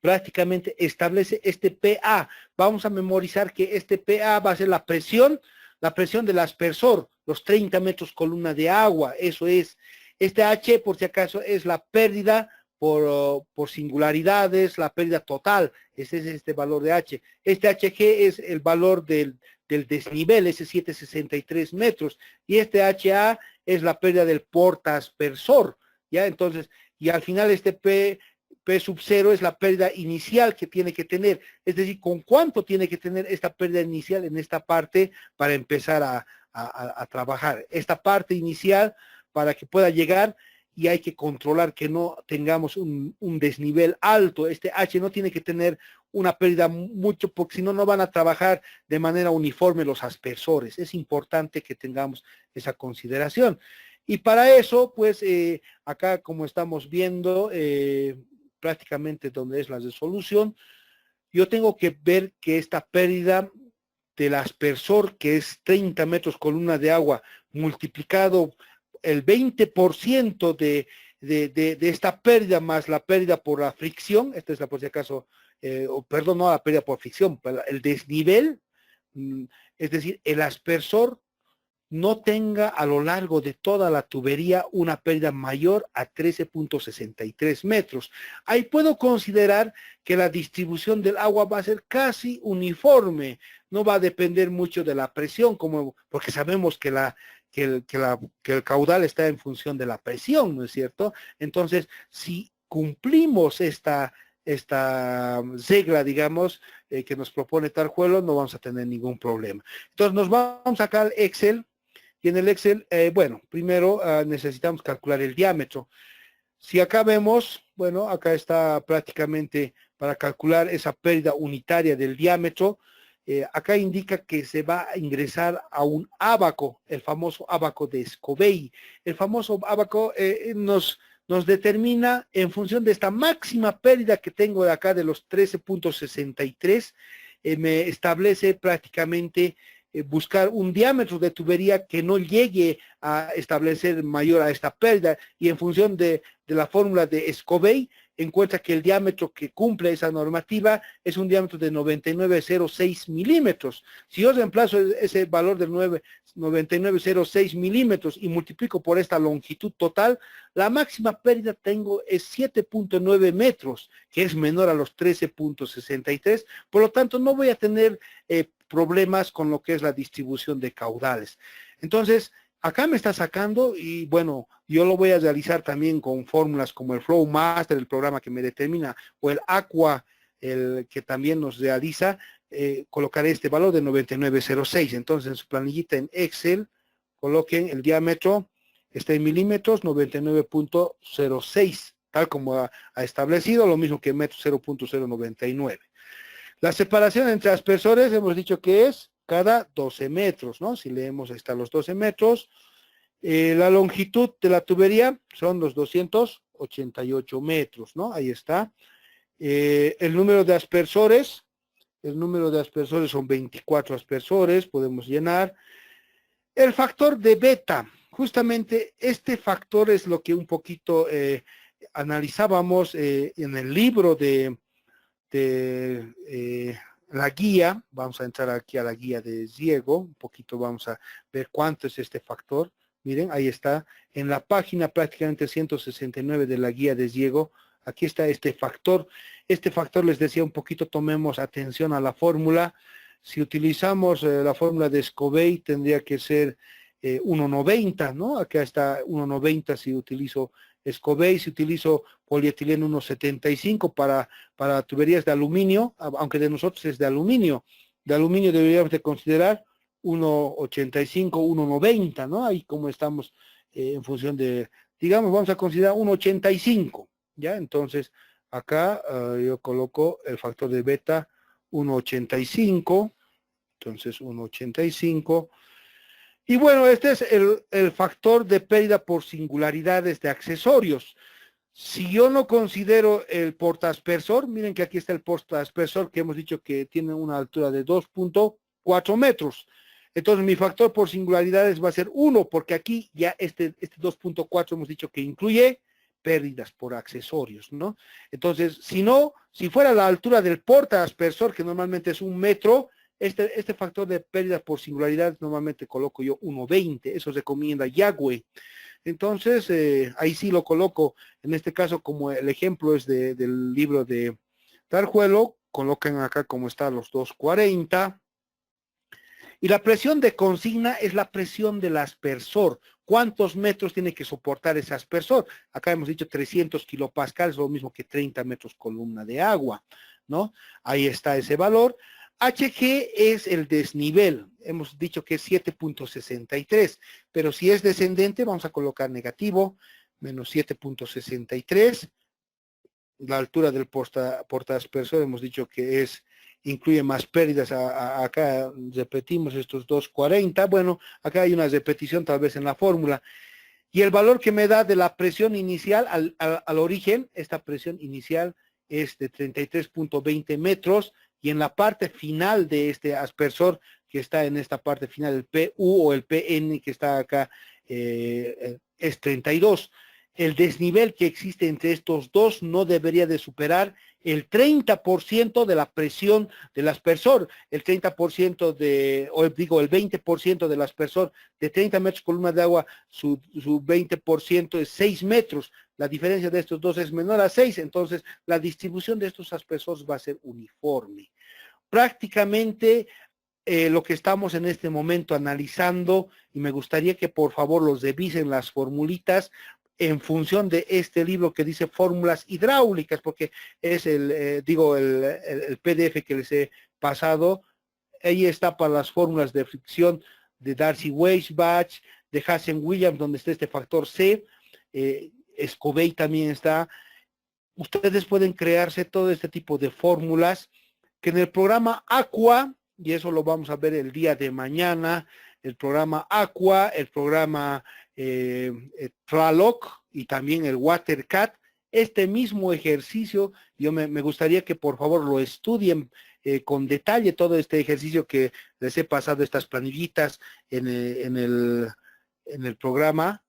prácticamente establece este PA. Vamos a memorizar que este PA va a ser la presión del aspersor, los 30 metros columna de agua, eso es. Este H, por si acaso, es la pérdida por singularidades, la pérdida total, ese es este valor de H. Este HG es el valor del desnivel, ese 763 metros, y este HA es la pérdida del portaaspersor, ¿ya? Entonces, y al final este P sub 0 es la pérdida inicial que tiene que tener, es decir, con cuánto tiene que tener esta pérdida inicial en esta parte para empezar a trabajar. Esta parte inicial para que pueda llegar y hay que controlar que no tengamos un desnivel alto. Este H no tiene que tener una pérdida mucho porque si no, no van a trabajar de manera uniforme los aspersores. Es importante que tengamos esa consideración. Y para eso, pues, acá como estamos viendo, prácticamente donde es la resolución, yo tengo que ver que esta pérdida del aspersor, que es 30 metros columna de agua, multiplicado el 20% de esta pérdida más la pérdida por la fricción, esta es la por si acaso, perdón, no la pérdida por fricción, el desnivel, es decir, el aspersor no tenga a lo largo de toda la tubería una pérdida mayor a 13.63 metros. Ahí puedo considerar que la distribución del agua va a ser casi uniforme, no va a depender mucho de la presión, porque sabemos que el caudal está en función de la presión, ¿no es cierto? Entonces, si cumplimos esta regla, digamos, que nos propone Tarjuelo, no vamos a tener ningún problema. Entonces, nos vamos acá al Excel. Y en el Excel, bueno, primero necesitamos calcular el diámetro. Si acá vemos, bueno, acá está prácticamente para calcular esa pérdida unitaria del diámetro. Acá indica que se va a ingresar a un ábaco, el famoso ábaco de Scobey. El famoso ábaco nos determina en función de esta máxima pérdida que tengo de acá de los 13.63, me establece prácticamente buscar un diámetro de tubería que no llegue a establecer mayor a esta pérdida, y en función de la fórmula de Scobey encuentra que el diámetro que cumple esa normativa es un diámetro de 99,06 milímetros. Si yo reemplazo ese valor de 99,06 milímetros y multiplico por esta longitud total, la máxima pérdida tengo es 7.9 metros, que es menor a los 13.63, por lo tanto no voy a tener problemas con lo que es la distribución de caudales. Entonces, acá me está sacando, y bueno, yo lo voy a realizar también con fórmulas como el Flow Master, el programa que me determina, o el Aqua, el que también nos realiza, colocaré este valor de 99,06. Entonces, en su planillita en Excel, coloquen el diámetro, está en milímetros, 99.06, tal como ha establecido, lo mismo que metro 0.099. La separación entre aspersores hemos dicho que es cada 12 metros, ¿no? Si leemos, está los 12 metros. La longitud de la tubería son los 288 metros, ¿no? Ahí está. El número de aspersores son 24 aspersores, podemos llenar. El factor de beta, justamente este factor es lo que un poquito analizábamos en el libro de la guía. Vamos a entrar aquí a la guía de Diego, un poquito vamos a ver cuánto es este factor. Miren, ahí está, en la página prácticamente 169 de la guía de Diego, aquí está este factor. Este factor, les decía un poquito, tomemos atención a la fórmula. Si utilizamos la fórmula de Scobey, tendría que ser 1,90, ¿no? Acá está 1,90 si utilizo Scobey. Si utilizo polietileno 1,75 para tuberías de aluminio, aunque de nosotros es de aluminio deberíamos de considerar 1,85, 1,90, ¿no? Ahí como estamos en función de, digamos, vamos a considerar 1,85, ¿ya? Entonces, acá yo coloco el factor de beta 1,85, entonces 1,85. Y bueno, este es el factor de pérdida por singularidades de accesorios. Si yo no considero el portaaspersor, miren que aquí está el portaaspersor que hemos dicho que tiene una altura de 2.4 metros. Entonces mi factor por singularidades va a ser 1, porque aquí ya este 2.4 hemos dicho que incluye pérdidas por accesorios, ¿no? Entonces, si fuera la altura del portaaspersor, que normalmente es 1 metro, este factor de pérdida por singularidad normalmente coloco yo 1,20, eso recomienda Yagüe. Entonces, ahí sí lo coloco, en este caso como el ejemplo es del libro de Tarjuelo, colocan acá como está los 2,40. Y la presión de consigna es la presión del aspersor. ¿Cuántos metros tiene que soportar ese aspersor? Acá hemos dicho 300 kilopascales, lo mismo que 30 metros columna de agua, ¿no? Ahí está ese valor. HG es el desnivel, hemos dicho que es 7.63, pero si es descendente vamos a colocar negativo, menos 7.63. La altura del portaaspersor hemos dicho que incluye más pérdidas. Acá repetimos estos 2,40. Bueno, acá hay una repetición tal vez en la fórmula. Y el valor que me da de la presión inicial al origen, esta presión inicial es de 33.20 metros, y en la parte final de este aspersor, que está en esta parte final, el PU o el PN que está acá, es 32. El desnivel que existe entre estos dos no debería de superar el 30% de la presión del aspersor, el 30% el 20% del aspersor de 30 metros columnas de agua, su 20% es 6 metros. La diferencia de estos dos es menor a 6, entonces la distribución de estos aspersores va a ser uniforme. Prácticamente lo que estamos en este momento analizando, y me gustaría que por favor los revisen las formulitas en función de este libro que dice fórmulas hidráulicas, porque es el PDF que les he pasado. Ahí está para las fórmulas de fricción de Darcy-Weisbach, de Hazen-Williams, donde está este factor C, Scobey también está. Ustedes pueden crearse todo este tipo de fórmulas que en el programa Aqua, y eso lo vamos a ver el día de mañana, el programa Aqua, el programa Traloc y también el WaterCat, este mismo ejercicio, yo me gustaría que por favor lo estudien con detalle, todo este ejercicio que les he pasado, estas planillitas en el programa.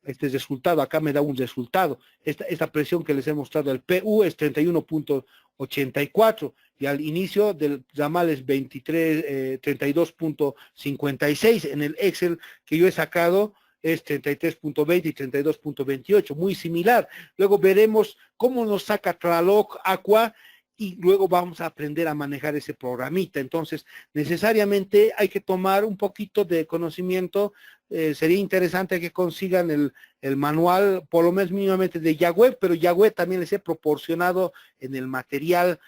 Este resultado, acá me da un resultado. Esta presión que les he mostrado, el PU es 31.84 y al inicio del ramal es 32.56. En el Excel que yo he sacado es 33.20 y 32.28, muy similar. Luego veremos cómo nos saca Traloc, Aqua, y luego vamos a aprender a manejar ese programita. Entonces, necesariamente hay que tomar un poquito de conocimiento. Sería interesante que consigan el manual, por lo menos mínimamente de Yagüe, pero Yagüe también les he proporcionado en el material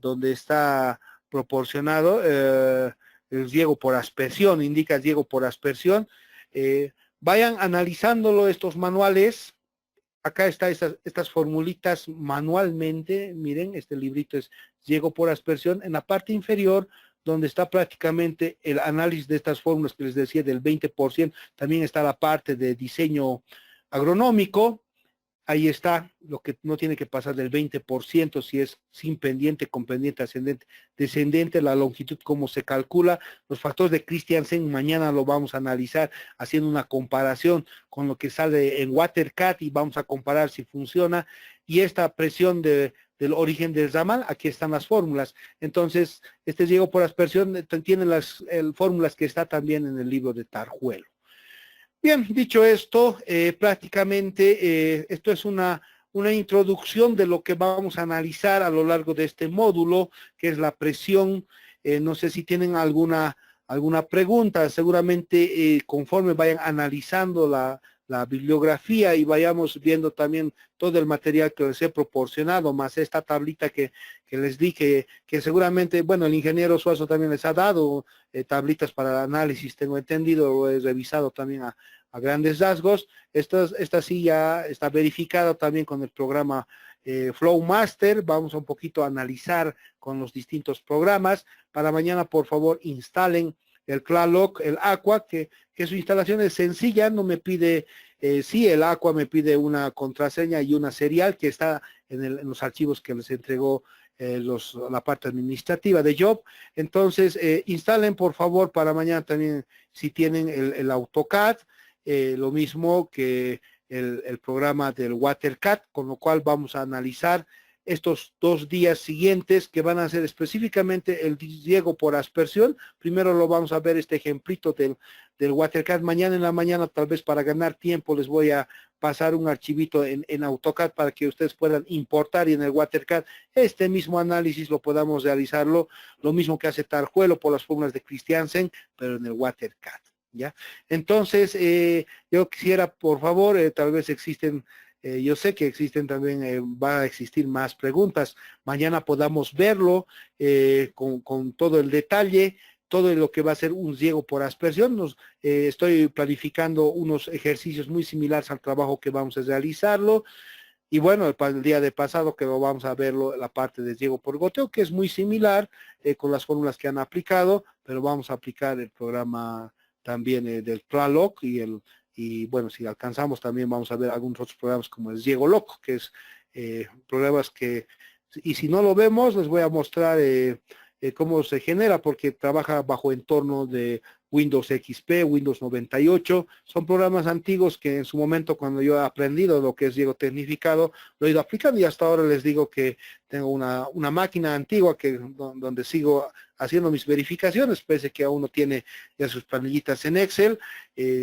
donde está proporcionado el riego por aspersión, indica riego por aspersión. Vayan analizándolo estos manuales. Acá está estas formulitas manualmente. Miren, este librito es riego por aspersión. En la parte inferior, donde está prácticamente el análisis de estas fórmulas que les decía del 20%, también está la parte de diseño agronómico. Ahí está lo que no tiene que pasar del 20%, si es sin pendiente, con pendiente ascendente, descendente, la longitud, cómo se calcula, los factores de Christiansen, mañana lo vamos a analizar haciendo una comparación con lo que sale en WaterCat y vamos a comparar si funciona. Y esta presión del origen del ramal, aquí están las fórmulas. Entonces, este riego por aspersión tiene las fórmulas que está también en el libro de Tarjuelo. Bien, dicho esto, prácticamente esto es una introducción de lo que vamos a analizar a lo largo de este módulo, que es la presión. No sé si tienen alguna pregunta, seguramente conforme vayan analizando la bibliografía y vayamos viendo también todo el material que les he proporcionado, más esta tablita que les di, que seguramente, bueno, el ingeniero Suazo también les ha dado tablitas para el análisis, tengo entendido, lo he revisado también a grandes rasgos. Esta sí ya está verificada también con el programa Flowmaster. Vamos a un poquito a analizar con los distintos programas. Para mañana, por favor, instalen el Traloc, el Aqua, que su instalación es sencilla, no me pide, sí, el Aqua me pide una contraseña y una serial que está en los archivos que les entregó la parte administrativa de Job. Entonces, instalen por favor para mañana también, si tienen el AutoCAD, lo mismo que el programa del WaterCat, con lo cual vamos a analizar estos 2 días siguientes que van a ser específicamente el riego por aspersión. Primero lo vamos a ver este ejemplito del WaterCat. Mañana en la mañana, tal vez para ganar tiempo, les voy a pasar un archivito en AutoCAD para que ustedes puedan importar, y en el WaterCat este mismo análisis lo podamos realizarlo, lo mismo que hace Tarjuelo por las fórmulas de Christiansen, pero en el WaterCat. ¿Ya? Entonces, yo quisiera, por favor, tal vez existen, yo sé que existen también, va a existir más preguntas, mañana podamos verlo con todo el detalle, todo lo que va a ser un riego por aspersión. Estoy planificando unos ejercicios muy similares al trabajo que vamos a realizarlo. Y bueno, el día de pasado que lo vamos a verlo, la parte de riego por goteo, que es muy similar con las fórmulas que han aplicado, pero vamos a aplicar el programa también del Traloc y y bueno, si alcanzamos también vamos a ver algunos otros programas como el Diego Loco, que es programas que, y si no lo vemos, les voy a mostrar cómo se genera, porque trabaja bajo entorno de Windows XP, Windows 98, son programas antiguos que en su momento cuando yo he aprendido lo que es Diego Tecnificado, lo he ido aplicando y hasta ahora les digo que tengo una máquina antigua donde sigo haciendo mis verificaciones, pese que aún no tiene ya sus planillitas en Excel,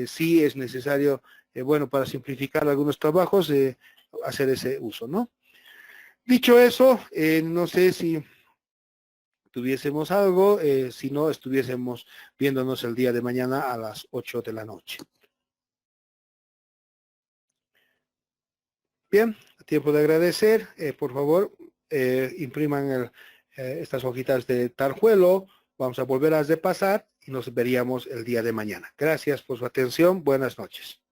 sí es necesario, bueno, para simplificar algunos trabajos, hacer ese uso, ¿no? Dicho eso, no sé si tuviésemos algo, si no estuviésemos viéndonos el día de mañana a las 8 de la noche. Bien, a tiempo de agradecer, por favor, impriman estas hojitas de Tarjuelo, vamos a volverlas de pasar y nos veríamos el día de mañana. Gracias por su atención, buenas noches.